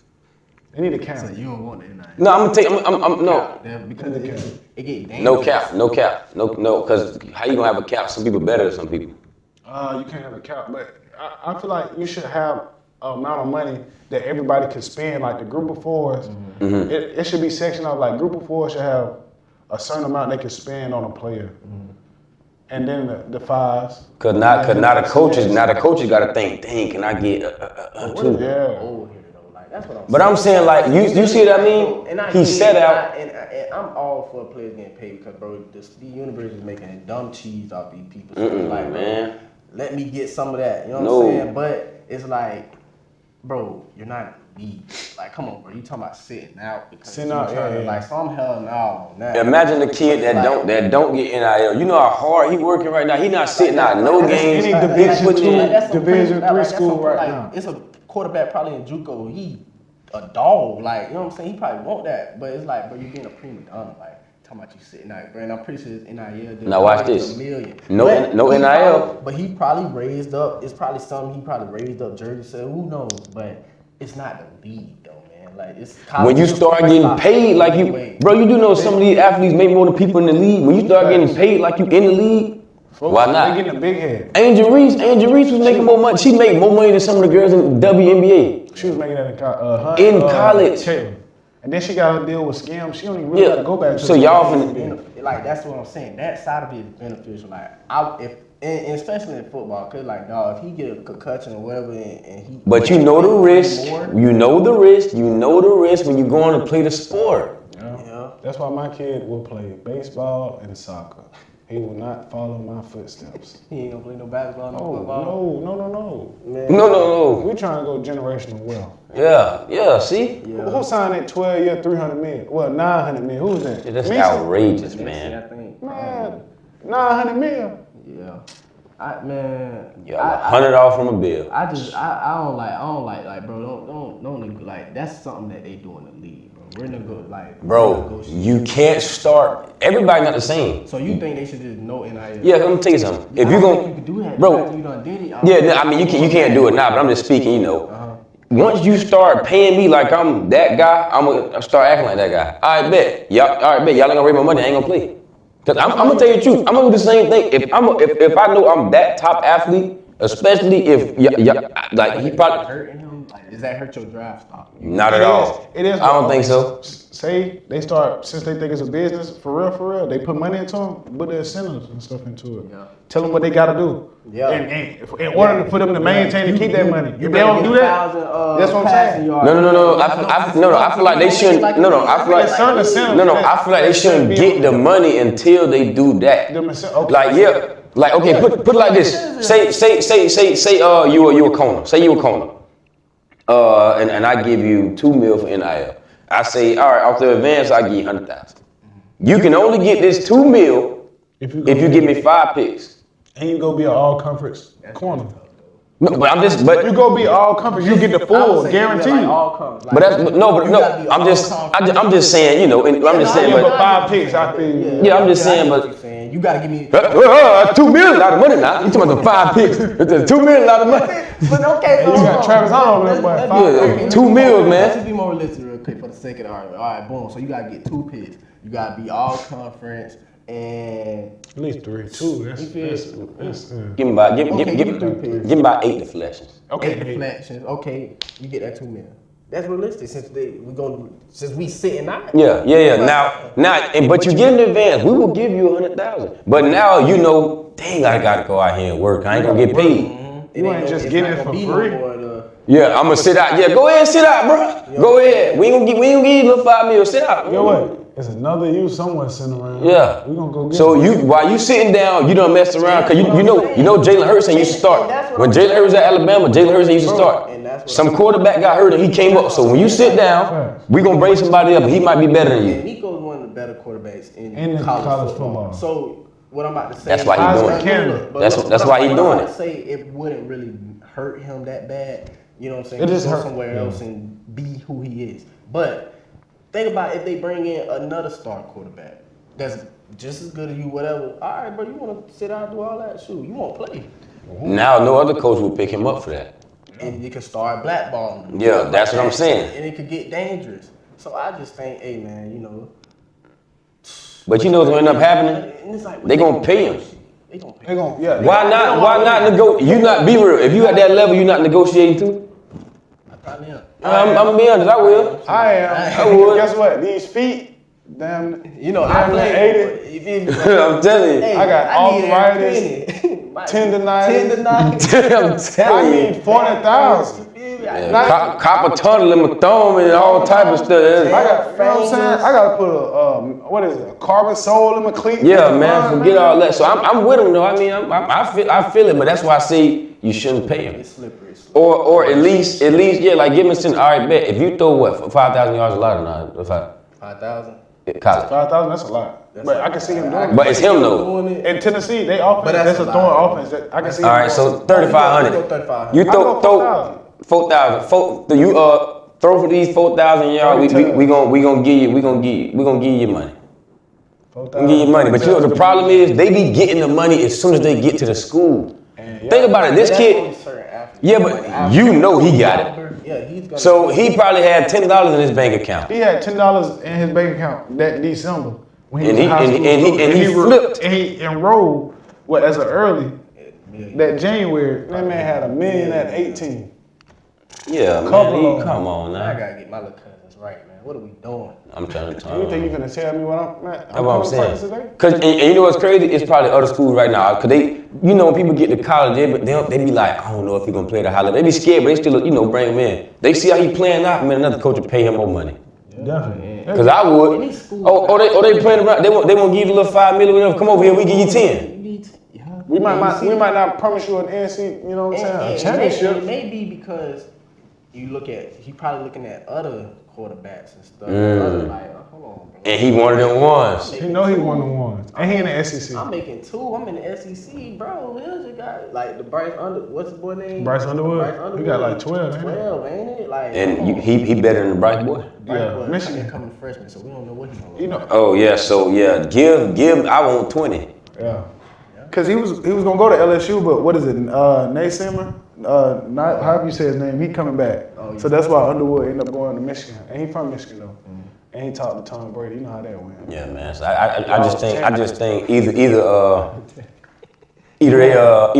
[SPEAKER 2] They need a cap.
[SPEAKER 1] So you don't want it.
[SPEAKER 3] No, I'm gonna take. I'm no.
[SPEAKER 1] Because it get dangerous.
[SPEAKER 3] No cap. No. Because how you gonna have a cap? Some people better than some people.
[SPEAKER 2] You can't have a cap, but I feel like you should have an amount of money that everybody can spend. Like the group of fours, it should be sectioned out. Like group of fours should have a certain amount they can spend on a player, and then the fives.
[SPEAKER 3] Cause now the coaches gotta think, dang, can I get two?
[SPEAKER 2] Yeah.
[SPEAKER 1] That's what I'm saying.
[SPEAKER 3] But I'm saying, like, you see what I mean? He set out.
[SPEAKER 1] And I'm all for players getting paid because, bro, the universe is making dumb cheese off these people. So it's like, man, let me get some of that. You know what I'm saying? But it's like, bro, you're not in the league. Like, come on, bro. You talking about sitting out because
[SPEAKER 2] sitting out,
[SPEAKER 1] like, so I'm hell no.
[SPEAKER 3] Imagine the kid that don't get NIL. You know how hard he working right now. He not sitting out no games.
[SPEAKER 2] Any Division 3 school right now.
[SPEAKER 1] It's a quarterback probably in JUCO, he a dog, like, you know what I'm saying? He probably want that, but it's like, bro, you being a prima donna, like, talking about you sitting out, bro, and I'm pretty sure it's NIL.
[SPEAKER 3] Now watch this.
[SPEAKER 1] $1 million.
[SPEAKER 3] No NIL.
[SPEAKER 1] But he probably raised up, it's probably something he probably raised up Jersey, so who knows, but it's not the league, though, man. Like, it's
[SPEAKER 3] when you start getting paid like you, bro, you do know some of these athletes make more than people in the league. When you start getting paid like you in the league, why not?
[SPEAKER 2] They getting a big head.
[SPEAKER 3] Angel Reese was making more money. She made more money than some of the girls in the WNBA.
[SPEAKER 2] She was making that
[SPEAKER 3] in college.
[SPEAKER 2] And then she got to deal with scams. She don't even really got to go back to
[SPEAKER 3] so y'all finna,
[SPEAKER 1] like, that's what I'm saying. That side of it is beneficial. Like, and especially in football, cause like, dog, if he get a concussion or whatever, and he.
[SPEAKER 3] But you know the risk. You know the risk. You know the risk when you go on to play the sport.
[SPEAKER 2] Yeah. That's why my kid will play baseball and soccer. He will not follow my footsteps.
[SPEAKER 1] He ain't gonna play no basketball, no football?
[SPEAKER 2] No.
[SPEAKER 3] Man. No.
[SPEAKER 2] We're trying to go generational wealth.
[SPEAKER 3] Yeah, see?
[SPEAKER 2] Yeah. Who signed that 12-year, $300 million? Well, $900 million. Who was that?
[SPEAKER 3] Yeah, that's outrageous, man.
[SPEAKER 1] I think.
[SPEAKER 2] Man, $900 million.
[SPEAKER 1] Yeah. Yeah,
[SPEAKER 3] $100 off from a bill.
[SPEAKER 1] I don't like, bro, don't like, that's something that they do in the league, bro. We're gonna go, like,
[SPEAKER 3] bro, you can't start, everybody not the same.
[SPEAKER 1] So you think they should just no NIL?
[SPEAKER 3] Yeah, let me tell you something. If
[SPEAKER 1] you can do that,
[SPEAKER 3] bro,
[SPEAKER 1] you done did it.
[SPEAKER 3] Yeah, I mean, you can't do it now, but I'm just speaking, you know. Once you start paying me like I'm that guy, I'm gonna start acting like that guy. All right, bet. Y'all ain't gonna raise my money, I ain't gonna play. Cause I'm gonna tell you the truth. I'm gonna do the same thing. If I know I'm that top athlete, especially if like he probably
[SPEAKER 1] hurting him. Like, does that hurt your draft stock?
[SPEAKER 3] Not at all.
[SPEAKER 2] It is.
[SPEAKER 3] I don't think so.
[SPEAKER 2] Say they start, since they think it's a business, for real, they put money into them, put their incentives and stuff into it. Yeah. Tell them what they gotta do. Yeah. And in order for them to maintain and keep that money. If they don't do that, that's what I'm saying.
[SPEAKER 3] No. I feel like they shouldn't. I feel like they shouldn't get the money until they do that. Like put it like this. Say you a corner. Say you a corner. And I give you $2 million for NIL. I say, all right, off the advance, I give you $100,000. You can only get this $2 million if you give me 5 picks.
[SPEAKER 2] And you go be an all-conference corner.
[SPEAKER 3] No, but
[SPEAKER 2] you go be all conference. You get the full guarantee.
[SPEAKER 3] I'm just saying, you know. I'm just saying,
[SPEAKER 2] but 5 picks, I feel.
[SPEAKER 3] Yeah, I'm just saying, but
[SPEAKER 1] you gotta give me
[SPEAKER 3] $2 million, a lot of money now. You talking about the 5 picks? $2 million, a lot of money.
[SPEAKER 1] But okay,
[SPEAKER 2] you got Travis Hunter on there,
[SPEAKER 3] $2 million, man.
[SPEAKER 1] Let's be more realistic, real quick, for the sake of the argument. All right, boom. So you gotta get 2 picks. You gotta be all conference. And
[SPEAKER 2] at least 3, 2. That's
[SPEAKER 3] give me about 8 deflections.
[SPEAKER 1] Okay, 8 deflections. Okay, you get that $2 million. That's realistic since we sitting out.
[SPEAKER 3] Yeah. Now, but you get in advance. We will give you $100,000. But now you know, dang, I gotta go out here and work. I ain't gonna get paid.
[SPEAKER 2] You ain't just getting it for free.
[SPEAKER 3] Yeah, I'm gonna sit out. Yeah, go ahead and sit out, bro. Go ahead. We ain't gonna give you little $5 million. Sit out.
[SPEAKER 2] You know what? It's another you somewhere sitting around.
[SPEAKER 3] Yeah.
[SPEAKER 2] We gonna go get
[SPEAKER 3] so while you sitting down, you done messed around because you know Jalen Hurts ain't used to start. When Jalen Hurts at Alabama, Jalen Hurts ain't used to start. Some quarterback got hurt and he came up. So when you sit down, we gonna bring somebody up, but he might be better than you.
[SPEAKER 1] Nico's one of the better quarterbacks in
[SPEAKER 2] college football.
[SPEAKER 1] So what I'm about to say.
[SPEAKER 3] That's why he's doing it. That's why he's doing it.
[SPEAKER 1] Say it wouldn't really hurt him that bad. You know what I'm saying?
[SPEAKER 2] It just
[SPEAKER 1] go
[SPEAKER 2] hurt
[SPEAKER 1] somewhere else and be who he is. But think about if they bring in another star quarterback that's just as good as you, whatever. All right, bro, you want to sit out and do all that? Shoot, you won't play.
[SPEAKER 3] Now no other coach will pick him up for that.
[SPEAKER 1] And you can start blackballing.
[SPEAKER 3] Yeah, that's what I'm saying.
[SPEAKER 1] And it could get dangerous. So I just think, hey man, you know.
[SPEAKER 3] But you know what's gonna end up happening?
[SPEAKER 1] Like,
[SPEAKER 3] they gonna pay him.
[SPEAKER 1] They gonna pay him.
[SPEAKER 2] Yeah.
[SPEAKER 3] Why not negotiate? You not be real. If you at that level, you not negotiating too.
[SPEAKER 1] I probably am.
[SPEAKER 3] I'm gonna be honest. I will.
[SPEAKER 2] I am. I would. Guess what? These feet, damn.
[SPEAKER 1] You know, I play 80.
[SPEAKER 3] I'm telling you,
[SPEAKER 1] hey,
[SPEAKER 2] I got arthritis, tendonitis.
[SPEAKER 3] I'm telling you,
[SPEAKER 2] I need 40,000.
[SPEAKER 3] Yeah, copper tunnel in my thumb and all type of stuff.
[SPEAKER 2] I got, you know what I'm saying? I gotta put a carbon sole in my cleat.
[SPEAKER 3] Yeah, man, forget all that. So I'm with him though. I mean, I feel it, but that's why I say you shouldn't pay him.
[SPEAKER 1] It's slippery.
[SPEAKER 3] Or at least, yeah, like give him a all right, bet if you throw what 5,000 yards a lot or not?
[SPEAKER 1] 5,000.
[SPEAKER 2] College. 5,000, that's a lot. But I can see him doing it.
[SPEAKER 3] But it's him though.
[SPEAKER 2] In Tennessee, they offense, that's a throwing offense. I can see.
[SPEAKER 3] All right, so 3,500. You throw 4,000. You throw for these 4,000 yards. We gonna give you your money. We gonna give you money. But you know the problem is they be getting the money as soon as they get to the school. Think about it. This kid. Yeah, but you know he got it.
[SPEAKER 1] Yeah, he's gonna.
[SPEAKER 3] So he probably had $10 in his bank account.
[SPEAKER 2] He had $10 in his bank account that December when he was in high school.
[SPEAKER 3] And he flipped.
[SPEAKER 2] And he enrolled as an early that January. That man had $1 million at 18.
[SPEAKER 3] Yeah, man. Come on now.
[SPEAKER 1] I gotta get my little cousins right, man. What are we doing?
[SPEAKER 3] I'm trying to tell
[SPEAKER 2] you. You think you're gonna tell me what I'm?
[SPEAKER 3] That's what I'm saying. Cause and you know what's crazy? It's probably other schools right now. Cause they, you know, when people get to college, they be like, I don't know if he's gonna play the Holla. They be scared, but they still, you know, bring him in. They see how he playing out, man. Another coach will pay him more money.
[SPEAKER 2] Definitely.
[SPEAKER 3] Cause I would. They playing around. They won't give you a little $5 million. Whatever. Come over here, we give you 10.
[SPEAKER 2] We might not promise you an NC. You know what I'm saying? A championship.
[SPEAKER 1] It may be because he probably looking at other quarterbacks and stuff. Hold on, bro.
[SPEAKER 3] And he one of them ones.
[SPEAKER 2] He know he one of them ones. And he in the SEC.
[SPEAKER 1] I'm making 2. I'm in the SEC, bro. Here's a guy like the what's his boy name?
[SPEAKER 2] Bryce Underwood. He got like 12, ain't it?
[SPEAKER 1] 12, ain't it? Like,
[SPEAKER 3] and he better than the Bryce boy.
[SPEAKER 2] Yeah, Michigan
[SPEAKER 1] coming freshman, so we don't know what he's gonna.
[SPEAKER 2] You know.
[SPEAKER 3] Oh yeah, so yeah, give. I want 20.
[SPEAKER 2] Yeah. Cause he was gonna go to LSU, but what is it? Naismith? Not how you say his name. He coming back. So that's why Underwood ended up going to Michigan, and he from Michigan though. And he talked to Tom Brady. You know how that went.
[SPEAKER 3] Yeah, man. So I just think either they either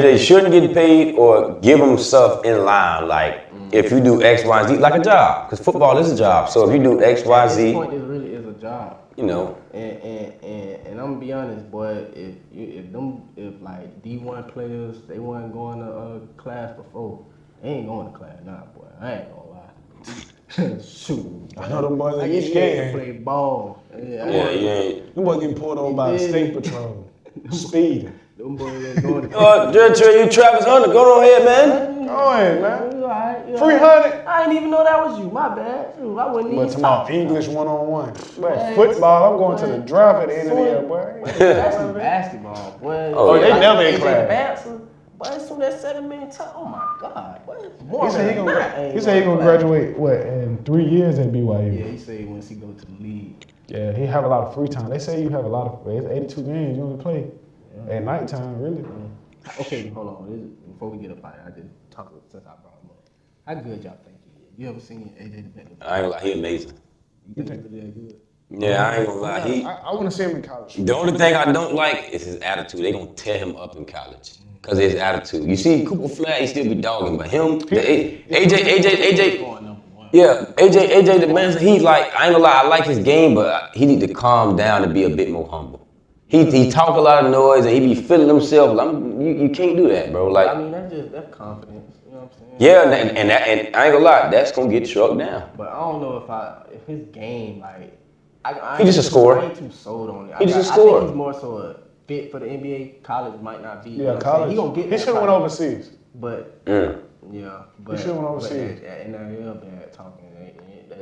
[SPEAKER 3] they shouldn't get paid or give them stuff in line. Like if you do X, Y, Z, like a job, because football is a job. So if you do X, Y, Z,
[SPEAKER 1] at this point, it really is a job.
[SPEAKER 3] You know.
[SPEAKER 1] And I'm gonna be honest, boy. If like D1 players, they weren't going to class before, they ain't going to class now, boy. I ain't gonna lie. Shoot,
[SPEAKER 2] I know them boys
[SPEAKER 1] I
[SPEAKER 2] ain't
[SPEAKER 1] get
[SPEAKER 2] scared.
[SPEAKER 1] play ball. Yeah,
[SPEAKER 3] you ain't.
[SPEAKER 2] Them boys getting pulled over by the state patrol, speeding.
[SPEAKER 1] Them boys ain't doing it.
[SPEAKER 3] You Travis Hunter, go on ahead, man.
[SPEAKER 2] Go ahead, man.
[SPEAKER 1] You all right,
[SPEAKER 2] 300.
[SPEAKER 1] I didn't even know that was you. My bad. Shoot, I wouldn't even.
[SPEAKER 2] But tomorrow, English 1-on-1. But football, I'm going to the draft at the end of the year, boy.
[SPEAKER 1] That's basketball, boy.
[SPEAKER 2] Oh, they never in class.
[SPEAKER 1] Boy, as soon as 7 minutes, oh my God, boy.
[SPEAKER 2] He said he gonna graduate in 3 years at BYU.
[SPEAKER 1] Yeah, he said once he go to the league.
[SPEAKER 2] Yeah, he have a lot of free time. They say you have a lot of. It's 82 games you only play at nighttime, really.
[SPEAKER 1] Okay, hold on. Before we get up out, I just talk since I brought him up. How good y'all think he is? You ever seen AJ Pippen?
[SPEAKER 3] I ain't gonna lie, he amazing.
[SPEAKER 1] You think he's really good?
[SPEAKER 3] Yeah, I ain't gonna lie.
[SPEAKER 2] I want to see him in college.
[SPEAKER 3] The only thing I don't like is his attitude. They gonna tear him up in college because of his attitude. You see, Cooper Flag, he still be dogging, but him, AJ. Yeah, AJ, the man, he's like, I ain't gonna lie, I like his game, but he need to calm down and be a bit more humble. He talk a lot of noise and he be feeling himself. You can't do that, bro. Like,
[SPEAKER 1] I mean, that's confidence. You know what I'm saying?
[SPEAKER 3] Yeah, and I ain't gonna lie, that's gonna get struck down.
[SPEAKER 1] But I don't know if his game, like,
[SPEAKER 3] He just a scorer.
[SPEAKER 1] I ain't too sold on it.
[SPEAKER 3] He just a scorer.
[SPEAKER 1] I think he's more so a fit for the NBA. College might not be.
[SPEAKER 2] Yeah, college. He should have went overseas.
[SPEAKER 1] But
[SPEAKER 2] he should have went overseas.
[SPEAKER 1] But NIL bad talking.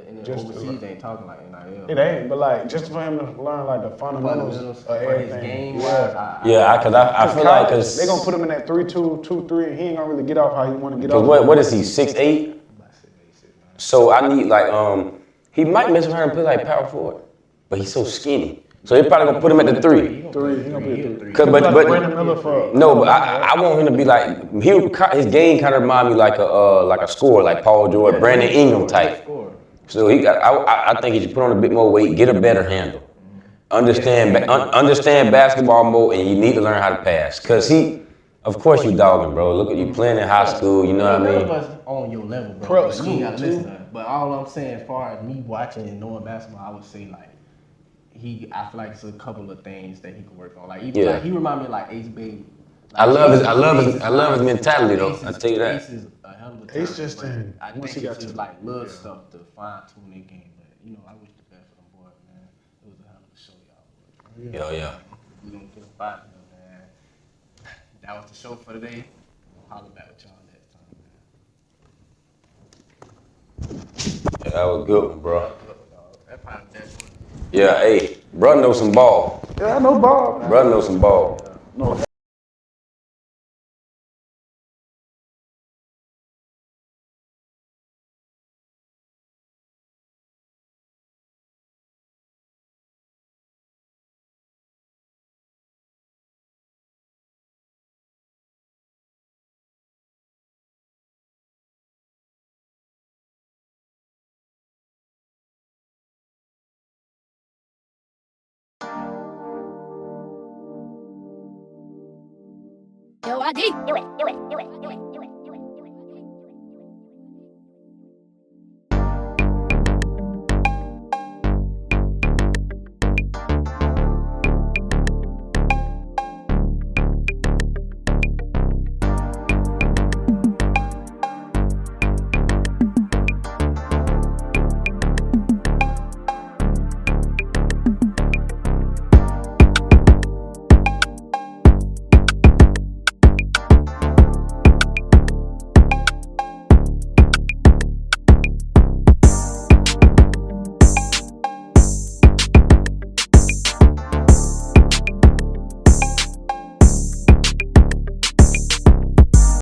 [SPEAKER 1] And the overseas ain't talking like NIL.
[SPEAKER 2] It ain't, but like just for him to learn like the fundamentals of everything.
[SPEAKER 1] His game
[SPEAKER 3] because I feel like
[SPEAKER 2] they gonna put him in that 3-2, 2-3, and he ain't gonna really get off how he want to get off.
[SPEAKER 3] What is he, 6'8"? So I need like he might mess around and play like power forward, but he's so skinny. So they probably gonna put him at the 3.
[SPEAKER 2] He gonna be a 3.
[SPEAKER 3] But
[SPEAKER 2] Brandon Miller for
[SPEAKER 3] no, but I want him to be like his game kind of remind me like a scorer, like Paul George, Brandon Ingram type. So I think he should put on a bit more weight, get a better handle, understand basketball more, and you need to learn how to pass. Cause of course you dogging, bro. Look at you playing in high school, you know what I mean?
[SPEAKER 1] None of us on your level, bro. But you ain't gotta listen to us. But all I'm saying, as far as me watching and knowing basketball, I would say like I feel like it's a couple of things that he can work on. Like like he remind me of like Ace Baby. Like,
[SPEAKER 3] I love his mentality though. I tell you that.
[SPEAKER 1] Ace is a hell of a talent.
[SPEAKER 2] Ace just
[SPEAKER 1] I think he just like little stuff to fine tune their game. But you know, I wish the best for them boys, man. It was a hell of a show, y'all.
[SPEAKER 3] Yeah.
[SPEAKER 1] We gonna get a fight, man. That was the show for today. We'll holler back with y'all next time, man.
[SPEAKER 3] Yeah, that was a good one, bro.
[SPEAKER 1] That probably the best one.
[SPEAKER 3] Yeah, hey, brother knows some ball.
[SPEAKER 2] Yeah, I know ball.
[SPEAKER 3] Brother knows some ball.
[SPEAKER 2] No.
[SPEAKER 4] Yo, I did. Do it.